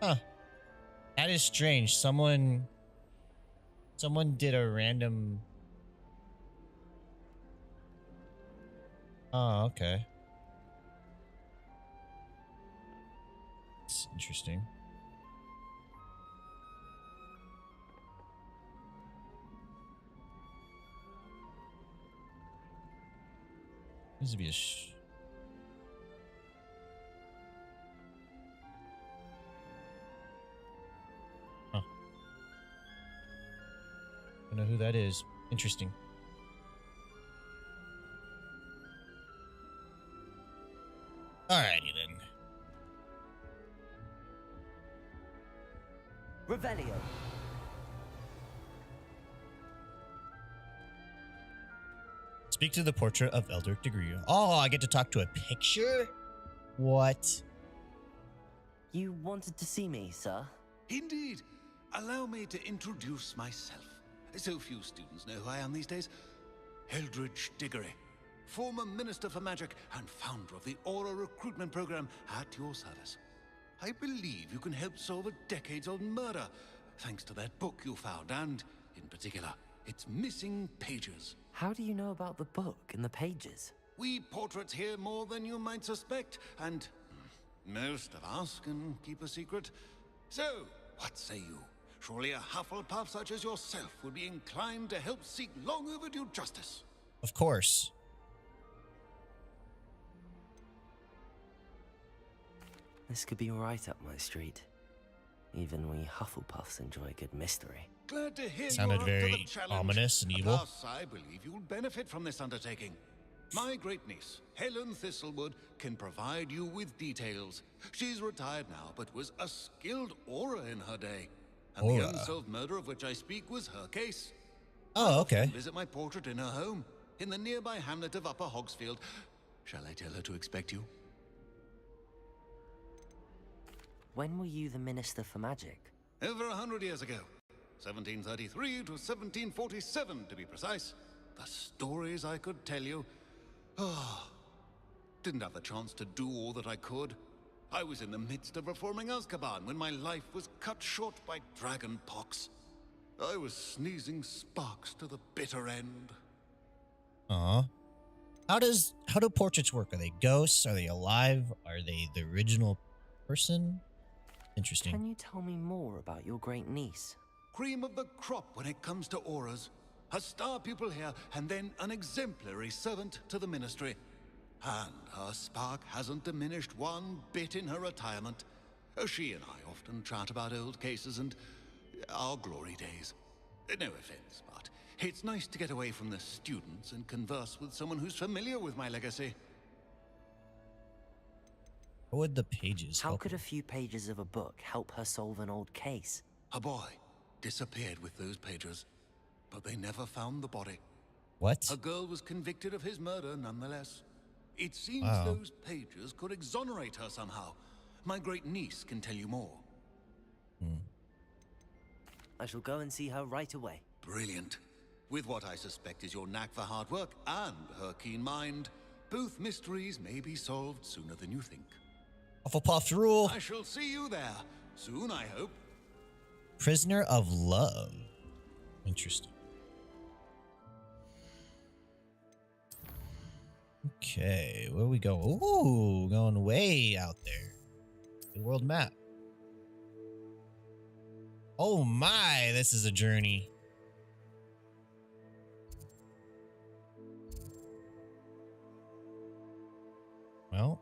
Huh. That is strange. Someone did a random... Oh, okay. It's interesting. Needs to be a Huh. I don't know who that is. Interesting. Alrighty then. Revelio. Speak to the portrait of Eldritch Diggory. Oh, I get to talk to a picture? What? You wanted to see me, sir? Indeed. Allow me to introduce myself. So few students know who I am these days. Eldritch Diggory, former Minister for Magic and founder of the Aura recruitment program at your service. I believe you can help solve a decades-old murder, thanks to that book you found, and, in particular, its missing pages. How do you know about the book and the pages? We portraits hear more than you might suspect, and most of us can keep a secret. So, what say you? Surely a Hufflepuff such as yourself would be inclined to help seek long overdue justice. Of course. This could be right up my street. Even we Hufflepuffs enjoy a good mystery. Glad to hear Sounded you're very up to the challenge. ominous and evil. Plus, I believe you'll benefit from this undertaking. My great niece, Helen Thistlewood, can provide you with details. She's retired now, but was a skilled aura in her day. And Aura. the unsolved murder of which I speak was her case. Oh, okay. Visit my portrait in her home, in the nearby hamlet of Upper Hogsfield. Shall I tell her to expect you? When were you the Minister for Magic? Over 100 years ago. 1733 to 1747, to be precise. The stories I could tell you. Oh, didn't have the chance to do all that I could. I was in the midst of reforming Azkaban when my life was cut short by dragon pox. I was sneezing sparks to the bitter end. How do portraits work? Are they ghosts? Are they alive? Are they the original person? Interesting. Can you tell me more about your great niece? Cream of the crop when it comes to auras. A star pupil here, and then an exemplary servant to the ministry. And her spark hasn't diminished one bit in her retirement. She and I often chat about old cases and our glory days. No offense, but it's nice to get away from the students and converse with someone who's familiar with my legacy. What would the pages How help could her? a few pages of a book help her solve an old case? A boy disappeared with those pages, but they never found the body. What? A girl was convicted of his murder nonetheless. It seems Wow. those pages could exonerate her somehow. My great niece can tell you more. I shall go and see her right away. Brilliant. With what I suspect is your knack for hard work and her keen mind, both mysteries may be solved sooner than you think. Hufflepuff rule. I shall see you there soon, I hope. Prisoner of Love. Interesting. Okay, where we go? Ooh, going way out there. The world map. Oh my, this is a journey. Well,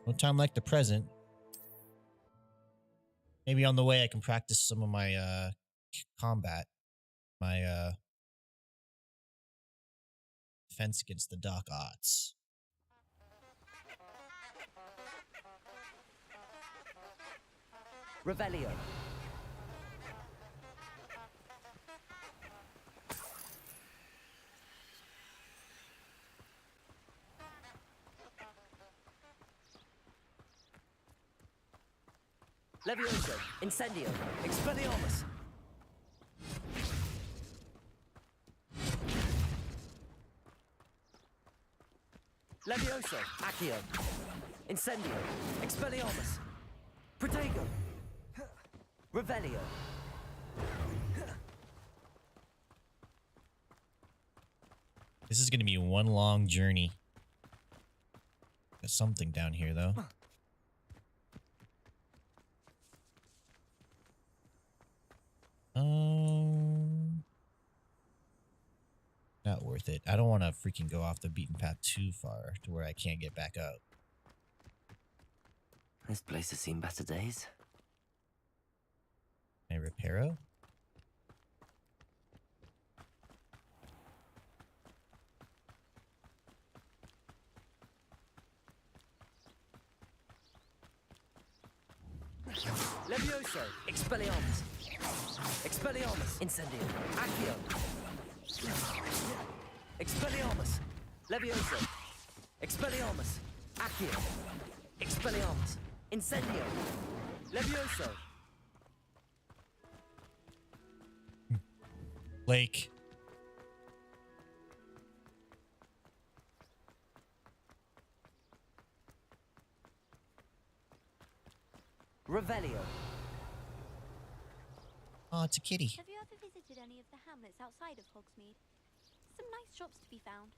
no time like the present. Maybe on the way I can practice some of my combat. My defense against the dark arts. Revelio. Levioso, Incendio, Expelliarmus. Levioso, Accio, Incendio, Expelliarmus. Protego, Revelio. This is going to be one long journey. There's something down here, though. Not worth it. I don't want to freaking go off the beaten path too far to where I can't get back up. This place has seen better days. Can I reparo? Levioso, Expelliarmus. Expelliarmus, Incendio, Accio. Expelliarmus, Levioso, Expelliarmus, Accio. Expelliarmus, Incendio, Levioso. Lake. Revelio. Oh, it's a kitty. Have you ever visited any of the hamlets outside of Hogsmeade? Some nice shops to be found.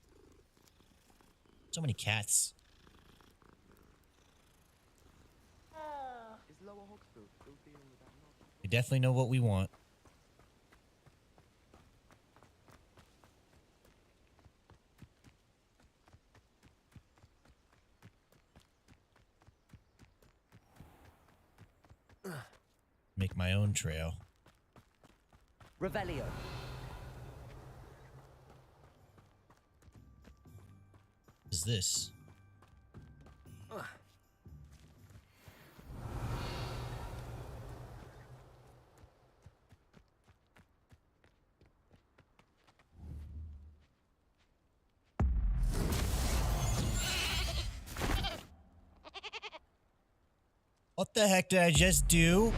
So many cats. Is Lower Hogsfield still dealing with that? We definitely know what we want. Make my own trail. Revelio. What is this? What the heck did I just do?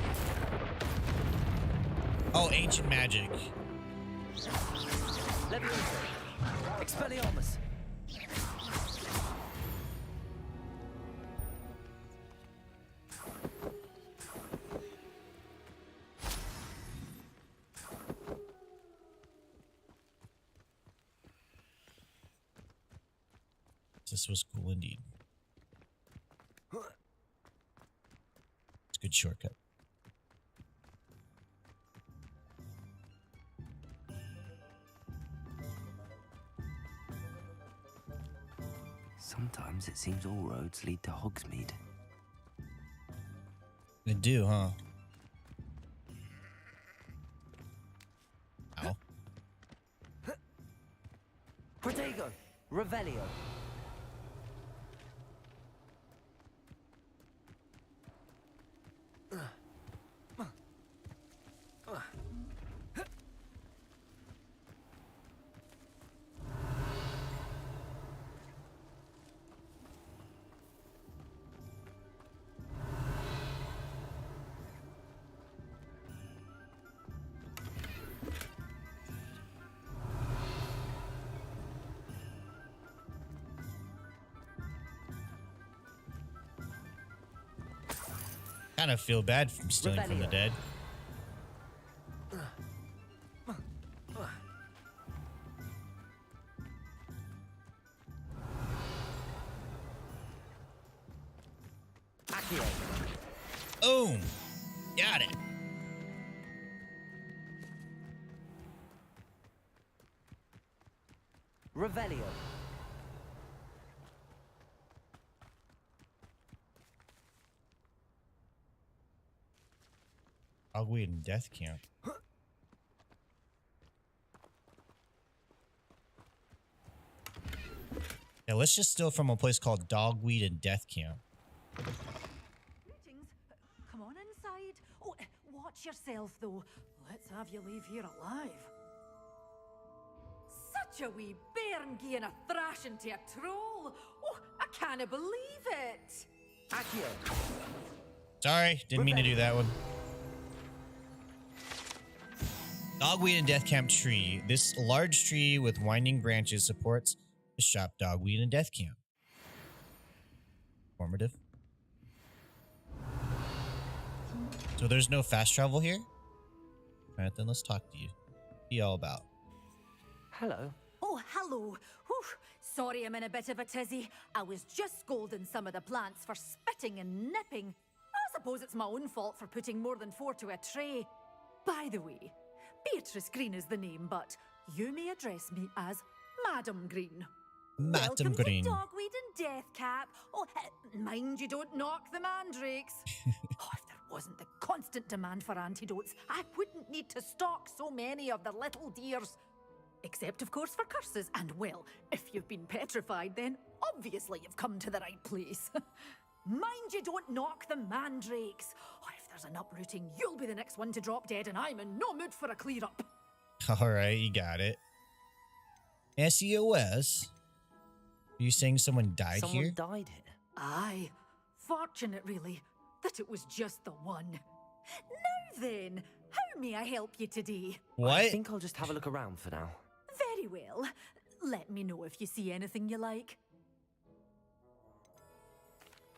Oh, ancient magic. Levioso, Expelliarmus. This was cool indeed. It's a good shortcut. Sometimes it seems all roads lead to Hogsmeade. They do, huh? Ow. Protego, Revelio. kind of feel bad from stealing from the dead. Boom! Got it. Revelio. Dogweed and death camp. Yeah, let's just steal from a place called Dogweed and Death Camp. Greetings. Come on inside. Oh, watch yourself, though. Let's have you leave here alive. Such a wee bairn gieing a thrashing to a troll. Oh, I can't believe it. Accio. Sorry, didn't mean to do that one. Dogweed and Death Camp tree. This large tree with winding branches supports the shop Dogweed and Death Camp. Formative. So there's no fast travel here? Alright, then let's talk to you. What are you all about? Hello. Oh, hello. Whew. Sorry I'm in a bit of a tizzy. I was just scolding some of the plants for spitting and nipping. I suppose it's my own fault for putting more than 4 to a tray. By the way, Beatrice Green is the name, but you may address me as Madam Green. Madam Green. Welcome to Dogweed and Deathcap. Oh, mind you don't knock the mandrakes. Oh, if there wasn't the constant demand for antidotes, I wouldn't need to stock so many of the little dears. Except, of course, for curses. And, well, if you've been petrified, then obviously you've come to the right place. Mind you don't knock the mandrakes. Oh, if there's an uprooting, you'll be the next one to drop dead, and I'm in no mood for a clear-up. Alright, you got it. SEOS? Are you saying someone died here? Someone died here? Aye. Fortunate, really, that it was just the one. Now then, how may I help you today? What? I think I'll just have a look around for now. Very well. Let me know if you see anything you like.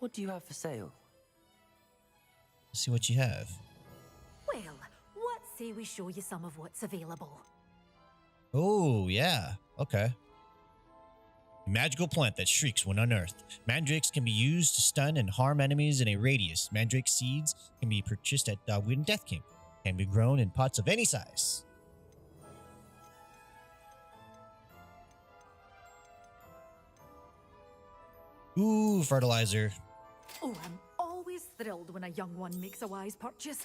What do you have for sale? Let's see what you have. Well, what say we show you some of what's available? Oh, yeah. Okay. A magical plant that shrieks when unearthed. Mandrakes can be used to stun and harm enemies in a radius. Mandrake seeds can be purchased at Dogweed and Death Camp. Can be grown in pots of any size. Ooh, fertilizer. Oh, I'm always thrilled when a young one makes a wise purchase.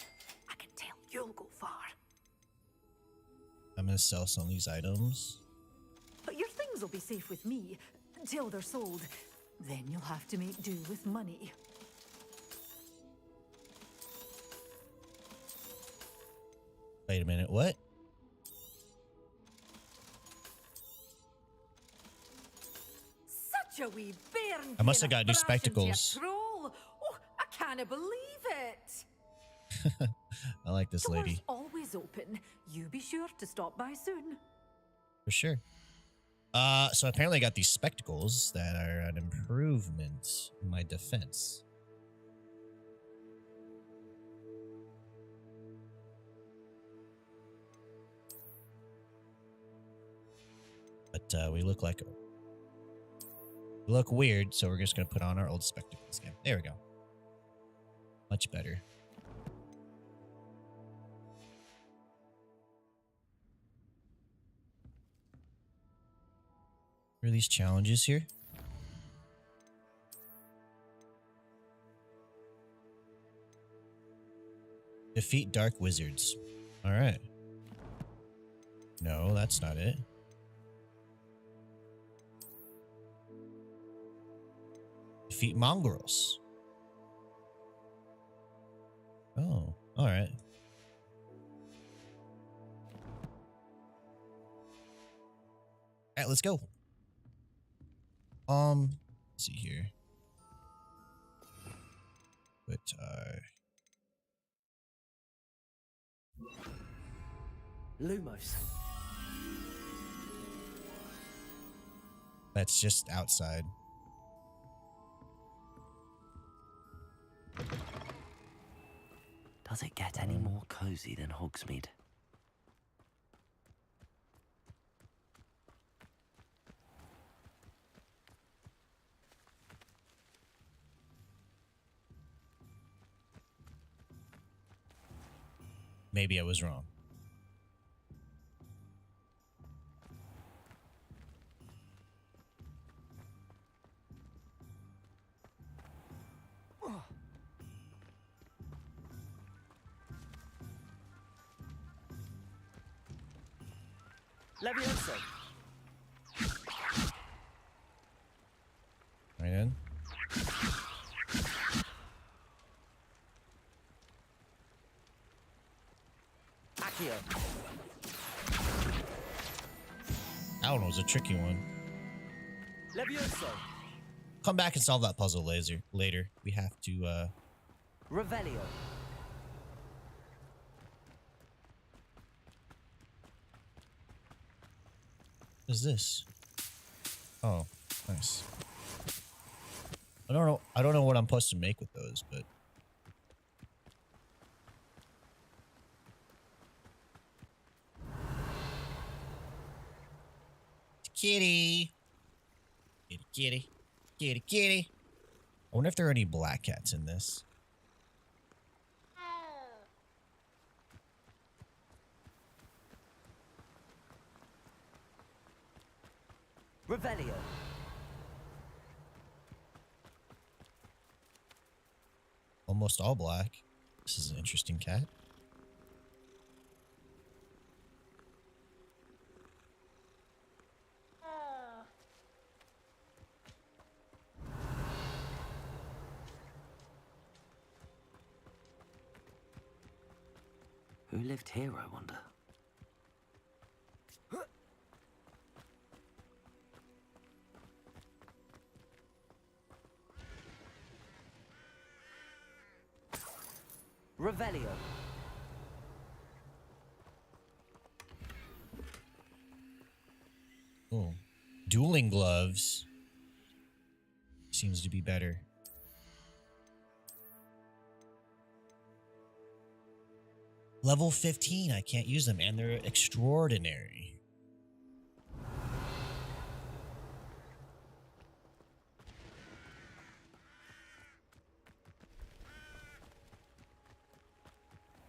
I can tell you'll go far. I'm gonna sell some of these items. But your things will be safe with me until they're sold. Then you'll have to make do with money. Wait a minute, what? Such a wee bairn. I must have got new spectacles. Oh, I can't believe it. I like this lady. Doors always open. You be sure to stop by soon. For sure. So apparently I got these spectacles that are an improvement in my defense. But we look weird, so we're just gonna put on our old spectacles again. There we go. Much better. What are these challenges here? Defeat dark wizards. All right. No, that's not it. Defeat mongrels. Oh, all right. All right, let's go. Let's see here. But Lumos. That's just outside. Does it get any more cozy than Hogsmeade? Maybe I was wrong. Levioso. Right in. Accio. That one was a tricky one. Levioso. Come back and solve that puzzle later. We have to, Revelio. What is this? Oh, nice. I don't know what I'm supposed to make with those, but kitty. Kitty, kitty. Kitty, kitty. I wonder if there are any black cats in this. Revelio. Almost all black. This is an interesting cat. Who lived here, I wonder? Revelio. Oh, dueling gloves seems to be better. Level 15, I can't use them, and they're extraordinary.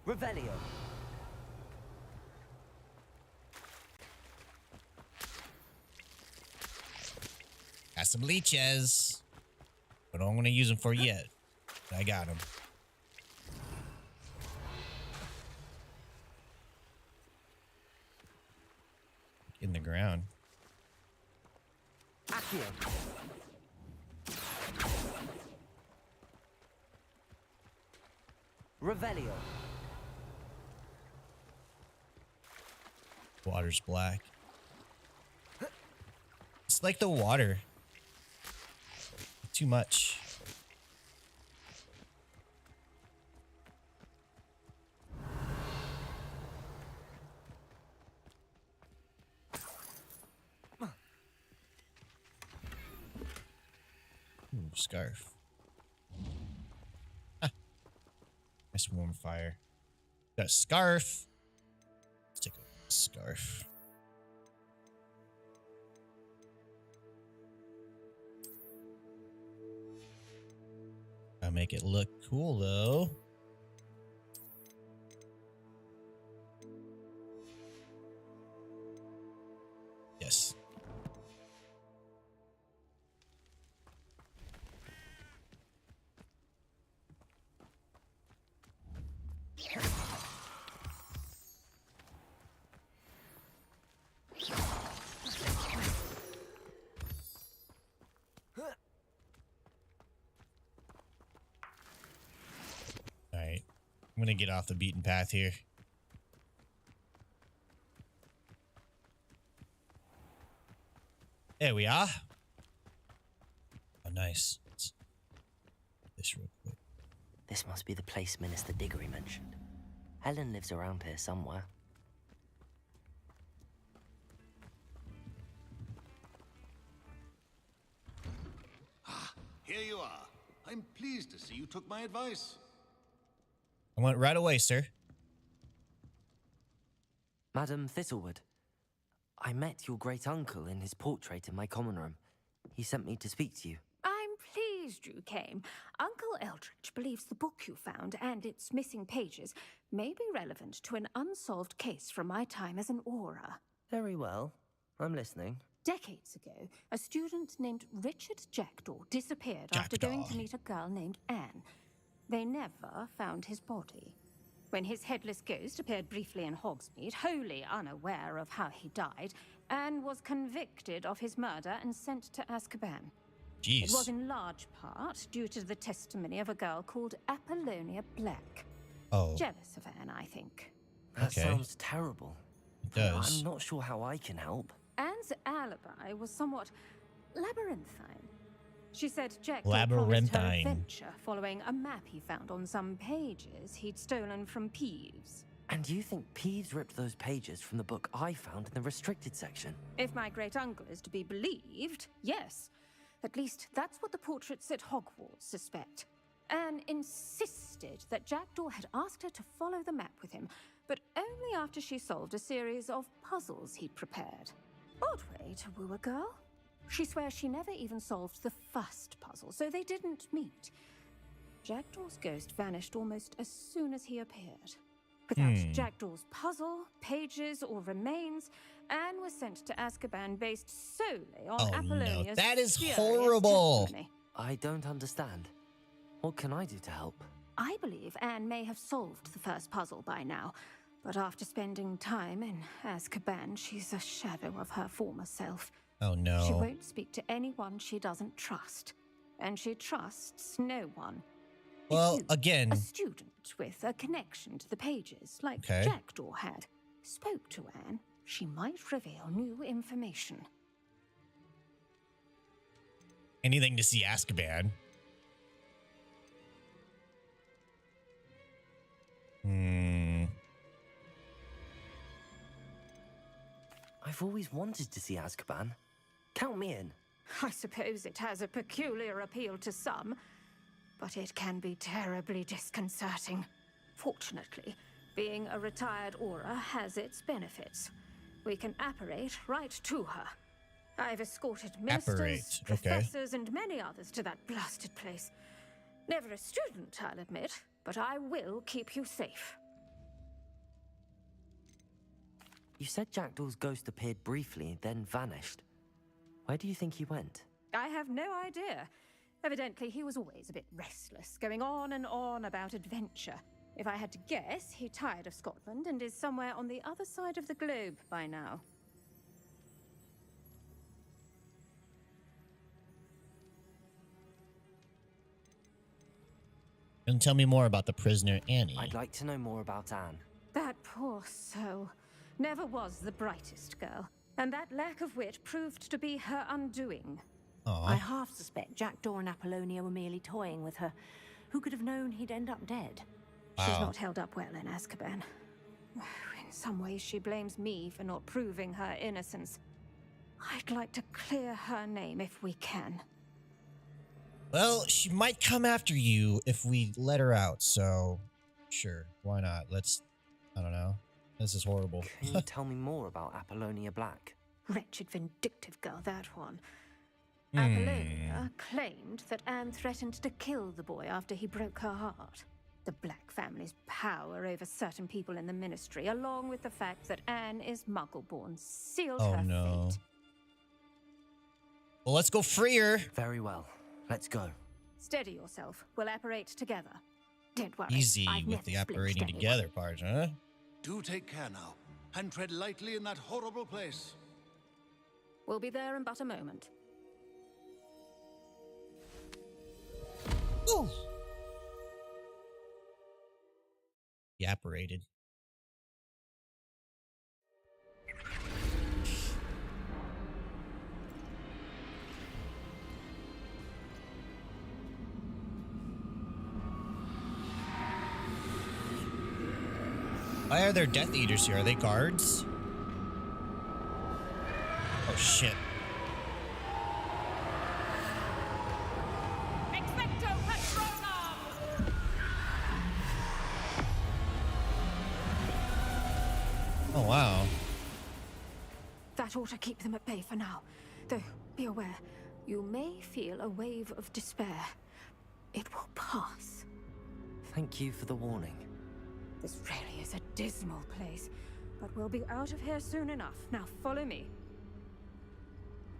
Revelio. Got some leeches. But I don't want to use them for yet. But I got them. In the ground. Accio. Revelio. Water's black. It's like the water. Too much. Ooh, scarf. Ah. Nice warm fire. Got a scarf. Let's take a scarf. Gotta make it look cool though. Yes. Alright. I'm gonna get off the beaten path here. There we are. Oh, nice. Let's do this real quick. This must be the place Minister Diggory mentioned. Helen lives around here somewhere. Ah, here you are. I'm pleased to see you took my advice. I went right away, sir. Madam Thistlewood, I met your great-uncle in his portrait in my common room. He sent me to speak to you. I'm pleased you came. Uncle Eldritch believes the book you found and its missing pages may be relevant to an unsolved case from my time as an aura. Very well. I'm listening. Decades ago, a student named Richard Jackdaw disappeared after going to meet a girl named Anne. They never found his body. When his headless ghost appeared briefly in Hogsmeade, wholly unaware of how he died, Anne was convicted of his murder and sent to Azkaban. Jeez. It was in large part due to the testimony of a girl called Apollonia Black. Oh. Jealous of Anne, I think. That sounds terrible. It does. I'm not sure how I can help. Anne's alibi was somewhat labyrinthine. She said Jack Labyrinthine. promised her adventure following a map he found on some pages he'd stolen from Peeves. And you think Peeves ripped those pages from the book I found in the restricted section? If my great-uncle is to be believed, yes. At least that's what the portraits at Hogwarts suspect. Anne insisted that Jackdaw had asked her to follow the map with him, but only after she solved a series of puzzles he'd prepared. Odd way to woo a girl. She swears she never even solved the first puzzle, so they didn't meet. Jackdaw's ghost vanished almost as soon as he appeared. Without Jackdaw's puzzle, pages, or remains, Anne was sent to Azkaban based solely on Apollonia's that is spurious horrible. testimony. I don't understand. What can I do to help? I believe Anne may have solved the first puzzle by now, but after spending time in Azkaban, she's a shadow of her former self. Oh no. She won't speak to anyone she doesn't trust, and she trusts no one. Well, If you, again, a student with a connection to the pages, like Okay. Jackdaw had, spoke to Anne, she might reveal new information. anything to see Azkaban. I've always wanted to see Azkaban. Count me in. I suppose it has a peculiar appeal to some, but it can be terribly disconcerting. Fortunately, being a retired aura has its benefits. We can apparate right to her. I've escorted ministers, Apparate, okay. professors, and many others to that blasted place. Never a student, I'll admit, but I will keep you safe. You said Jackdaw's ghost appeared briefly, then vanished. Where do you think he went? I have no idea. Evidently, he was always a bit restless, going on and on about adventure. If I had to guess, he tired of Scotland and is somewhere on the other side of the globe by now. And tell me more about the prisoner Annie. I'd like to know more about Anne. That poor soul never was the brightest girl, and that lack of wit proved to be her undoing. I half suspect Jackdaw and Apollonia were merely toying with her. Who could have known he'd end up dead? She's not held up well in Azkaban. In some ways, she blames me for not proving her innocence. I'd like to clear her name if we can. Well, she might come after you if we let her out, so sure, why not? I don't know. This is horrible. Can you tell me more about Apollonia Black? Wretched, vindictive girl, that one. Apollonia claimed that Anne threatened to kill the boy after he broke her heart. The Black family's power over certain people in the ministry, along with the fact that Anne is Muggle-born, sealed her fate. Well, let's go free her. Very well. Let's go. Steady yourself. We'll apparate together. Don't worry. Easy I've with the never apparating split anyone. together part, huh? Do take care now, and tread lightly in that horrible place. We'll be there in but a moment. Ooh. He apparated. Why are there Death Eaters here? Are they guards? Oh shit. Expecto Patronum! wow. That ought to keep them at bay for now. Though, be aware, you may feel a wave of despair. It will pass. Thank you for the warning. This really is a dismal place, but we'll be out of here soon enough. Now follow me.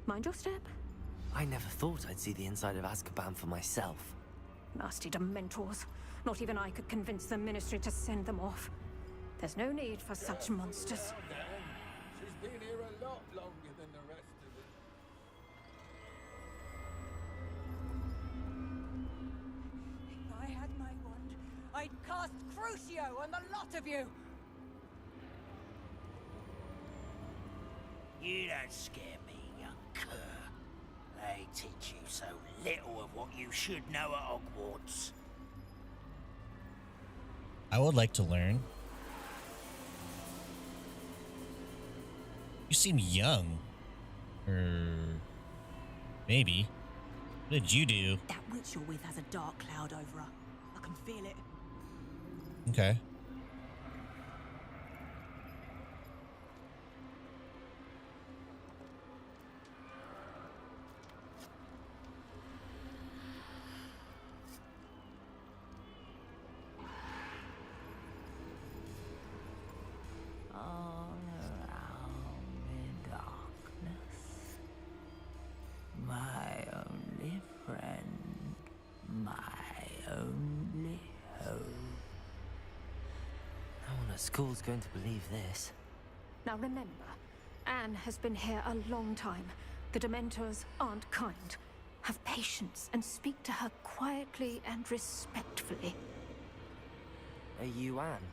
Mind your step. I never thought I'd see the inside of Azkaban for myself. Nasty Dementors. Not even I could convince the Ministry to send them off. There's no need for such monsters. She's been here a lot longer than the rest of them. If I had my wand, I'd cast Crucio on the lot of you! You don't scare me, young cur. They teach you so little of what you should know at Hogwarts. I would like to learn. You seem young. Or maybe. What did you do? That witch you're with has a dark cloud over her. I can feel it. Okay. All around in darkness, my only friend, my only hope. No one at school's going to believe this. Now remember, Anne has been here a long time. The Dementors aren't kind. Have patience and speak to her quietly and respectfully. Are you Anne?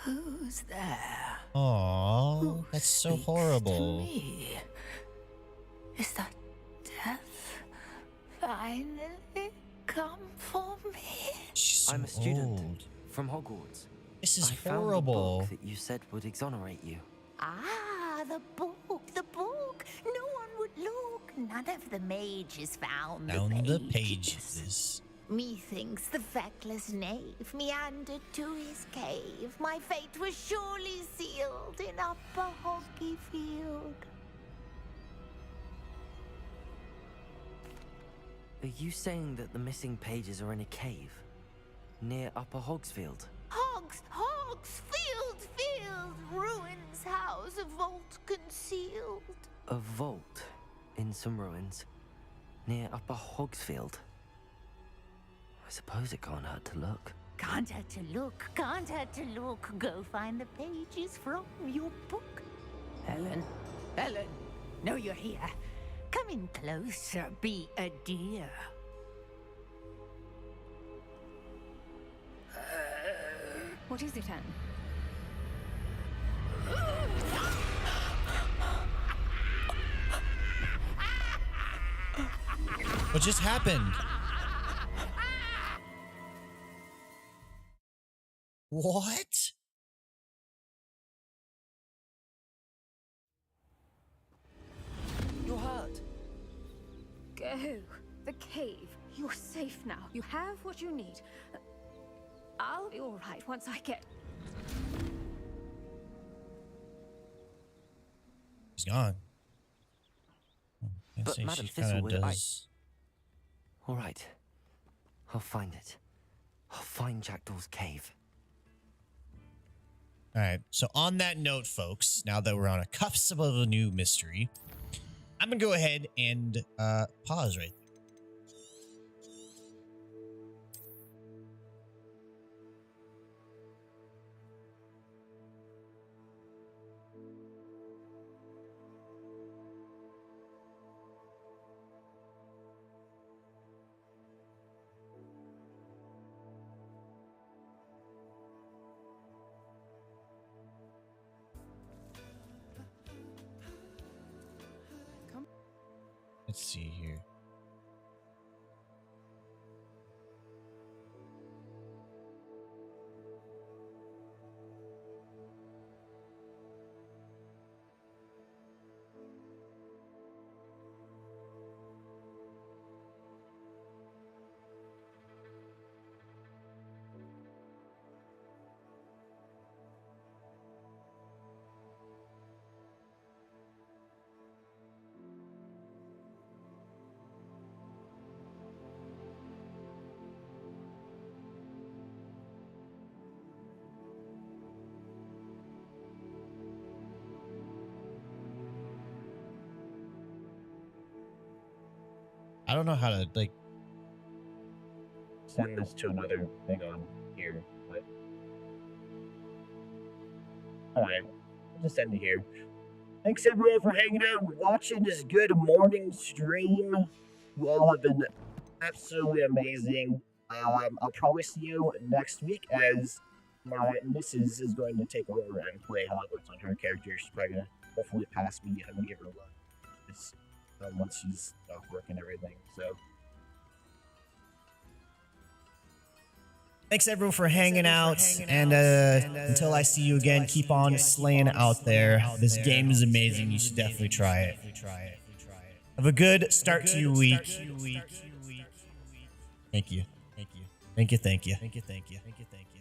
Who's there? Aww, that's so horrible. Me? Is that death finally come for me? She's so I'm a student old. from Hogwarts. This is I found horrible. a book that you said would exonerate you. Ah, the book, the book. No one would look. None of the mages found Found the pages. Methinks the feckless knave meandered to his cave. My fate was surely sealed in Upper Hoggy Field. Are you saying that the missing pages are in a cave near Upper Hogsfield? Field, ruins house, a vault concealed. A vault in some ruins near Upper Hogsfield. I suppose it can't hurt to look. Can't hurt to look, can't hurt to look. Go find the pages from your book. Helen, know you're here. Come in closer, be a dear. What is it, Anne? What just happened? What? You're hurt. Go. The cave. You're safe now. You have what you need. I'll be all right once I get... He's gone. But Madam Thistlewood, All right. I'll find it. I'll find Jackdaw's cave. All right. So on that note, folks, now that we're on a cusp of a new mystery, I'm going to go ahead and pause right there. Let's see here. I don't know how to, like, send this to another thing on here, but... Alright, I'll just end it here. Thanks everyone for hanging out and watching this good morning stream. You all have been absolutely amazing. I'll probably see you next week as my missus is going to take over and play Hogwarts on her character. She's probably going to hopefully pass me. I'm going to give her a look once she's off work and everything. So, thanks everyone for hanging out, and until I see you again, keep on slaying out there. This game is amazing. You should definitely try it. Have a good start to your week. Thank you. Thank you. Thank you. Thank you. Thank you. Thank you. Thank you. Thank you.